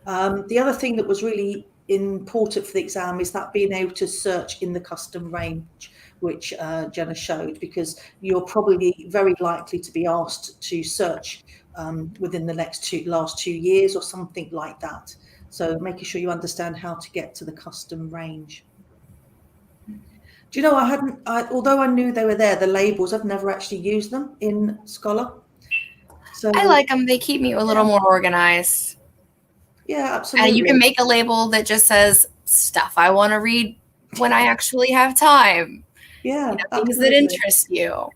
The other thing that was really important for the exam is that being able to search in the custom range, which Jenna showed, because you're probably very likely to be asked to search within the last 2 years or something like that. So making sure you understand how to get to the custom range. Do you know, although I knew they were there, the labels, I've never actually used them in Scholar. So I like them. They keep me a little more organized. Yeah, absolutely. And you can make a label that just says stuff I want to read when I actually have time. Yeah, things that interest you.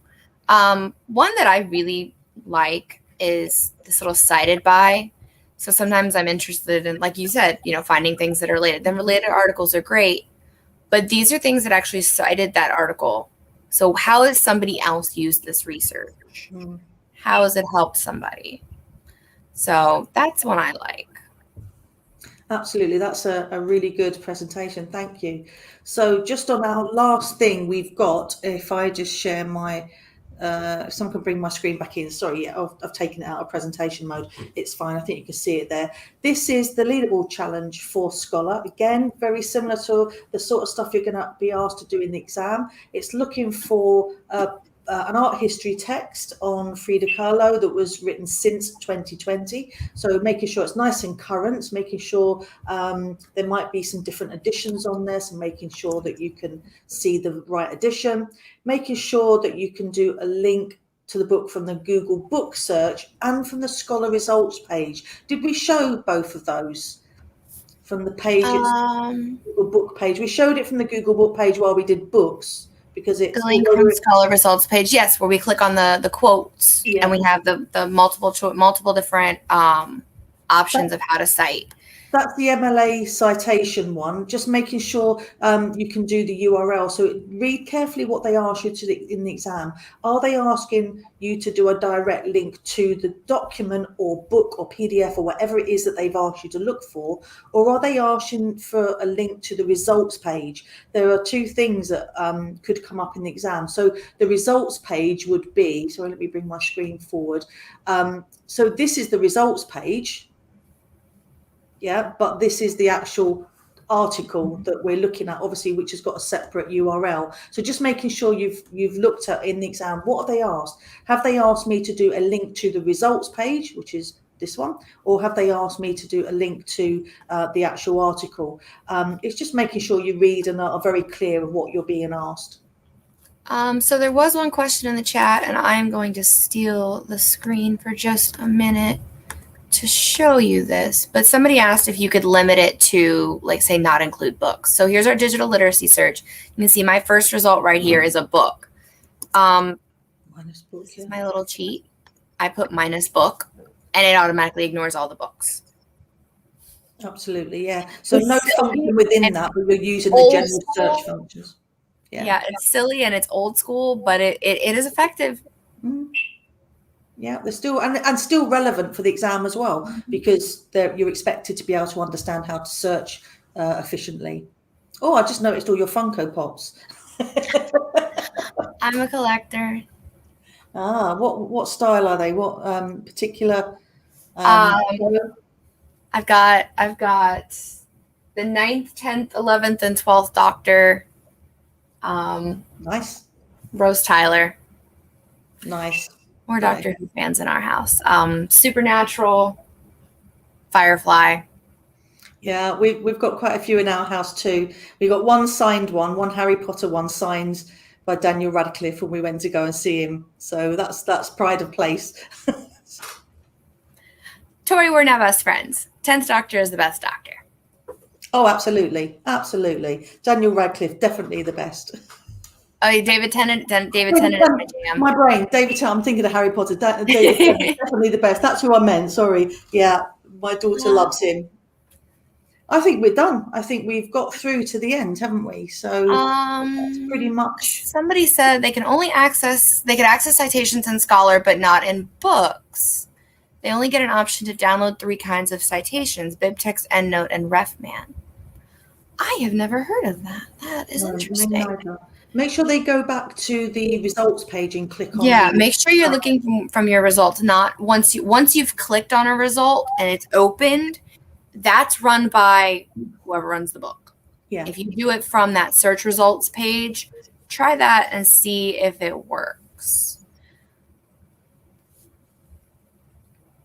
One that I really like is this little cited by. So sometimes I'm interested in, like you said, finding things that are related. Then related articles are great, but these are things that actually cited that article. So how has somebody else used this research? How has it helped somebody? So that's one I like. Absolutely. That's a really good presentation. Thank you. So just on our last thing we've got, if I just share my, if someone can bring my screen back in. Sorry, yeah, I've taken it out of presentation mode. It's fine. I think you can see it there. This is the leaderboard challenge for Scholar. Again, very similar to the sort of stuff you're going to be asked to do in the exam. It's looking for an art history text on Frida Kahlo that was written since 2020. So making sure it's nice and current, making sure there might be some different editions on there, so making sure that you can see the right edition, making sure that you can do a link to the book from the Google book search and from the Scholar results page. Did we show both of those from the page? Google book page. We showed it from the Google book page while we did books. Because it's the link from Scholar results page, yes, where we click on the quotes and we have the multiple different options of how to cite. That's the MLA citation one, just making sure you can do the URL. So read carefully what they ask you in the exam. Are they asking you to do a direct link to the document or book or PDF or whatever it is that they've asked you to look for? Or are they asking for a link to the results page? There are two things that could come up in the exam. So the results page would be, sorry, let me bring my screen forward. So this is the results page. Yeah, but this is the actual article that we're looking at, obviously, which has got a separate URL. So just making sure you've looked at in the exam, what have they asked? Have they asked me to do a link to the results page, which is this one, or have they asked me to do a link to the actual article? It's just making sure you read and are very clear of what you're being asked. So there was one question in the chat, and I'm going to steal the screen for just a minute to show you this, but somebody asked if you could limit it to, like, say, not include books. So here's our digital literacy search. You can see my first result right here is a book. Minus book, this is my little cheat. I put minus book, and it automatically ignores all the books. Absolutely, yeah. So no function within that, but we're using the general search functions. Yeah, it's silly and it's old school, but it is effective. Mm-hmm. Yeah, they're still and still relevant for the exam as well, because you're expected to be able to understand how to search efficiently. Oh, I just noticed all your Funko Pops. I'm a collector. Ah, what style are they? What particular? I've got the 9th, 10th, 11th, and 12th Doctor. Nice. Rose Tyler. Nice. More Doctor Who fans in our house. Supernatural, Firefly. Yeah, we've got quite a few in our house too. We got one signed one Harry Potter one signed by Daniel Radcliffe when we went to go and see him. So that's pride of place. Tori, we're now best friends. 10th Doctor is the best Doctor. Oh, absolutely, absolutely. Daniel Radcliffe, definitely the best. Oh, David Tennant is my jam. My brain, David Tennant. I'm thinking of Harry Potter. David Tennant, definitely the best. That's who I meant. Sorry. Yeah, my daughter loves him. I think we're done. I think we've got through to the end, haven't we? So that's pretty much. Somebody said they could access citations in Scholar, but not in books. They only get an option to download 3 kinds of citations: BibTeX, EndNote, and RefMan. I have never heard of that. That is interesting. Make sure they go back to the results page and click on. Yeah, make sure you're looking from your results, not once you've clicked on a result and it's opened, that's run by whoever runs the book. Yeah. If you do it from that search results page, try that and see if it works.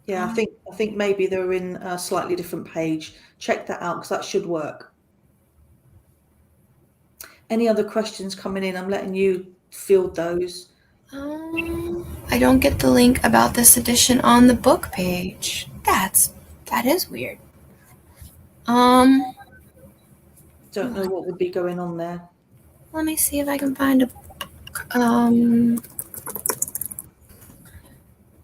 Yeah, I think maybe they're in a slightly different page. Check that out because that should work. Any other questions coming in? I'm letting you field those. I don't get the link about this edition on the book page. That is weird. Don't know what would be going on there. Let me see if I can find a book.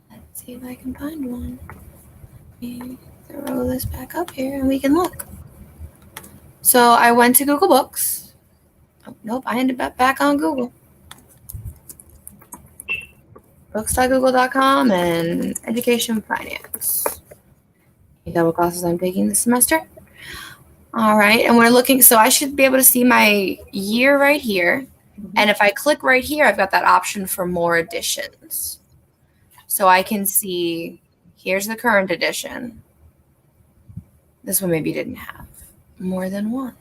Let's see if I can find one. Let me throw this back up here and we can look. So I went to Google Books. Oh, nope, I ended up back on Google. Books.google.com and Education Finance. Double classes I'm taking this semester. All right, and we're looking, so I should be able to see my year right here. And if I click right here, I've got that option for more editions. So I can see, here's the current edition. This one maybe didn't have more than one.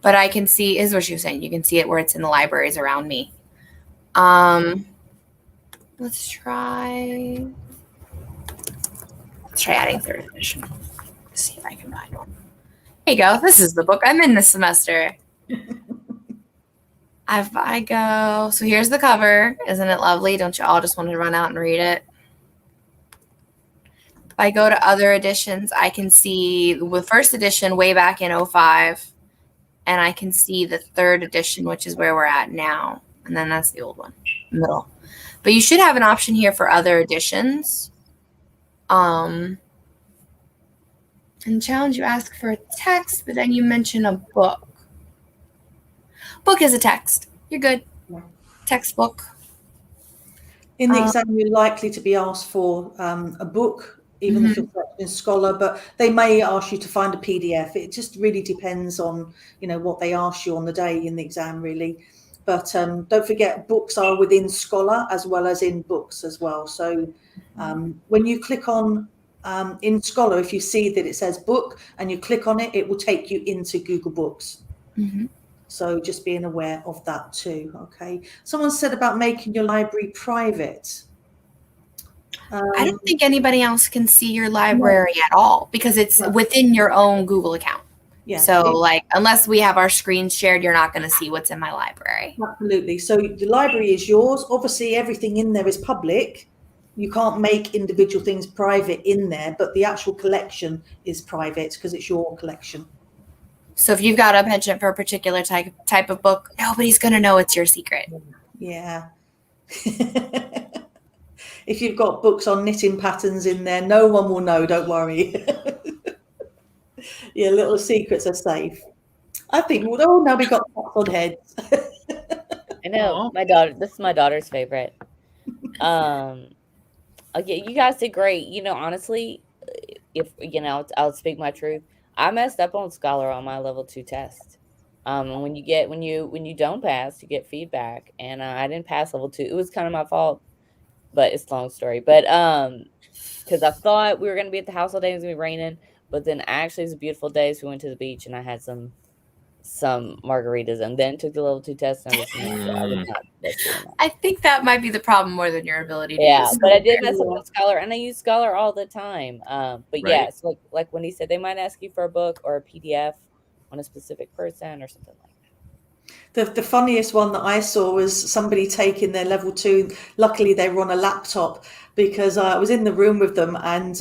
But I can see, is what she was saying, you can see it where it's in the libraries around me. Let's try adding third edition. Let's see if I can find one. There you go. This is the book I'm in this semester. I go, so here's the cover. Isn't it lovely? Don't you all just want to run out and read it? If I go to other editions, I can see the first edition way back in 05. And I can see the third edition, which is where we're at now. And then that's the old one, middle. But you should have an option here for other editions. And challenge, you ask for a text, but then you mention a book. Book is a text. You're good. Textbook. In the exam, you're likely to be asked for a book, even if you're in Scholar, but they may ask you to find a PDF. It just really depends on, what they ask you on the day in the exam, really. But don't forget, books are within Scholar as well as in books as well. So when you click on in Scholar, if you see that it says book and you click on it, it will take you into Google Books. So just being aware of that too. Okay. Someone said about making your library private. I don't think anybody else can see your library at all because it's within your own Google account. Yeah. So unless we have our screens shared, you're not going to see what's in my library. Absolutely. So the library is yours. Obviously, everything in there is public. You can't make individual things private in there, but the actual collection is private because it's your collection. So if you've got a penchant for a particular type of book, nobody's going to know it's your secret. Yeah. If you've got books on knitting patterns in there, no one will know. Don't worry. Yeah, little secrets are safe. I think, now we got pots on heads. I know. My daughter, this is my daughter's favorite. Okay, you guys did great. Honestly, if I'll speak my truth. I messed up on Scholar on my level 2 test. And when you don't pass, you get feedback. And I didn't pass level 2. It was kind of my fault, but it's a long story. But because I thought we were gonna be at the house all day, it was gonna be raining. But then actually it was a beautiful day, so we went to the beach and I had some margaritas and then took the level 2 test. And I think that might be the problem more than your ability to use but I did Scholar. mess up with Scholar and I use Scholar all the time. But yeah, so like when he said they might ask you for a book or a PDF on a specific person or something like that. The funniest one that I saw was somebody taking their level 2. Luckily, they were on a laptop because I was in the room with them and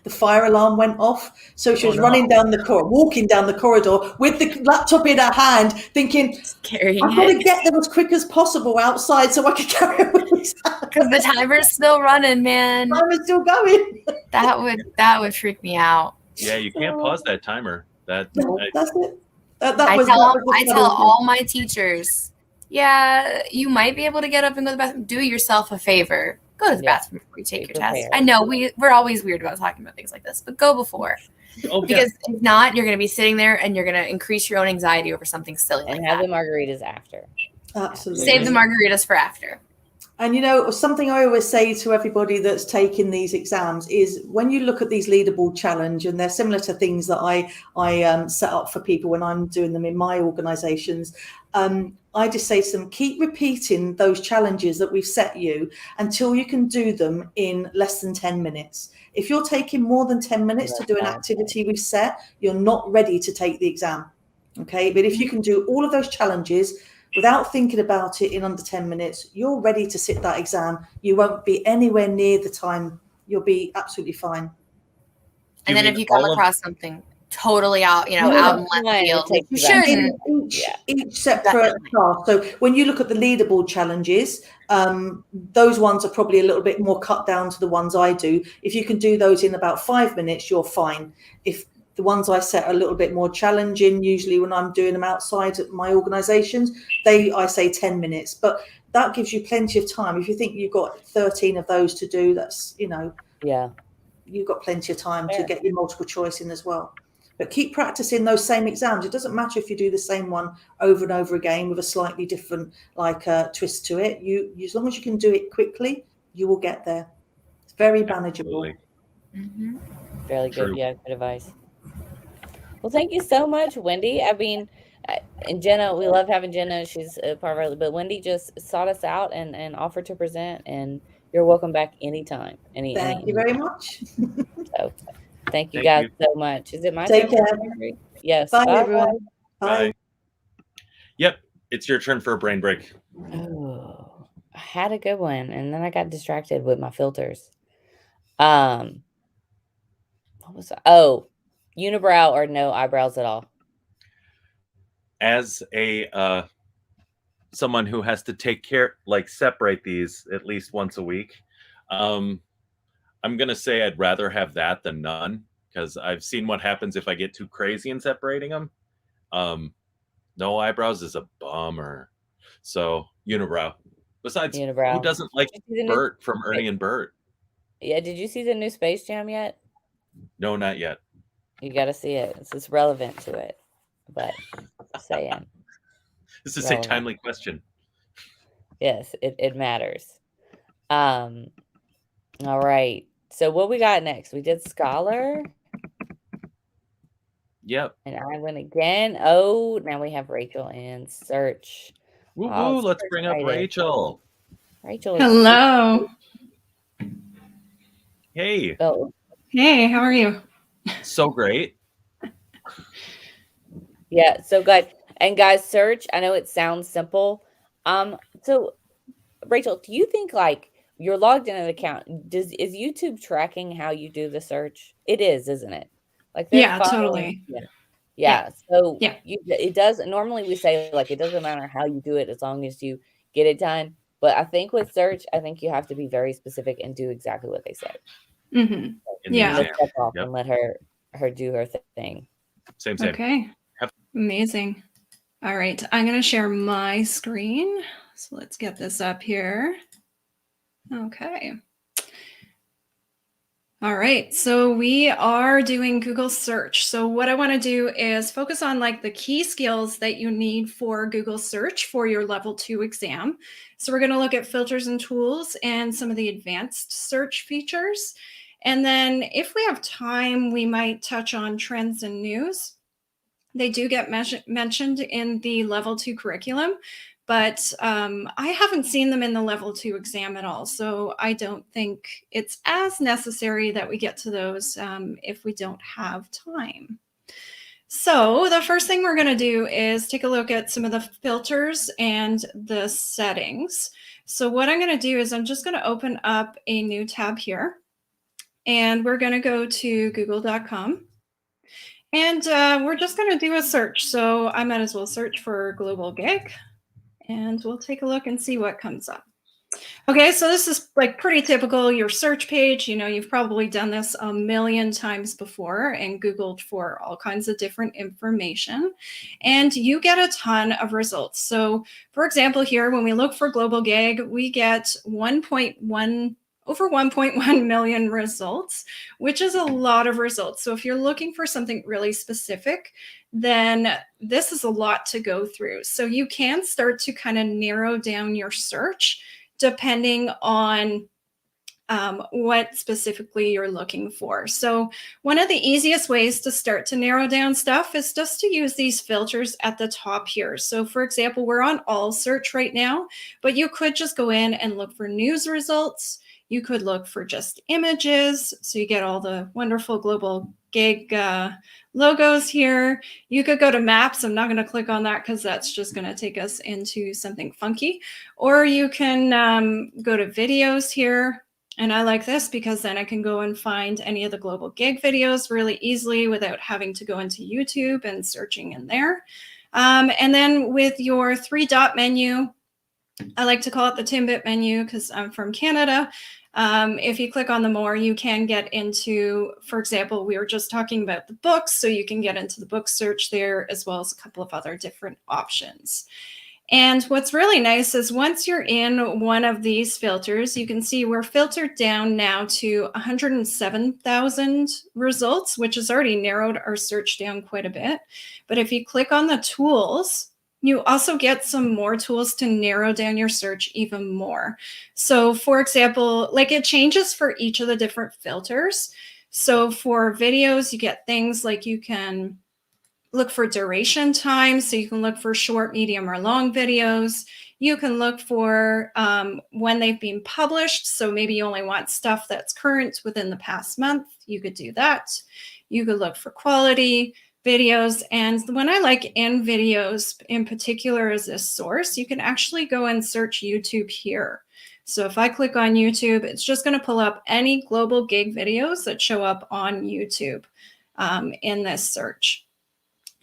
the fire alarm went off. So she was walking down the corridor with the laptop in her hand, thinking, I've got to get them as quick as possible outside so I can carry on with this. Because the timer's still running, man. The timer's still going. That would freak me out. Yeah, you can't pause that timer. That's it. I tell all my teachers, you might be able to get up and go to the bathroom. Do yourself a favor. Go to the bathroom before you take your test. I know we're always weird about talking about things like this, but go before. Because if not, you're going to be sitting there and you're going to increase your own anxiety over something silly and have the margaritas after. Absolutely. Save the margaritas for after. And, you know, something I always say to everybody that's taking these exams is when you look at these leaderboard challenge, and they're similar to things that I set up for people when I'm doing them in my organizations, I just say to them, keep repeating those challenges that we've set you until you can do them in less than 10 minutes. If you're taking more than 10 minutes to do an activity we've set, you're not ready to take the exam. Okay, but if you can do all of those challenges without thinking about it in under 10 minutes, you're ready to sit that exam. You won't be anywhere near the time. You'll be absolutely fine. And then if you come across something totally out, out in left field, you shouldn't. Each separate task. So when you look at the leaderboard challenges, those ones are probably a little bit more cut down to the ones I do. If you can do those in about 5 minutes, you're fine. If the ones I set are a little bit more challenging, usually when I'm doing them outside of my organizations, I say 10 minutes, but that gives you plenty of time. If you think you've got 13 of those to do, that's, you've got plenty of time to get your multiple choice in as well. But keep practicing those same exams. It doesn't matter if you do the same one over and over again with a slightly different twist to it. As long as you can do it quickly, you will get there. It's very manageable. Mm-hmm. Fairly good. Yeah, good advice. Well, thank you so much, Wendy. I mean, and Jenna, we love having Jenna. She's a part of our, but Wendy just sought us out and offered to present, and you're welcome back anytime. Thank you very much. So, thank you guys so much. Is it my turn? Take care. Yes. Bye, everyone. Bye. Yep. It's your turn for a brain break. Oh, I had a good one, and then I got distracted with my filters. What was that? Oh, unibrow or no eyebrows at all? As a someone who has to take care, separate these at least once a week, I'm gonna say I'd rather have that than none, because I've seen what happens if I get too crazy in separating them. No eyebrows is a bummer. So unibrow. Besides, unibrow. Who doesn't like Bert from Ernie and Bert? Yeah, did you see the new Space Jam yet? No, not yet. You got to see it. It's relevant to it. But saying. This is relevant. A timely question. Yes, it matters. All right. So what we got next? We did Scholar. Yep. And I went again. Oh, now we have Rachel and Search. Woo-hoo, let's bring up Rachel. Rachel. Hello. Hey. Oh. Hey, how are you? So great. Yeah, so good. And guys, Search, I know it sounds simple. So Rachel, do you think you're logged in an account? Is YouTube tracking how you do the search? It is, isn't it? Yeah, totally. Yeah. So it does. Normally we say it doesn't matter how you do it as long as you get it done. But I think with Search, I think you have to be very specific and do exactly what they say. Mm-hmm. Let's step off and let her do her thing. Same. Okay. Amazing. All right. I'm going to share my screen. So let's get this up here. Okay. All right. So we are doing Google search. So what I want to do is focus on the key skills that you need for Google search for your level 2 exam. So we're going to look at filters and tools and some of the advanced search features. And then if we have time, we might touch on trends and news. They do get mentioned in the level 2 curriculum, but I haven't seen them in the level 2 exam at all. So I don't think it's as necessary that we get to those if we don't have time. So the first thing we're going to do is take a look at some of the filters and the settings. So what I'm going to do is I'm just going to open up a new tab here, and we're going to go to google.com. And we're just going to do a search. So I might as well search for global GEG, and we'll take a look and see what comes up. Okay, so this is pretty typical, your search page. You've probably done this a million times before and Googled for all kinds of different information, and you get a ton of results. So for example, here, when we look for global GEG, we get over 1.1 million results, which is a lot of results. So if you're looking for something really specific, then this is a lot to go through. So you can start to kind of narrow down your search depending on what specifically you're looking for. So one of the easiest ways to start to narrow down stuff is just to use these filters at the top here. So for example, we're on all search right now, but you could just go in and look for news results. You could look for just images, so you get all the wonderful global GEG logos here. You could go to maps. I'm not going to click on that because that's just going to take us into something funky. Or you can go to videos here. And I like this because then I can go and find any of the global GEG videos really easily without having to go into YouTube and searching in there. And then with your 3-dot menu, I like to call it the Timbit menu because I'm from Canada. If you click on the more, you can get into, for example, we were just talking about the books, so you can get into the book search there, as well as a couple of other different options. And what's really nice is once you're in one of these filters, you can see we're filtered down now to 107,000 results, which has already narrowed our search down quite a bit. But if you click on the tools, you also get some more tools to narrow down your search even more. So for example, like it changes for each of the different filters. So for videos, you get things like you can look for duration time. So you can look for short, medium, or long videos. You can look for when they've been published. So maybe you only want stuff that's current within the past month. You could do that. You could look for quality videos. And the one I like in videos in particular is this source. You can actually go and search YouTube here. So if I click on YouTube, it's just going to pull up any global GEG videos that show up on YouTube in this search.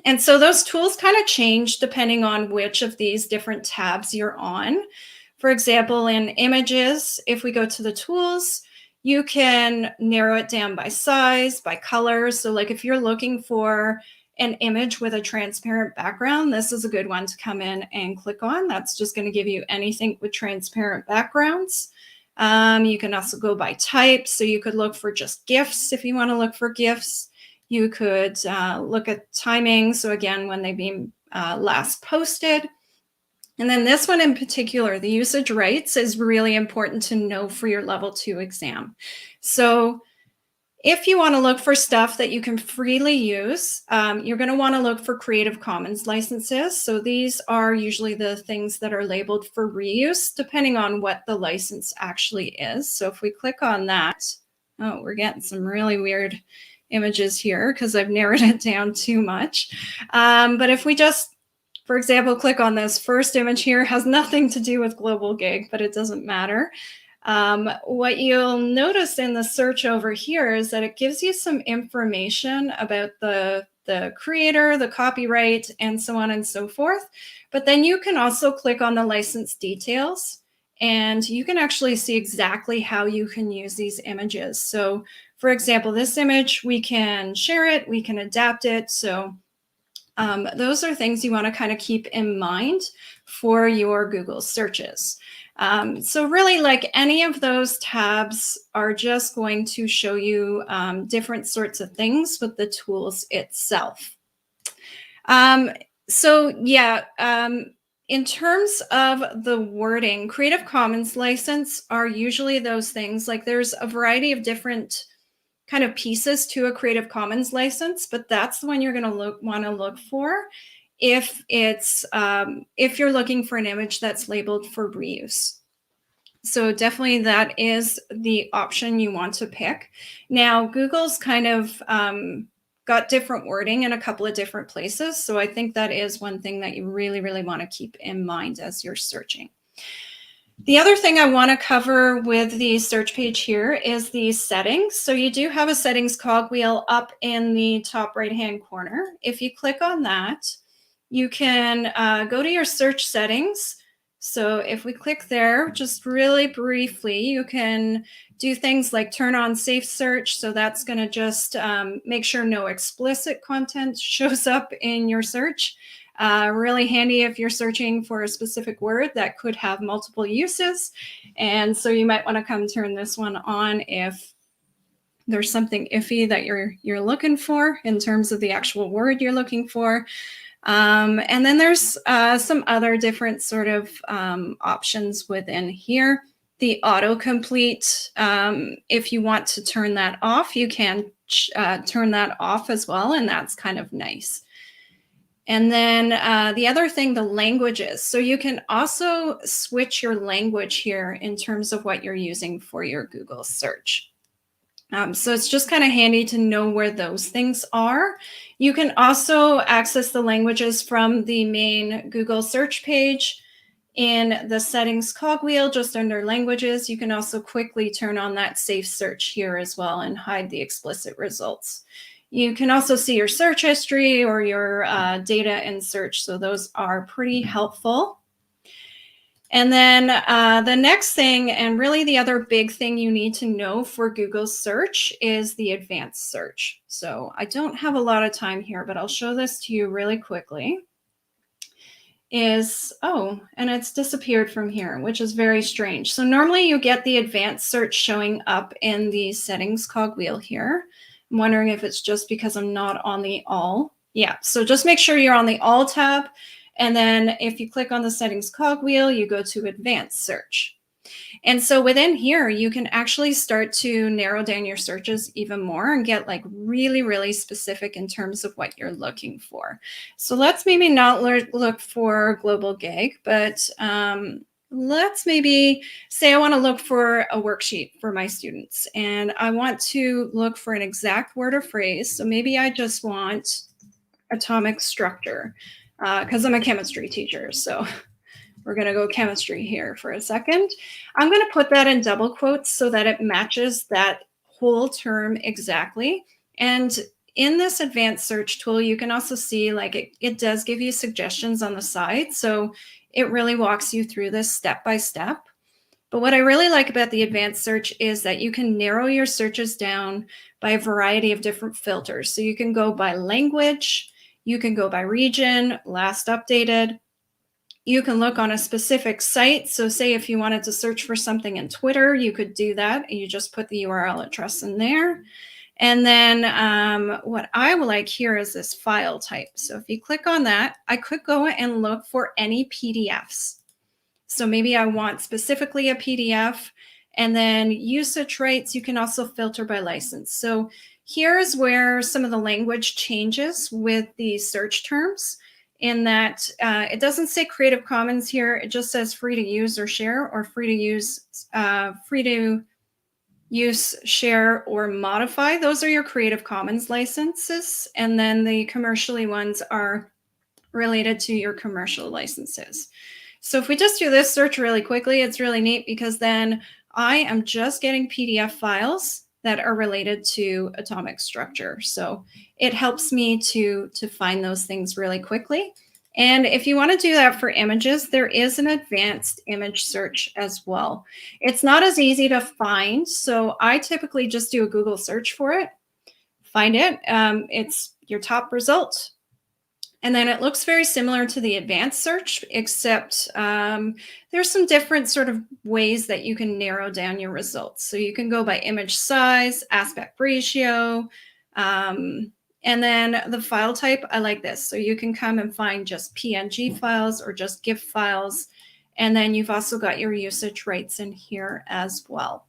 And so those tools kind of change depending on which of these different tabs you're on. For example, in images, if we go to the tools, you can narrow it down by size, by color. So like if you're looking for an image with a transparent background, this is a good one to come in and click on. That's just going to give you anything with transparent backgrounds. You can also go by type. So you could look for just GIFs if you want to look for GIFs. You could look at timing. So again, when they've been last posted. And then this one in particular, the usage rights is really important to know for your level 2 exam. So if you want to look for stuff that you can freely use, you're going to want to look for Creative Commons licenses. So these are usually the things that are labeled for reuse, depending on what the license actually is. So if we click on that, oh, we're getting some really weird images here because I've narrowed it down too much. But if we just, for example, click on this first image here, has nothing to do with global GEG, but it doesn't matter. What you'll notice in the search over here is that it gives you some information about the creator, the copyright, and so on and so forth. But then you can also click on the license details, and you can actually see exactly how you can use these images. So for example, this image, we can share it, we can adapt it. So those are things you want to kind of keep in mind for your Google searches. So really, like any of those tabs are just going to show you different sorts of things with the tools itself. So yeah, in terms of the wording, Creative Commons license are usually those things. Like there's a variety of different kind of pieces to a Creative Commons license, but that's the one you're going to want to look for if it's if you're looking for an image that's labeled for reuse. So definitely that is the option you want to pick. Now, Google's kind of got different wording in a couple of different places. So I think that is one thing that you really, really want to keep in mind as you're searching. The other thing I want to cover with the search page here is the settings. So you do have a settings cogwheel up in the top right-hand corner. If you click on that, you can go to your search settings. So if we click there, just really briefly, you can do things like turn on safe search. So that's going to just make sure no explicit content shows up in your search. Really handy if you're searching for a specific word that could have multiple uses. And so you might want to come turn this one on if there's something iffy that you're looking for in terms of the actual word you're looking for. And then there's some other different sort of options within here. the autocomplete. If you want to turn that off, you can turn that off as well, and that's kind of nice. And then the other thing, the languages. So you can also switch your language here in terms of what you're using for your Google search. So it's just kind of handy to know where those things are. You can also access the languages from the main Google search page. In the settings cogwheel, just under languages, you can also quickly turn on that safe search here as well and hide the explicit results. You can also see your search history or your data in search. So those are pretty helpful. And then the next thing, and really the other big thing you need to know for Google search, is the advanced search. So I don't have a lot of time here, but I'll show this to you really quickly. And it's disappeared from here, which is very strange. So normally you get the advanced search showing up in the settings cogwheel here. I'm wondering if it's just because I'm not on the all. Yeah, so just make sure you're on the all tab. And then if you click on the settings cogwheel, you go to advanced search. And so within here, you can actually start to narrow down your searches even more and get like really, really specific in terms of what you're looking for. So let's maybe not look for global GEG, but let's maybe say I want to look for a worksheet for my students and I want to look for an exact word or phrase. So maybe I just want atomic structure because I'm a chemistry teacher. So we're going to go chemistry here for a second. I'm going to put that in double quotes so that it matches that whole term exactly. And in this advanced search tool, you can also see like it does give you suggestions on the side. So it really walks you through this step by step. But what I really like about the advanced search is that you can narrow your searches down by a variety of different filters. So you can go by language, you can go by region, last updated. You can look on a specific site. So say if you wanted to search for something in Twitter, you could do that. You just put the URL address in there. And then what I would like here is this file type. So if you click on that, I could go and look for any PDFs. So maybe I want specifically a PDF, and then usage rights, you can also filter by license. So here's where some of the language changes with the search terms, in that it doesn't say Creative Commons here. It just says free to use or share, or free to use, share, or modify. Those are your Creative Commons licenses. And then the commercially ones are related to your commercial licenses. So if we just do this search really quickly, it's really neat because then I am just getting PDF files that are related to atomic structure. So it helps me to find those things really quickly. And if you want to do that for images, there is an advanced image search as well. It's not as easy to find, so I typically just do a Google search for it, find it. It's your top result. And then it looks very similar to the advanced search, except there's some different sort of ways that you can narrow down your results. So you can go by image size, aspect ratio, and then the file type, I like this. So you can come and find just PNG files or just GIF files. And then you've also got your usage rights in here as well.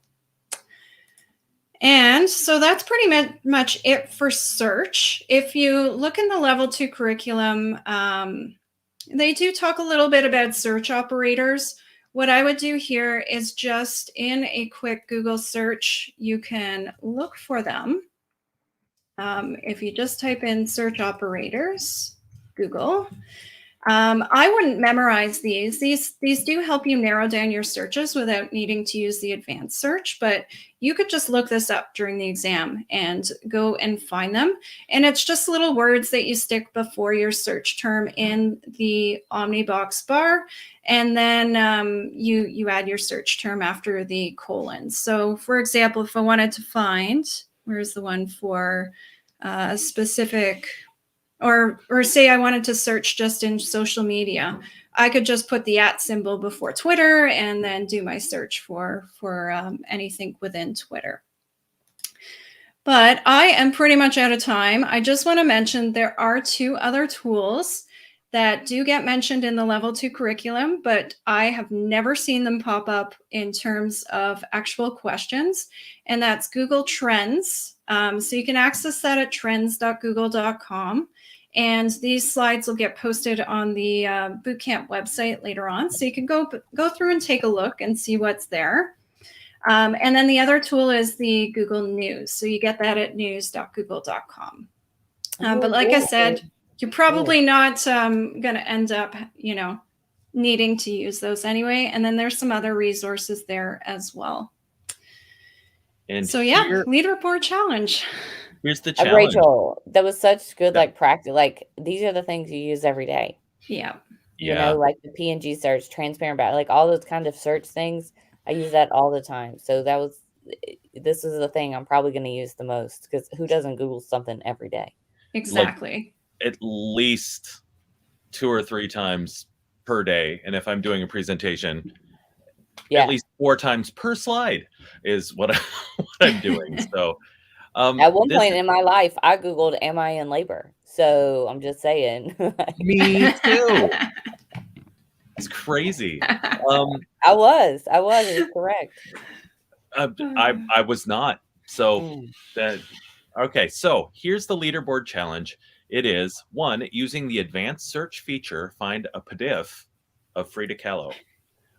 And so that's pretty much it for search. If you look in the level 2 curriculum, they do talk a little bit about search operators. What I would do here is just in a quick Google search, you can look for them. If you just type in search operators, Google. I wouldn't memorize these. These do help you narrow down your searches without needing to use the advanced search, but you could just look this up during the exam and go and find them. And it's just little words that you stick before your search term in the Omnibox bar. And then you add your search term after the colon. So for example, if I wanted to find, where's the one for a specific, or say I wanted to search just in social media, I could just put the @ symbol before Twitter and then do my search for anything within Twitter. But I am pretty much out of time. I just want to mention there are 2 other tools that do get mentioned in the level 2 curriculum, but I have never seen them pop up in terms of actual questions. And that's Google Trends. So you can access that at trends.google.com. And these slides will get posted on the Bootcamp website later on. So you can go through and take a look and see what's there. And then the other tool is the Google News. So you get that at news.google.com. But like I said, you're probably not going to end up, needing to use those anyway. And then there's some other resources there as well. And so leaderboard challenge. Here's the challenge. Rachel, that was such good practice. Like these are the things you use every day. Yeah. You know, like the PNG search, transparent back, like all those kind of search things. I use that all the time. So this is the thing I'm probably going to use the most, because who doesn't Google something every day? Exactly. Like, at least 2 or 3 times per day. And if I'm doing a presentation, at least 4 times per slide is what I'm doing. So at one point in my life, I Googled, am I in labor? So I'm just saying. Me too. It's crazy. I was. It was correct. I was not. So okay. So here's the leaderboard challenge. It is 1, using the advanced search feature, find a PDF of Frida Kahlo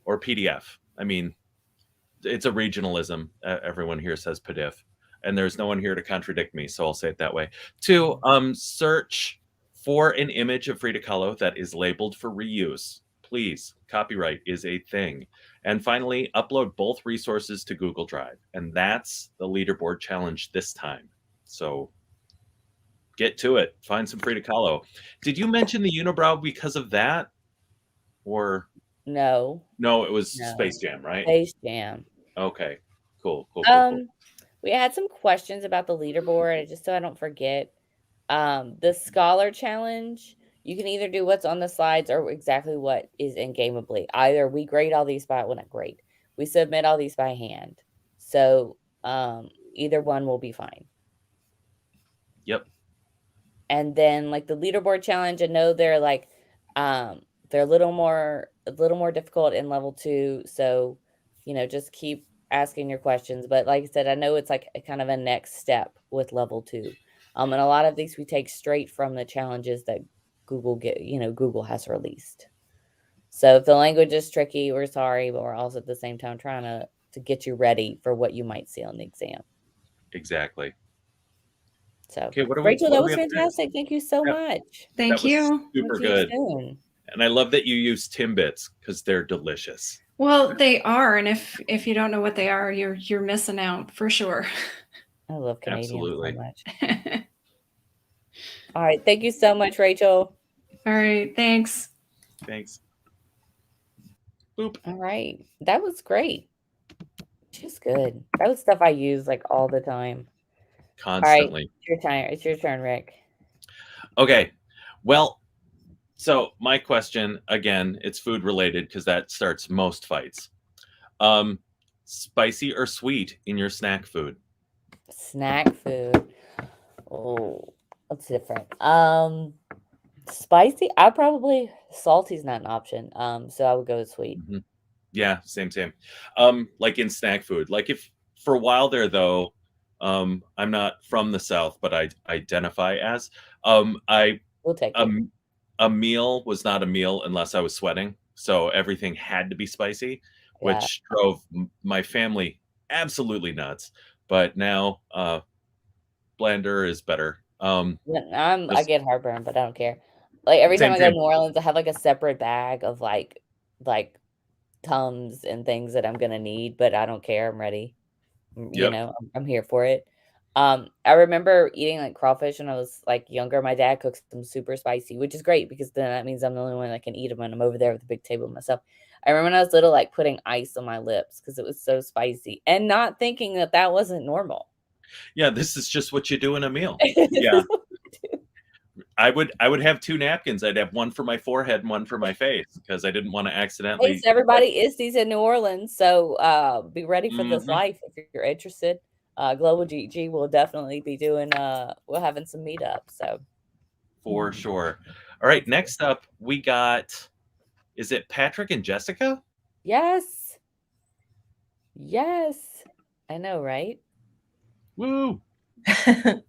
or PDF. I mean, it's a regionalism. Everyone here says PDF, and there's no one here to contradict me, so I'll say it that way. 2, search for an image of Frida Kahlo that is labeled for reuse. Please, copyright is a thing. And finally, upload both resources to Google Drive. And that's the leaderboard challenge this time. So get to it. Find some Frida Kahlo. Did you mention the unibrow because of that? Or no, it was Space Jam, right? Space Jam. Okay, cool. We had some questions about the leaderboard, just so I don't forget. The Scholar Challenge, you can either do what's on the slides or exactly what is in Gameably. Either we grade all these we submit all these by hand. So either one will be fine. Yep. And then like the leaderboard challenge, I know they're like they're a little more difficult in level 2. So, just keep asking your questions. But like I said, I know it's like a kind of a next step with level 2. And a lot of these we take straight from the challenges that Google has released. So if the language is tricky, we're sorry, but we're also at the same time trying to get you ready for what you might see on the exam. Exactly. So Rachel, that was fantastic. Thank you so much. Thank you. Super good. And I love that you use Timbits because they're delicious. Well, they are, and if you don't know what they are, you're missing out for sure. I love Canadians so much. All right. Thank you so much, Rachel. All right. Thanks. Boop. All right. That was great. Just good. That was stuff I use like all the time. Constantly. All right. It's your turn, Rick. Okay. Well, so my question, again, it's food related because that starts most fights. Spicy or sweet in your snack food? Snack food. Oh, that's different. Spicy. Salty's not an option. So I would go with sweet. Mm-hmm. Yeah, same. Like in snack food. Like if for a while there though, I'm not from the South, but I identify as. We'll take it. A meal was not a meal unless I was sweating. So everything had to be spicy, which drove my family absolutely nuts. But now blender is better. I get heartburn, but I don't care. Like every time I go to New Orleans, I have like a separate bag of like Tums and things that I'm gonna need, but I don't care. I'm ready. I'm here for it. I remember eating like crawfish when I was like younger. My dad cooks them super spicy, which is great because then that means I'm the only one that can eat them when I'm over there with the big table myself. I remember when I was little, like putting ice on my lips because it was so spicy and not thinking that wasn't normal. Yeah, this is just what you do in a meal. Yeah. I would have 2 napkins. I'd have one for my forehead and one for my face because I didn't want to accidentally. Hey, everybody is these in New Orleans, so be ready for this life if you're interested. Global GEG will definitely be doing. We're having some meetups. So for sure. All right, next up we got, is it Patrick and Jessica? Yes. Yes. I know, right? Woo! Hi,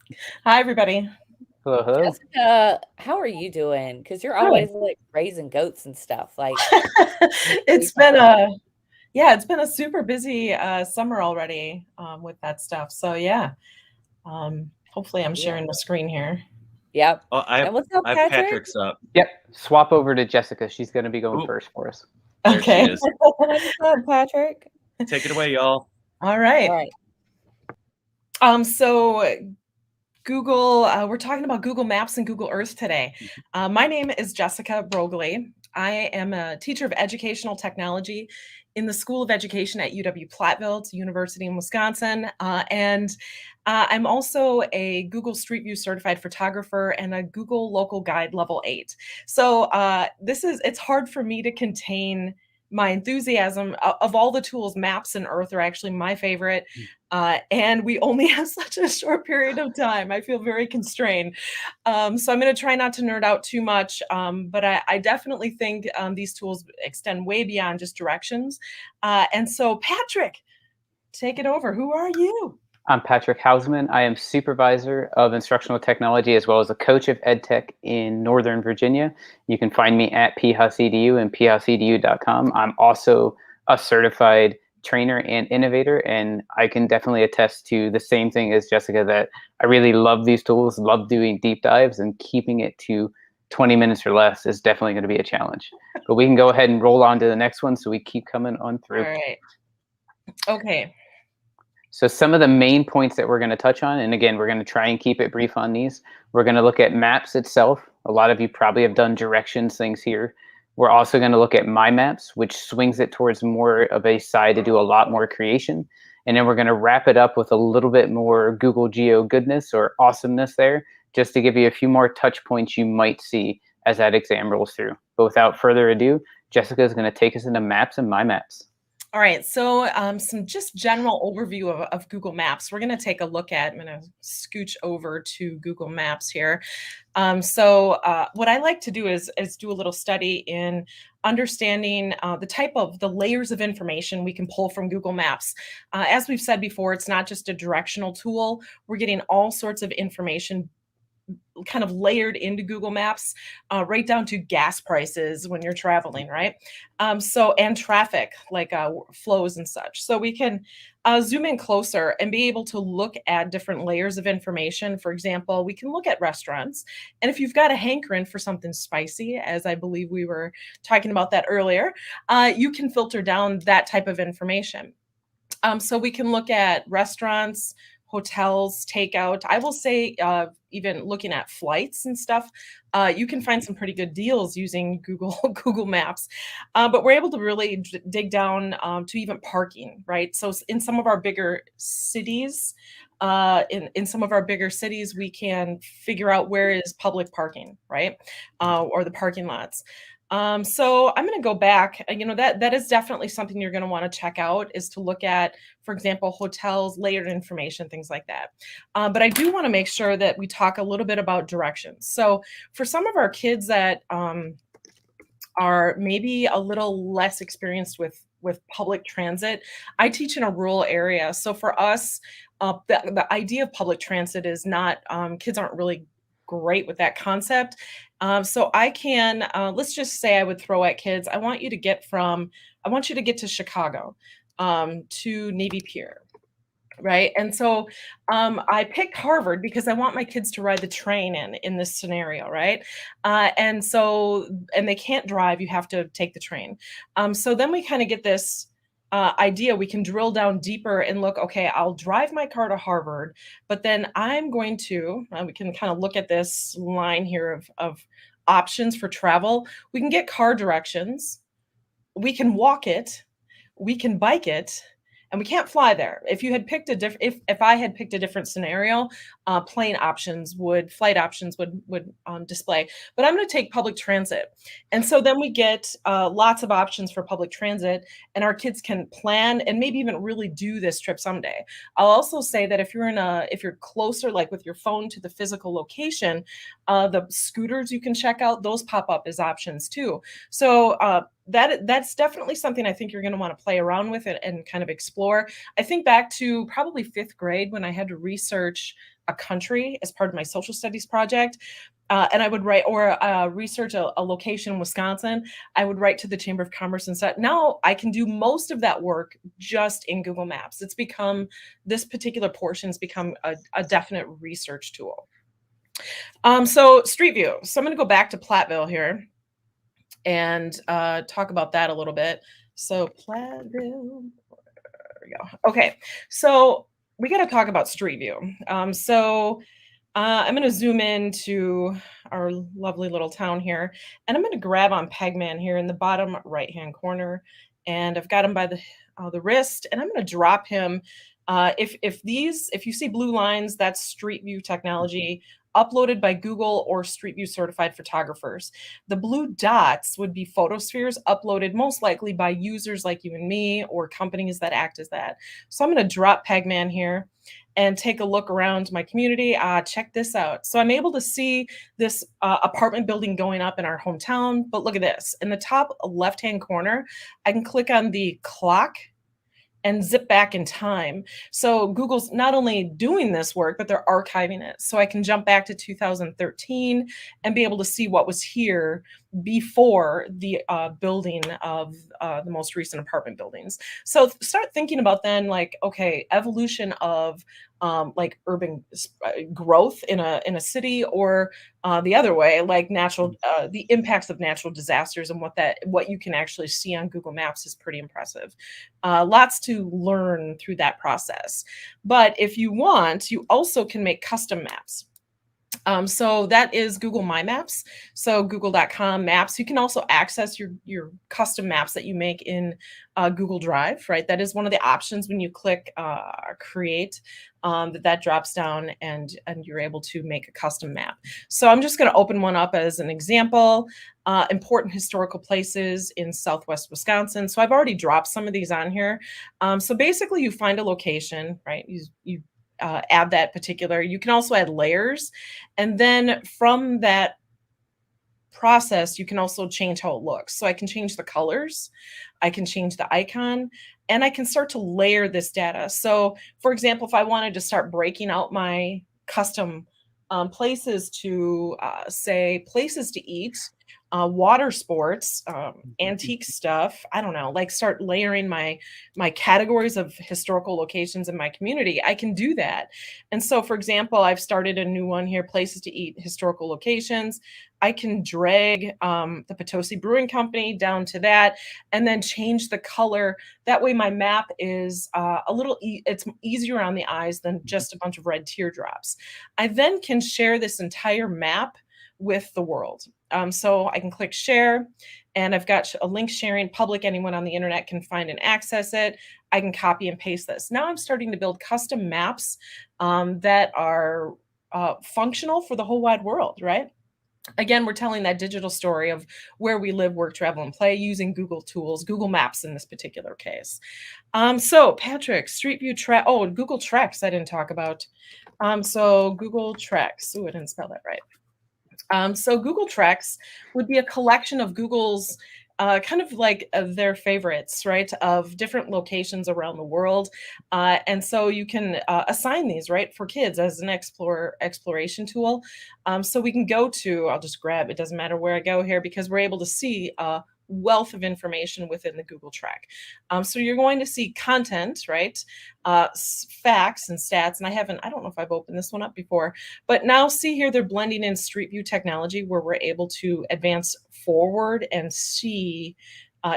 everybody. Hello, hello. Jessica, how are you doing? Because you're Good. always like raising goats and stuff. Like It's been a super busy summer already with that stuff. So yeah, hopefully I'm sharing the screen here. Yep. Oh, And what's up, I have Patrick? Patrick's up. Yep. Swap over to Jessica. She's going to be going first for us. There Okay. she is. What's up, Patrick? Take it away, y'all. All right. All right. So Google, we're talking about Google Maps and Google Earth today. My name is Jessica Brogley. I am a teacher of educational technology in the School of Education at UW-Platteville, it's a university in Wisconsin. And I'm also a Google Street View certified photographer and a Google Local Guide Level 8. So it's hard for me to contain my enthusiasm. Of all the tools, Maps and Earth are actually my favorite. And we only have such a short period of time. I feel very constrained. So I'm going to try not to nerd out too much, but I definitely think these tools extend way beyond just directions. And so Patrick, take it over. Who are you? I'm Patrick Hausman. I am supervisor of instructional technology as well as a coach of EdTech in Northern Virginia. You can find me at phousedu and phousedu.com. I'm also a certified trainer and innovator, and I can definitely attest to the same thing as Jessica, that I really love these tools, love doing deep dives, and keeping it to 20 minutes or less is definitely going to be a challenge. But we can go ahead and roll on to the next one so we keep coming on through. All right. Okay. So some of the main points that we're going to touch on, and again, we're going to try and keep it brief on these. We're going to look at maps itself. A lot of you probably have done directions things here. We're also going to look at My Maps, which swings it towards more of a side to do a lot more creation. And then we're going to wrap it up with a little bit more Google Geo goodness or awesomeness there, just to give you a few more touch points you might see as that exam rolls through. But without further ado, Jessica is going to take us into Maps and My Maps. All right, so some just general overview of Google Maps. We're going to take a look at, I'm going to scooch over to Google Maps here. So what I like to do is do a little study in understanding the layers of information we can pull from Google Maps. As we've said before, it's not just a directional tool. We're getting all sorts of information kind of layered into Google Maps, right down to gas prices when you're traveling, right? And traffic, like flows and such. So we can zoom in closer and be able to look at different layers of information. For example, we can look at restaurants. And if you've got a hankering for something spicy, as I believe we were talking about that earlier, you can filter down that type of information. So we can look at restaurants, hotels, takeout. I will say even looking at flights and stuff, you can find some pretty good deals using Google Maps. But we're able to really dig down to even parking, right? So in some of our bigger cities, in some of our bigger cities, we can figure out where is public parking, right? Or the parking lots. So I'm going to go back. That is definitely something you're going to want to check out, is to look at, for example, hotels, layered information, things like that. But I do want to make sure that we talk a little bit about directions. So for some of our kids that are maybe a little less experienced with public transit, I teach in a rural area. So for us, the idea of public transit is not, kids aren't really great with that concept. So I can, let's just say I would throw at kids, I want you to get to Chicago to Navy Pier, right? And so I picked Harvard because I want my kids to ride the train in this scenario, right? And they can't drive, you have to take the train. So then we kind of get this idea. We can drill down deeper and look, okay, I'll drive my car to Harvard, but then I'm going to, we can kind of look at this line here of options for travel. We can get car directions, we can walk it, we can bike it, and we can't fly there. If you had picked if I had picked a different scenario, plane options would, flight options would display. But I'm going to take public transit. And so then we get lots of options for public transit, and our kids can plan and maybe even really do this trip someday. I'll also say that if you're closer, like with your phone to the physical location, the scooters you can check out, those pop up as options too. So that's definitely something I think you're going to want to play around with and kind of explore. I think back to probably 5th grade when I had to research a country as part of my social studies project. And I would write, or research a location in Wisconsin. I would write to the Chamber of Commerce and say, now I can do most of that work just in Google Maps. It's become, this particular portion has become a definite research tool. So Street View. So I'm going to go back to Platteville here and talk about that a little bit. So Platteville, there we go. Okay, so we got to talk about Street View. I'm going to zoom into our lovely little town here, and I'm going to grab on Pegman here in the bottom right-hand corner, and I've got him by the wrist, and I'm going to drop him. If you see blue lines, that's Street View technology uploaded by Google or Street View certified photographers. The blue dots would be photospheres uploaded most likely by users like you and me or companies that act as that. So I'm going to drop Pegman here and take a look around my community. Check this out. So I'm able to see this apartment building going up in our hometown, but look at this. In the top left-hand corner, I can click on the clock and zip back in time. So Google's not only doing this work, but they're archiving it. So I can jump back to 2013 and be able to see what was here before the building of the most recent apartment buildings. So start thinking about then, like, okay, evolution of like urban growth in a city, or the other way, like natural the impacts of natural disasters, and what you can actually see on Google Maps is pretty impressive. Lots to learn through that process. But if you want, you also can make custom maps. So that is Google My Maps. So google.com maps. You can also access your custom maps that you make in Google Drive, right? That is one of the options when you click create, that drops down and you're able to make a custom map. So I'm just going to open one up as an example. Important historical places in Southwest Wisconsin. So I've already dropped some of these on here. So basically you find a location, right? You add that particular, you can also add layers. And then from that process, you can also change how it looks. So I can change the colors, I can change the icon, and I can start to layer this data. So for example, if I wanted to start breaking out my custom places to say places to eat, water sports, antique stuff, I don't know, like start layering my categories of historical locations in my community, I can do that. And so, for example, I've started a new one here, places to eat, historical locations. I can drag the Potosi Brewing Company down to that and then change the color. That way my map is it's easier on the eyes than just a bunch of red teardrops. I then can share this entire map with the world. So I can click share, and I've got a link sharing public. Anyone on the internet can find and access it. I can copy and paste this. Now I'm starting to build custom maps that are functional for the whole wide world, right? Again, we're telling that digital story of where we live, work, travel, and play using Google tools, Google Maps in this particular case. So Patrick, Street View Google Treks I didn't talk about. So Google Treks, I didn't spell that right. So Google Treks would be a collection of Google's kind of like their favorites, right, of different locations around the world. And so you can assign these, right, for kids as an exploration tool. So we can go to, I'll just grab, it doesn't matter where I go here, because we're able to see a wealth of information within the Google Track. So you're going to see content, right? Facts and stats. And I don't know if I've opened this one up before, but now see here, they're blending in Street View technology where we're able to advance forward and see,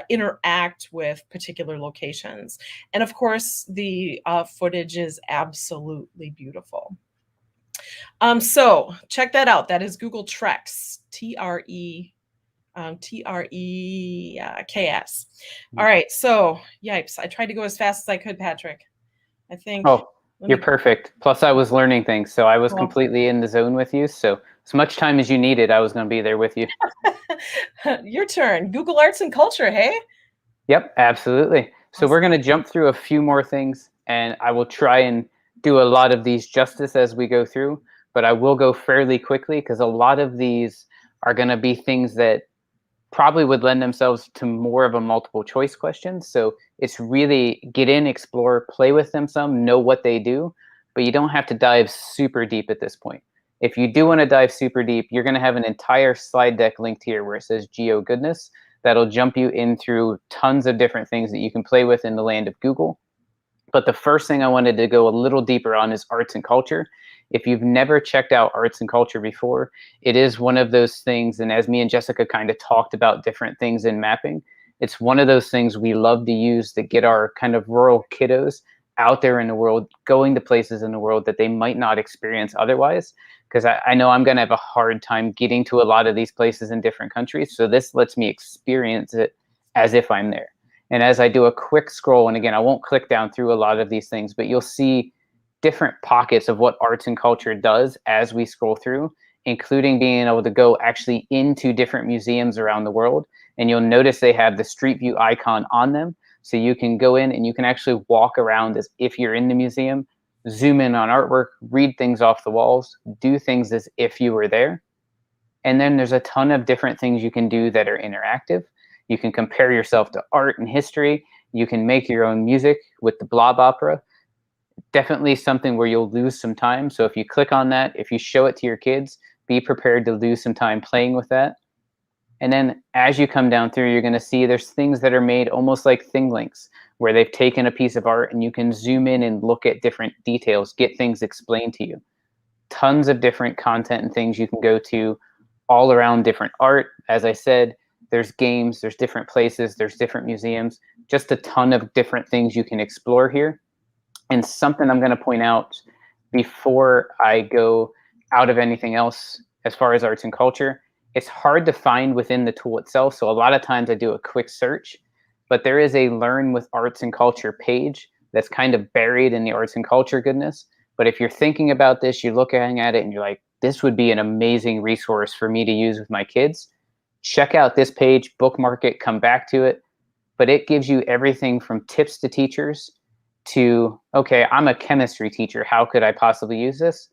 interact with particular locations. And of course, the footage is absolutely beautiful. So check that out. That is Google Treks, Treks. All right. So, yipes. I tried to go as fast as I could, Patrick. I think. Oh, You're perfect. Plus, I was learning things, so I was Well. completely in the zone with you. So as much time as you needed, I was going to be there with you. Your turn. Google Arts and Culture, hey? Yep, absolutely. So we're going to jump through a few more things, and I will try and do a lot of these justice as we go through, but I will go fairly quickly because a lot of these are going to be things that probably would lend themselves to more of a multiple choice question. So it's really get in, explore, play with them some, know what they do, but you don't have to dive super deep at this point. If you do want to dive super deep, you're going to have an entire slide deck linked here where it says Geo Goodness. That'll jump you in through tons of different things that you can play with in the land of Google. But the first thing I wanted to go a little deeper on is arts and culture. If you've never checked out arts and culture before, it is one of those things, and as me and Jessica kind of talked about different things in mapping, it's one of those things we love to use to get our kind of rural kiddos out there in the world, going to places in the world that they might not experience otherwise. Because I know I'm going to have a hard time getting to a lot of these places in different countries. So this lets me experience it as if I'm there. And as I do a quick scroll, and again, I won't click down through a lot of these things, but you'll see different pockets of what arts and culture does as we scroll through, including being able to go actually into different museums around the world. And you'll notice they have the Street View icon on them. So you can go in and you can actually walk around as if you're in the museum, zoom in on artwork, read things off the walls, do things as if you were there. And then there's a ton of different things you can do that are interactive. You can compare yourself to art and history. You can make your own music with the Blob Opera. Definitely something where you'll lose some time. So if you click on that, if you show it to your kids, be prepared to lose some time playing with that. And then as you come down through, you're going to see there's things that are made almost like thing links, where they've taken a piece of art and you can zoom in and look at different details, get things explained to you. Tons of different content and things you can go to all around different art. As I said, there's games, there's different places, there's different museums, just a ton of different things you can explore here. And something I'm going to point out before I go out of anything else as far as arts and culture, it's hard to find within the tool itself. So a lot of times I do a quick search, but there is a Learn with Arts and Culture page that's kind of buried in the arts and culture goodness. But if you're thinking about this, you're looking at it and you're like, this would be an amazing resource for me to use with my kids. Check out this page, bookmark it, come back to it. But it gives you everything from tips to teachers to, okay, I'm a chemistry teacher. How could I possibly use this?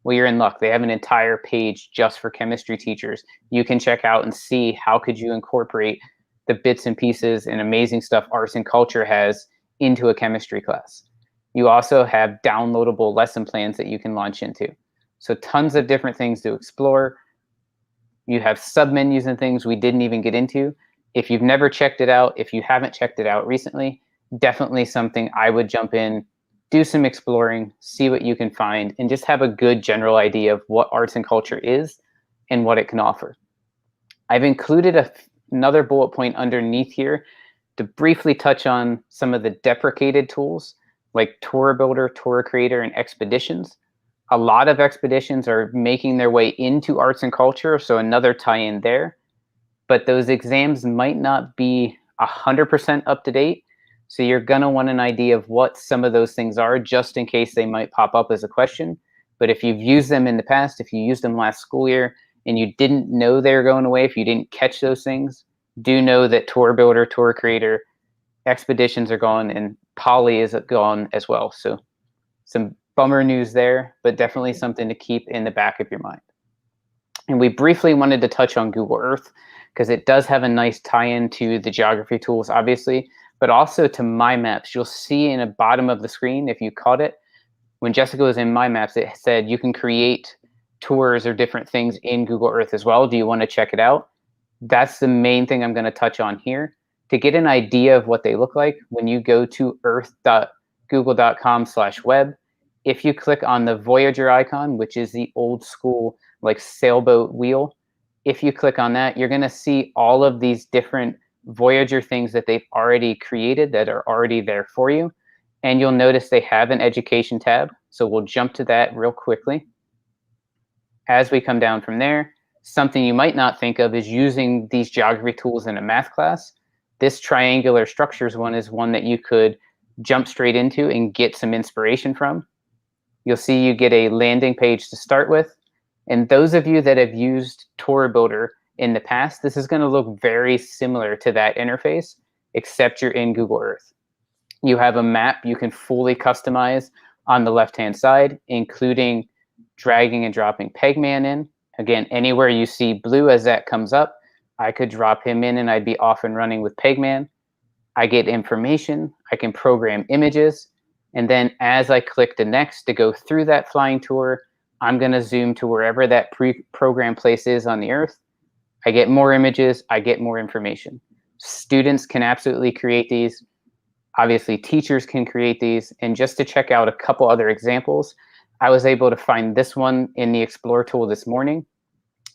Well, you're in luck. They have an entire page just for chemistry teachers. You can check out and see how could you incorporate the bits and pieces and amazing stuff arts and culture has into a chemistry class. You also have downloadable lesson plans that you can launch into. So tons of different things to explore. You have submenus and things we didn't even get into. If you've never checked it out, if you haven't checked it out recently, definitely something I would jump in, do some exploring, see what you can find, and just have a good general idea of what arts and culture is and what it can offer. I've included another bullet point underneath here to briefly touch on some of the deprecated tools like Tour Builder, Tour Creator, and Expeditions. A lot of expeditions are making their way into arts and culture, so another tie-in there. But those exams might not be 100% up to date. So you're going to want an idea of what some of those things are, just in case they might pop up as a question. But if you've used them in the past, if you used them last school year and you didn't know they were going away, if you didn't catch those things, do know that Tour Builder, Tour Creator, Expeditions are gone, and Poly is gone as well. So some bummer news there, but definitely something to keep in the back of your mind. And we briefly wanted to touch on Google Earth because it does have a nice tie-in to the geography tools, obviously, but also to My Maps. You'll see in the bottom of the screen, if you caught it, when Jessica was in My Maps, it said you can create tours or different things in Google Earth as well. Do you want to check it out? That's the main thing I'm going to touch on here. To get an idea of what they look like, when you go to earth.google.com/web, if you click on the Voyager icon, which is the old school like sailboat wheel, if you click on that, you're going to see all of these different Voyager things that they've already created that are already there for you. And you'll notice they have an education tab. So we'll jump to that real quickly. As we come down from there, something you might not think of is using these geography tools in a math class. This triangular structures one is one that you could jump straight into and get some inspiration from. you'll see you get a landing page to start with. And those of you that have used Tour Builder in the past, this is going to look very similar to that interface, except you're in Google Earth. You have a map you can fully customize on the left-hand side, including dragging and dropping Pegman in. Again, anywhere you see blue as that comes up, I could drop him in and I'd be off and running with Pegman. I get information, I can program images, and then as I click the next to go through that flying tour, I'm going to zoom to wherever that pre-programmed place is on the Earth. I get more images, I get more information. Students can absolutely create these. Obviously, teachers can create these. And just to check out a couple other examples, I was able to find this one in the Explore tool this morning.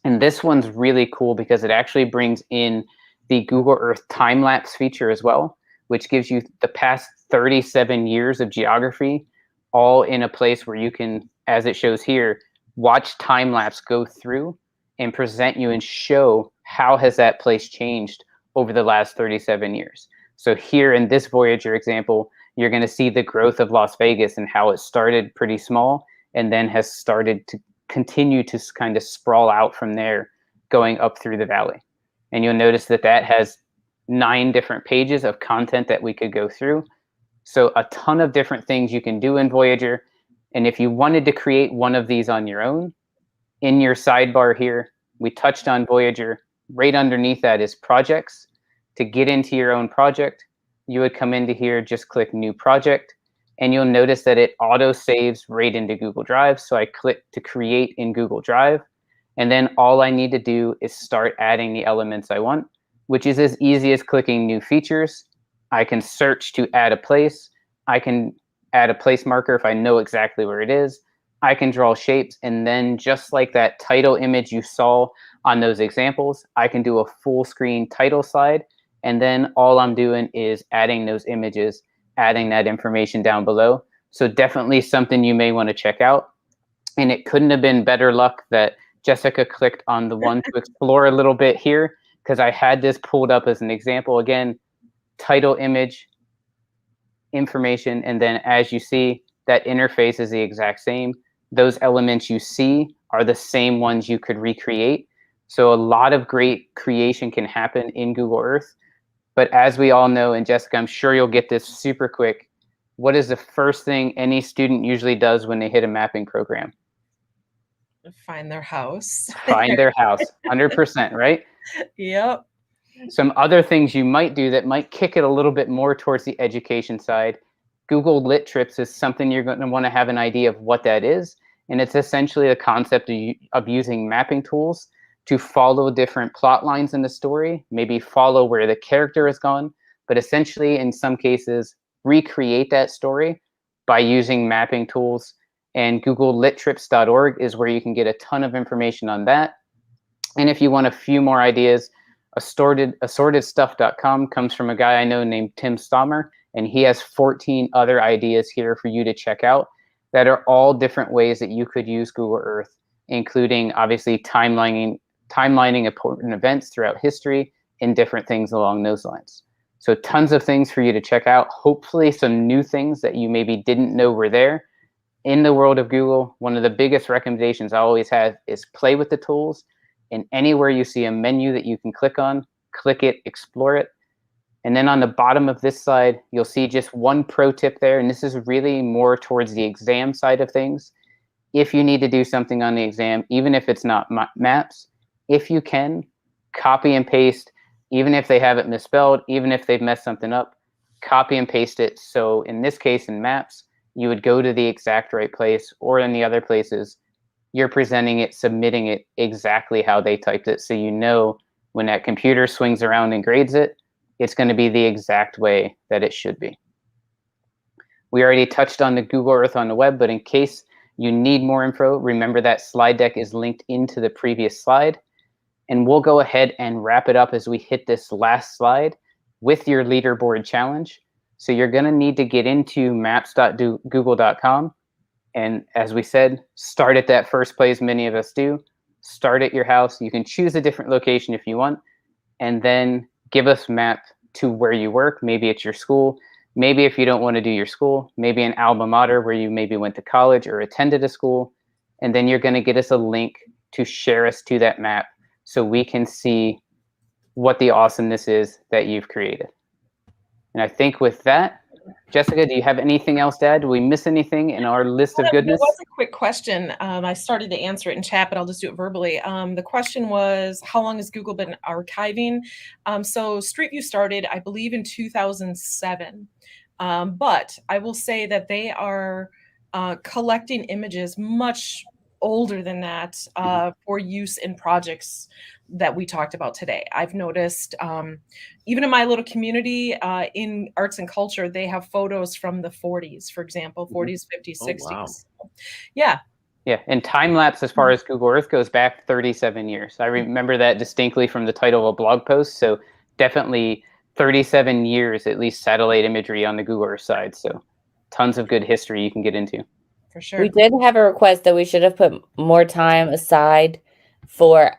And this one's really cool because it actually brings in the Google Earth time-lapse feature as well, which gives you the past 37 years of geography all in a place where you can, as it shows here, watch time-lapse go through and present you and show how has that place changed over the last 37 years. So here in this Voyager example, you're going to see the growth of Las Vegas and how it started pretty small and then has started to continue to kind of sprawl out from there, going up through the valley. And you'll notice that that has 9 different pages of content that we could go through. So a ton of different things you can do in Voyager. And if you wanted to create one of these on your own, in your sidebar here, we touched on Voyager. Right underneath that is projects. To get into your own project, you would come into here, just click New Project, and you'll notice that it auto saves right into Google Drive. So I click to create in Google Drive, and then all I need to do is start adding the elements I want, which is as easy as clicking New Features. I can search to add a place. I can add a place marker if I know exactly where it is. I can draw shapes, and then just like that title image you saw on those examples, I can do a full screen title slide, and then all I'm doing is adding those images, adding that information down below. So definitely something you may want to check out. And it couldn't have been better luck that Jessica clicked on the one to explore a little bit here, because I had this pulled up as an example. Again, title, image, information, and then as you see, that interface is the exact same. Those elements you see are the same ones you could recreate. So a lot of great creation can happen in Google Earth. But as we all know, and Jessica, I'm sure you'll get this super quick, what is the first thing any student usually does when they hit a mapping program? Find their house. Find their house, 100%, right? Yep. Some other things you might do that might kick it a little bit more towards the education side. Google Lit Trips is something you're going to want to have an idea of what that is. And it's essentially the concept of using mapping tools to follow different plot lines in the story, maybe follow where the character has gone, but essentially in some cases, recreate that story by using mapping tools. And GoogleLitTrips.org is where you can get a ton of information on that. And if you want a few more ideas, assortedstuff.com comes from a guy I know named Tim Stommer, and he has 14 other ideas here for you to check out that are all different ways that you could use Google Earth, including obviously timelining important events throughout history and different things along those lines. So tons of things for you to check out. Hopefully some new things that you maybe didn't know were there. In the world of Google, one of the biggest recommendations I always have is play with the tools. And anywhere you see a menu that you can click on, click it, explore it. And then on the bottom of this slide, you'll see just one pro tip there. And this is really more towards the exam side of things. If you need to do something on the exam, even if it's not maps, if you can, copy and paste, even if they have it misspelled, even if they've messed something up, copy and paste it. So in this case, in maps, you would go to the exact right place, or in the other places, you're presenting it, submitting it exactly how they typed it. So you know when that computer swings around and grades it, it's going to be the exact way that it should be. We already touched on the Google Earth on the web, but in case you need more info, remember that slide deck is linked into the previous slide. And we'll go ahead and wrap it up as we hit this last slide with your leaderboard challenge. So you're going to need to get into maps.google.com. And as we said, start at that first place many of us do. Start at your house. You can choose a different location if you want. And then give us map to where you work. Maybe it's your school. maybe if you don't want to do your school, maybe an alma mater where you maybe went to college or attended a school, and then you're going to get us a link to share us to that map so we can see what the awesomeness is that you've created. And I think with that, Jessica, do you have anything else to add? Do we miss anything in our list of goodness? There was a quick question. I started to answer it in chat, but I'll just do it verbally. The question was, how long has Google been archiving? So Street View started, I believe, in 2007. But I will say that they are collecting images much older than that for use in projects that we talked about today. I've noticed even in my little community in arts and culture, they have photos from the 40s, for example, 40s, 50s, 60s. Wow. Yeah. Yeah, and time lapse as far as Google Earth goes back 37 years. I remember that distinctly from the title of a blog post. So definitely 37 years, at least satellite imagery on the Google Earth side. So tons of good history you can get into. For sure. We did have a request that we should have put more time aside for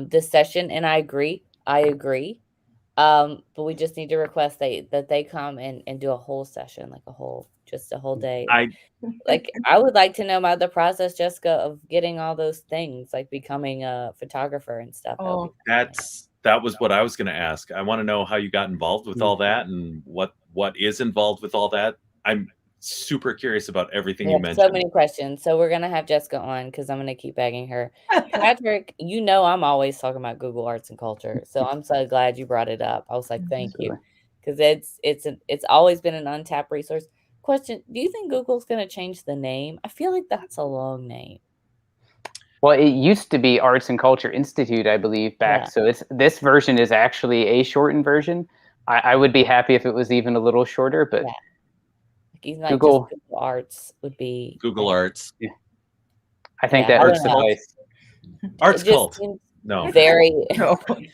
this session, and I agree. But we just need to request that they come and do a whole session, like a whole day. I would like to know about the process, Jessica, of getting all those things, like becoming a photographer and stuff. That was what I was going to ask. I want to know how you got involved with all that and what is involved with all that. I'm super curious about everything you mentioned. So many questions. So we're going to have Jessica on because I'm going to keep begging her. Patrick, I'm always talking about Google Arts and Culture. So I'm so glad you brought it up. I was like, thank you. Because it's always been an untapped resource. Question, do you think Google's going to change the name? I feel like that's a long name. Well, it used to be Arts and Culture Institute, I believe, back. Yeah. So this version is actually a shortened version. I would be happy if it was even a little shorter, but like Google Arts would be Google Arts. Yeah. I think that hurts the voice. Arts Cult. No.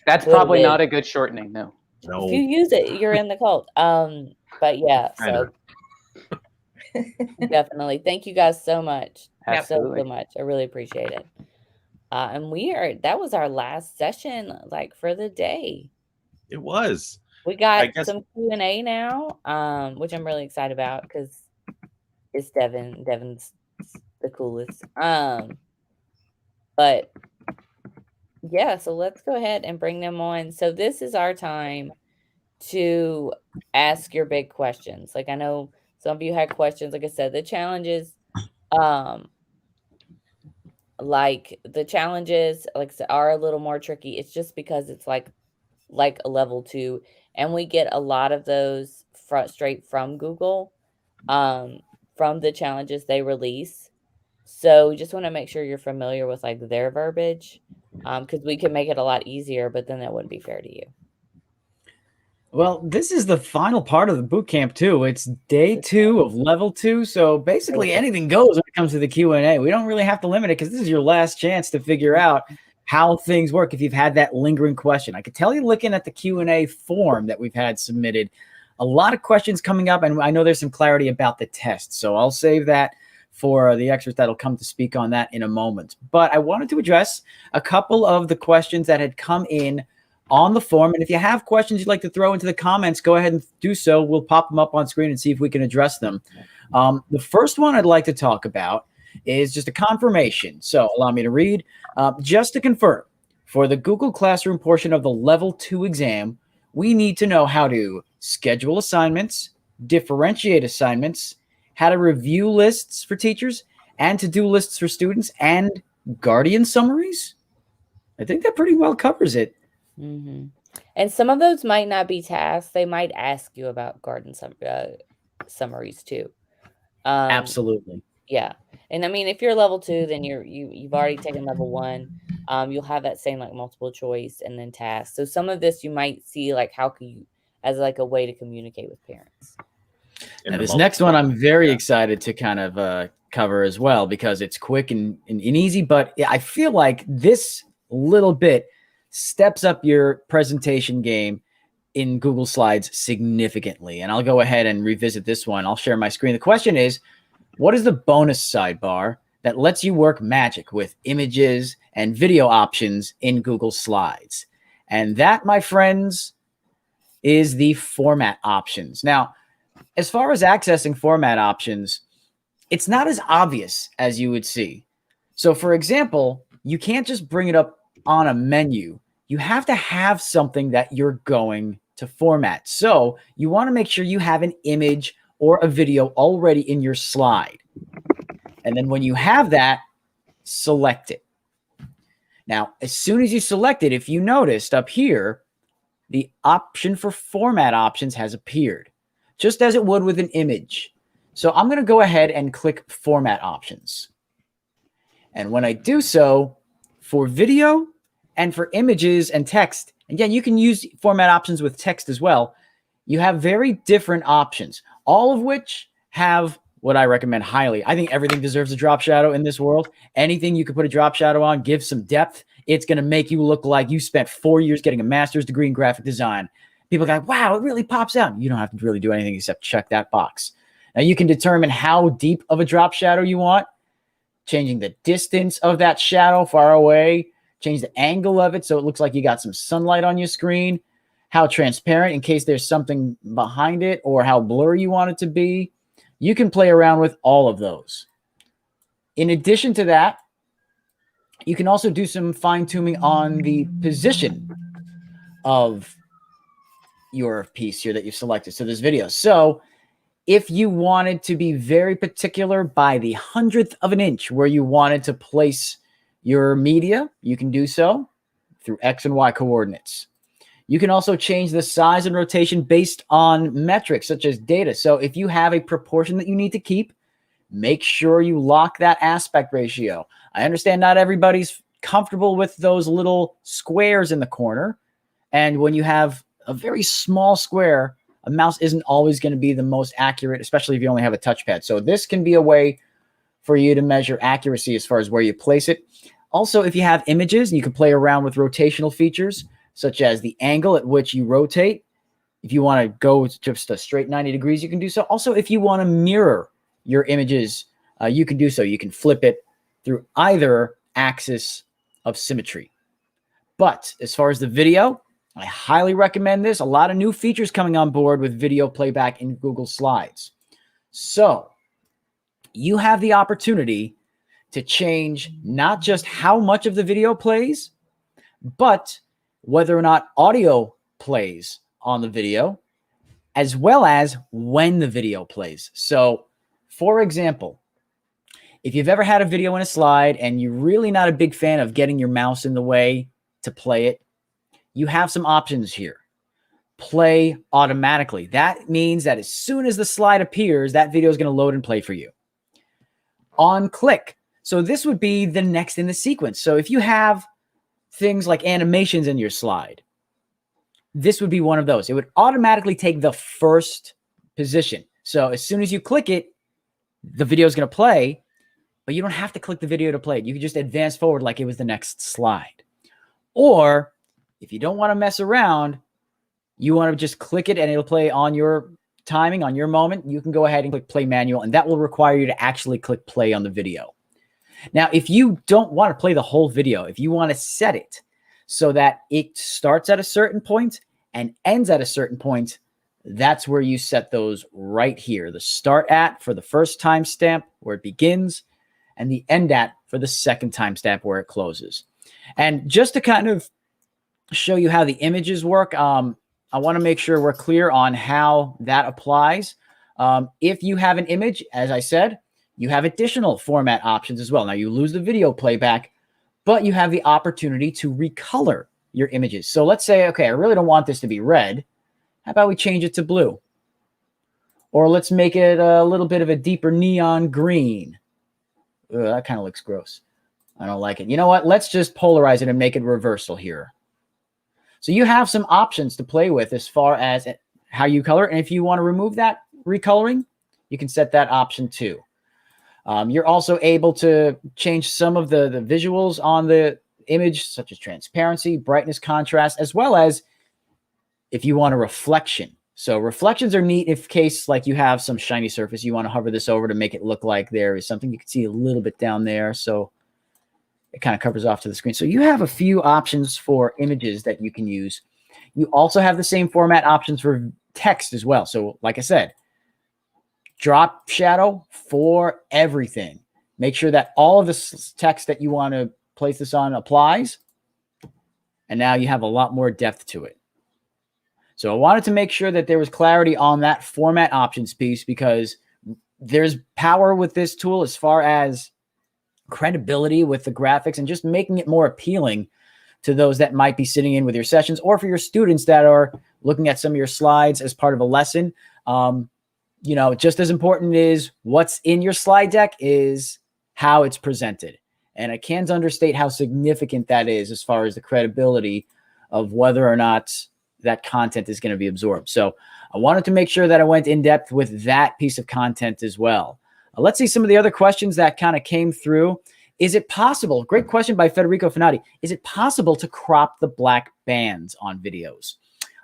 That's probably not a good shortening. No. If you use it, you're in the cult. But yeah, so definitely. Thank you guys so much. Absolutely. So much. I really appreciate it. And that was our last session, like, for the day. It was. We got some Q&A now, which I'm really excited about because it's Devin. Devin's the coolest. But yeah, so let's go ahead and bring them on. So this is our time to ask your big questions. Like, I know some of you had questions. Like I said, the challenges, are a little more tricky. It's just because it's like a level 2, and we get a lot of those straight from Google, from the challenges they release. So we just want to make sure you're familiar with like their verbiage, because we can make it a lot easier, but then that wouldn't be fair to you. Well, this is the final part of the boot camp too. It's day 2 of level 2. So basically anything goes when it comes to the Q&A. We don't really have to limit it because this is your last chance to figure out how things work if you've had that lingering question. I could tell you, looking at the Q&A form that we've had submitted, a lot of questions coming up, and I know there's some clarity about the test. So I'll save that for the experts that'll come to speak on that in a moment. But I wanted to address a couple of the questions that had come in on the form. And if you have questions you'd like to throw into the comments, go ahead and do so. We'll pop them up on screen and see if we can address them. The first one I'd like to talk about is just a confirmation. So allow me to read. Just to confirm, for the Google Classroom portion of the level 2 exam, we need to know how to schedule assignments, differentiate assignments, how to review lists for teachers, and to-do lists for students, and guardian summaries. I think that pretty well covers it. Mm-hmm. And some of those might not be tasks. They might ask you about guardian summaries too. Absolutely. Yeah. And I mean, if you're level 2, then you've already taken level 1. You'll have that same like multiple choice and then tasks. So some of this you might see like how can you as like a way to communicate with parents. And this next one I'm very excited to kind of cover as well, because it's quick and easy, but I feel like this little bit steps up your presentation game in Google Slides significantly. And I'll go ahead and revisit this one. I'll share my screen. The question is, what is the bonus sidebar that lets you work magic with images and video options in Google Slides? And that, my friends, is the format options. Now, as far as accessing format options, it's not as obvious as you would see. So for example, you can't just bring it up on a menu. You have to have something that you're going to format. So you want to make sure you have an image or a video already in your slide. And then when you have that, select it. Now, as soon as you select it, if you noticed up here, the option for format options has appeared, just as it would with an image. So I'm going to go ahead and click format options. And when I do so, for video and for images and text, again, you can use format options with text as well. You have very different options, all of which have what I recommend highly. I think everything deserves a drop shadow in this world. Anything you can put a drop shadow on, give some depth. It's going to make you look like you spent 4 years getting a master's degree in graphic design. People go, wow, it really pops out. You don't have to really do anything except check that box. Now you can determine how deep of a drop shadow you want, changing the distance of that shadow far away, change the angle of it so it looks like you got some sunlight on your screen, how transparent in case there's something behind it, or how blurry you want it to be. You can play around with all of those. In addition to that, you can also do some fine-tuning on the position of your piece here that you've selected. So this video. So if you wanted to be very particular by the 100th of an inch where you wanted to place your media, you can do so through X and Y coordinates. You can also change the size and rotation based on metrics such as data. So if you have a proportion that you need to keep, make sure you lock that aspect ratio. I understand not everybody's comfortable with those little squares in the corner. And when you have a very small square, a mouse isn't always going to be the most accurate, especially if you only have a touchpad. So this can be a way for you to measure accuracy as far as where you place it. Also, if you have images, you can play around with rotational features, such as the angle at which you rotate. If you want to go just a straight 90 degrees, you can do so. Also, if you want to mirror your images, you can do so. You can flip it through either axis of symmetry. But as far as the video, I highly recommend this. A lot of new features coming on board with video playback in Google Slides. So you have the opportunity to change not just how much of the video plays, but whether or not audio plays on the video, as well as when the video plays. So, for example, if you've ever had a video in a slide and you're really not a big fan of getting your mouse in the way to play it, you have some options here. Play automatically. That means that as soon as the slide appears, that video is going to load and play for you. On click. So this would be the next in the sequence. So if you have things like animations in your slide, this would be one of those. It would automatically take the first position. So as soon as you click it, the video is going to play, but you don't have to click the video to play it. You can just advance forward like it was the next slide. Or if you don't want to mess around, you want to just click it and it'll play on your timing, on your moment. You can go ahead and click play manual, and that will require you to actually click play on the video. Now, if you don't want to play the whole video, if you want to set it so that it starts at a certain point and ends at a certain point, that's where you set those right here. The start at for the first timestamp where it begins, and the end at for the second timestamp where it closes. And just to kind of show you how the images work, I want to make sure we're clear on how that applies. If you have an image, as I said, you have additional format options as well. Now you lose the video playback, but you have the opportunity to recolor your images. So let's say, okay, I really don't want this to be red. How about we change it to blue? Or let's make it a little bit of a deeper neon green. Ugh, that kind of looks gross. I don't like it. You know what? Let's just polarize it and make it reversal here. So you have some options to play with as far as how you color. And if you want to remove that recoloring, you can set that option too. You're also able to change some of the visuals on the image, such as transparency, brightness, contrast, as well as if you want a reflection. So reflections are neat if case like you have some shiny surface. You want to hover this over to make it look like there is something. You can see a little bit down there. So it kind of covers off to the screen. So you have a few options for images that you can use. You also have the same format options for text as well. So like I said, drop shadow for everything. Make sure that all of the text that you want to place this on applies. And now you have a lot more depth to it. So I wanted to make sure that there was clarity on that format options piece, because there's power with this tool as far as credibility with the graphics and just making it more appealing to those that might be sitting in with your sessions, or for your students that are looking at some of your slides as part of a lesson. You know, just as important is what's in your slide deck is how it's presented. And I can't understate how significant that is as far as the credibility of whether or not that content is going to be absorbed. So I wanted to make sure that I went in depth with that piece of content as well. Let's see some of the other questions that kind of came through. Is it possible? Great question by Federico Finati. Is it possible to crop the black bands on videos?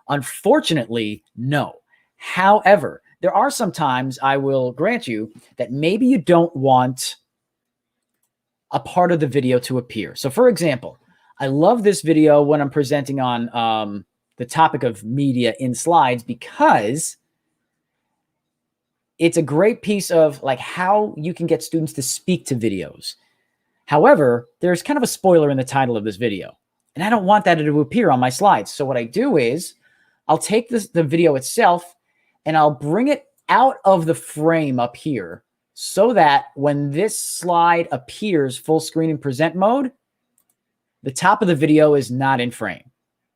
Unfortunately, no. However, there are some times, I will grant you, that maybe you don't want a part of the video to appear. So for example, I love this video when I'm presenting on the topic of media in slides, because it's a great piece of like how you can get students to speak to videos. However, there's kind of a spoiler in the title of this video, and I don't want that to appear on my slides. So what I do is I'll take the video itself and I'll bring it out of the frame up here, so that when this slide appears full screen in present mode, the top of the video is not in frame.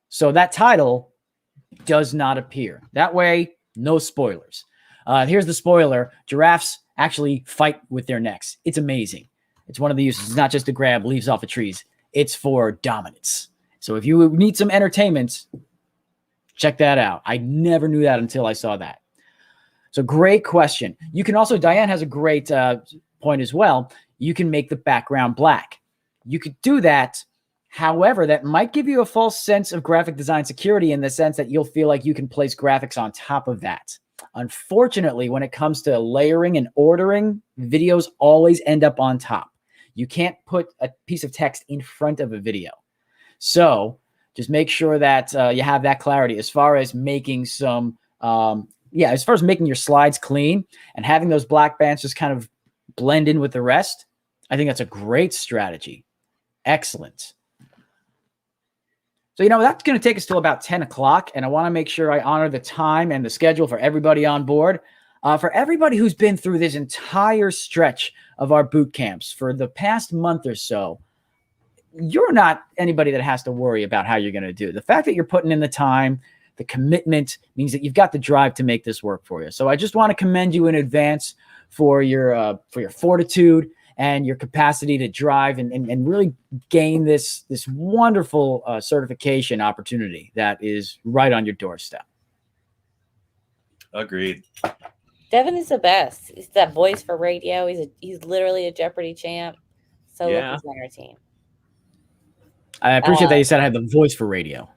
So that title does not appear. That way, no spoilers. Here's the spoiler. Giraffes actually fight with their necks. It's amazing. It's one of the uses. It's not just to grab leaves off of trees. It's for dominance. So if you need some entertainment, check that out. I never knew that until I saw that. So great question. You can also, Diane has a great point as well. You can make the background black. You could do that. However, that might give you a false sense of graphic design security, in the sense that you'll feel like you can place graphics on top of that. Unfortunately, when it comes to layering and ordering, videos always end up on top. You can't put a piece of text in front of a video. So just make sure that you have that clarity as far as making some, as far as making your slides clean and having those black bands just kind of blend in with the rest. I think that's a great strategy. Excellent. So, that's going to take us till about 10 o'clock, and I want to make sure I honor the time and the schedule for everybody on board. For everybody who's been through this entire stretch of our boot camps for the past month or so, you're not anybody that has to worry about how you're going to do it. The fact that you're putting in the time, the commitment, means that you've got the drive to make this work for you. So I just want to commend you in advance for your fortitude and your capacity to drive and really gain this wonderful certification opportunity that is right on your doorstep. Agreed. Devin is the best. He's that voice for radio. He's literally a Jeopardy champ. So Yeah. look, he's on our team. I appreciate that you said I had the voice for radio.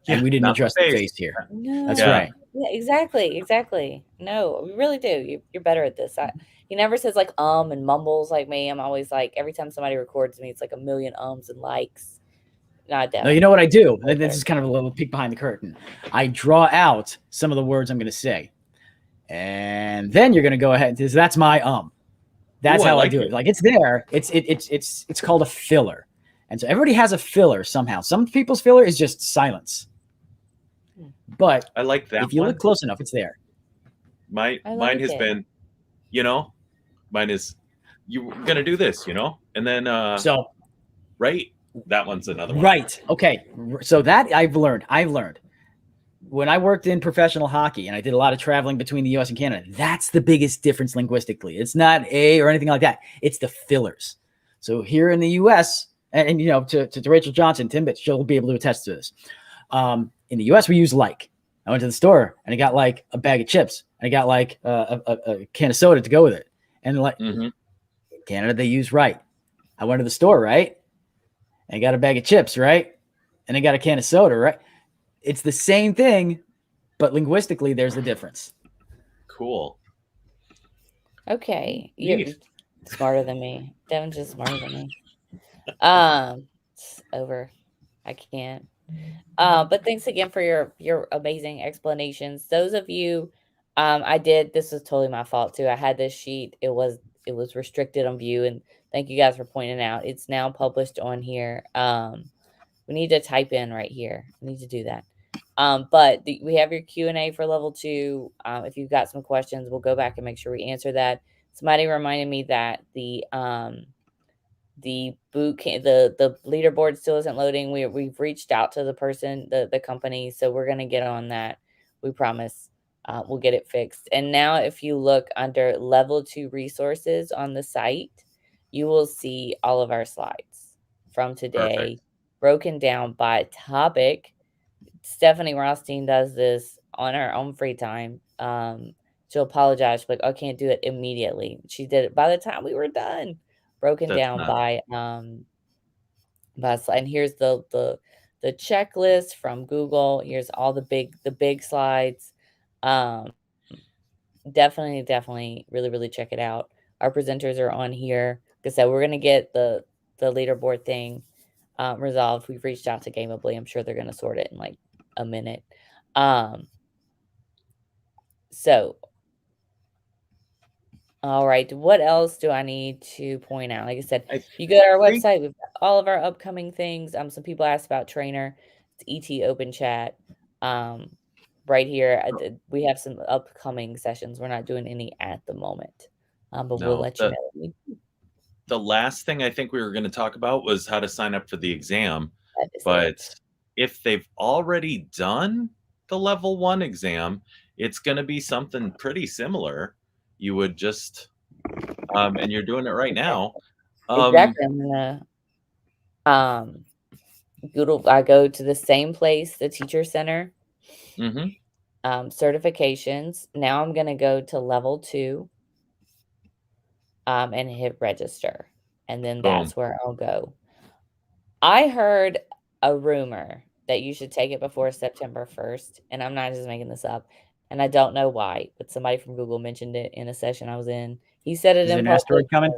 And we didn't not address the the face. face here. No. That's right. Yeah, exactly. No, we really do. You're better at this. He never says like and mumbles like me. I'm always like, every time somebody records me, it's like a million ums and likes. Not Devin. No, you know what I do? This is kind of a little peek behind the curtain. I draw out some of the words I'm going to say. And then you're going to go ahead. That's my That's how I do it. Like, it's there. It's called a filler. And so everybody has a filler somehow. Some people's filler is just silence. But I like that. If you look close enough, it's there. Mine has been, mine is, you're gonna do this, and then right, that one's another one. Right. Okay. So that I've learned. When I worked in professional hockey and I did a lot of traveling between the US and Canada, that's the biggest difference linguistically. It's not A or anything like that. It's the fillers. So here in the US, and to Rachel Johnson, Timbit, she'll be able to attest to this. In the US, we use like. I went to the store and I got like a bag of chips. And I got like a can of soda to go with it. And like Canada, they use right. I went to the store, right? And I got a bag of chips, right? And I got a can of soda, right? It's the same thing, but linguistically, there's a difference. Cool. Okay. You're smarter than me. Devin's just smarter than me. It's over. I can't. But thanks again for your amazing explanations. Those of you I did. This was totally my fault too. I had this sheet. It was restricted on view, and thank you guys for pointing out. It's now published on here. We need to type in right here. I need to do that. But we have your Q&A for level 2. If you've got some questions, we'll go back and make sure we answer that. Somebody reminded me that the boot camp, the leaderboard still isn't loading. We've reached out to the person, the company, so we're gonna get on that. We promise. We'll get it fixed. And now if you look under level 2 resources on the site, you will see all of our slides from today. Perfect. Broken down by topic. Stephanie Rothstein does this on her own free time. She'll apologize. She's like, I can't do it immediately. She did it by the time we were done. Broken That's down nuts. by slide. And here's the checklist from Google. Here's all the big slides. Definitely really check it out. Our presenters are on here. Like I said, we're gonna get the leaderboard thing resolved. We've reached out to Gameably. I'm sure they're gonna sort it in like a minute. So all right, what else do I need to point out? Like I said, you go to our website, we've got all of our upcoming things. Some people asked about Trainer. It's ET Open Chat. Right here, we have some upcoming sessions. We're not doing any at the moment, but we'll let you know. The last thing I think we were going to talk about was how to sign up for the exam. But if they've already done the level 1 exam, it's going to be something pretty similar. You would just, and you're doing it right now. Exactly. I'm gonna, I go to the same place, the Teacher Center. Certifications. Now I'm gonna go to level 2, and hit register, and then that's where I'll go. I heard a rumor that you should take it before September 1st, and I'm not just making this up. And I don't know why, but somebody from Google mentioned it in a session I was in. He said it Is in an public. asteroid coming?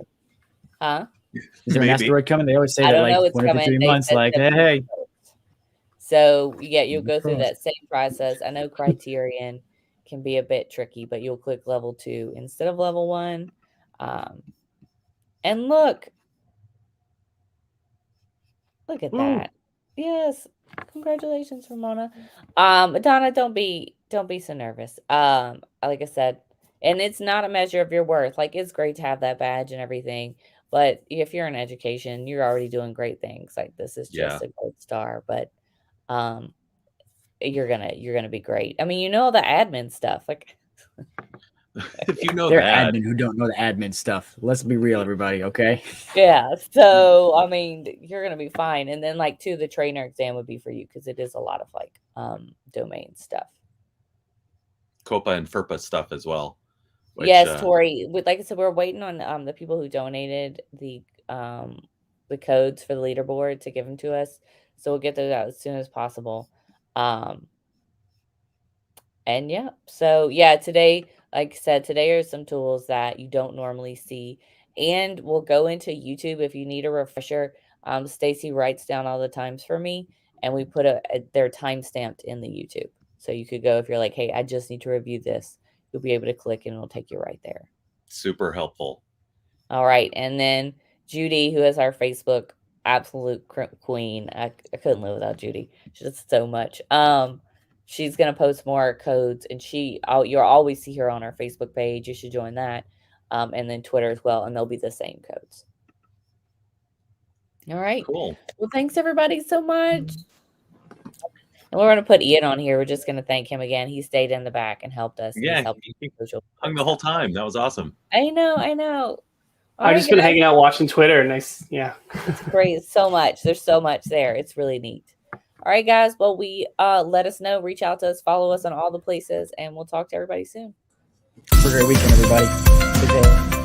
Huh? Is there an asteroid coming? They always say I that don't know like it's 1 to 3 coming. They months. said Like, September hey. 1st. So yeah, you'll go through crossed. that same process. I know Criterion can be a bit tricky, but you'll click level 2 instead of level 1. And look at that. Yes. Congratulations, Ramona. Donna, don't be so nervous. Like I said, and it's not a measure of your worth. Like, it's great to have that badge and everything, but if you're in education, you're already doing great things. Like, this is just a gold star, but you're gonna be great. I mean, all the admin stuff. Like, if you know they're that, admin who don't know the admin stuff. Let's be real, everybody. Okay. yeah. So I mean, you're gonna be fine. And then like the trainer exam would be for you because it is a lot of like domain stuff. COPA and FERPA stuff as well. Which, yes, Tori. Like I said, we're waiting on the people who donated the codes for the leaderboard to give them to us. So we'll get those out as soon as possible. And yeah, so yeah, today, like I said, today are some tools that you don't normally see, and we'll go into YouTube if you need a refresher. Stacy writes down all the times for me, and we put they're time stamped in the YouTube, so you could go if you're like, hey, I just need to review this. You'll be able to click, and it'll take you right there. Super helpful. All right, and then Judy, who is our Facebook absolute queen, I couldn't live without Judy. She does so much. She's going to post more codes, and you'll always see her on our Facebook page. You should join that. And then Twitter as well, and they'll be the same codes. All right. Cool. Well, thanks everybody so much. And we're going to put Ian on here. We're just going to thank him again. He stayed in the back and helped us. Yeah, he hung the whole time. That was awesome. I know. I've just been hanging out watching Twitter. Nice. Yeah. It's great. So much. There's so much there. It's really neat. All right, guys. Well, let us know. Reach out to us. Follow us on all the places, and we'll talk to everybody soon. Have a great weekend, everybody. Good day.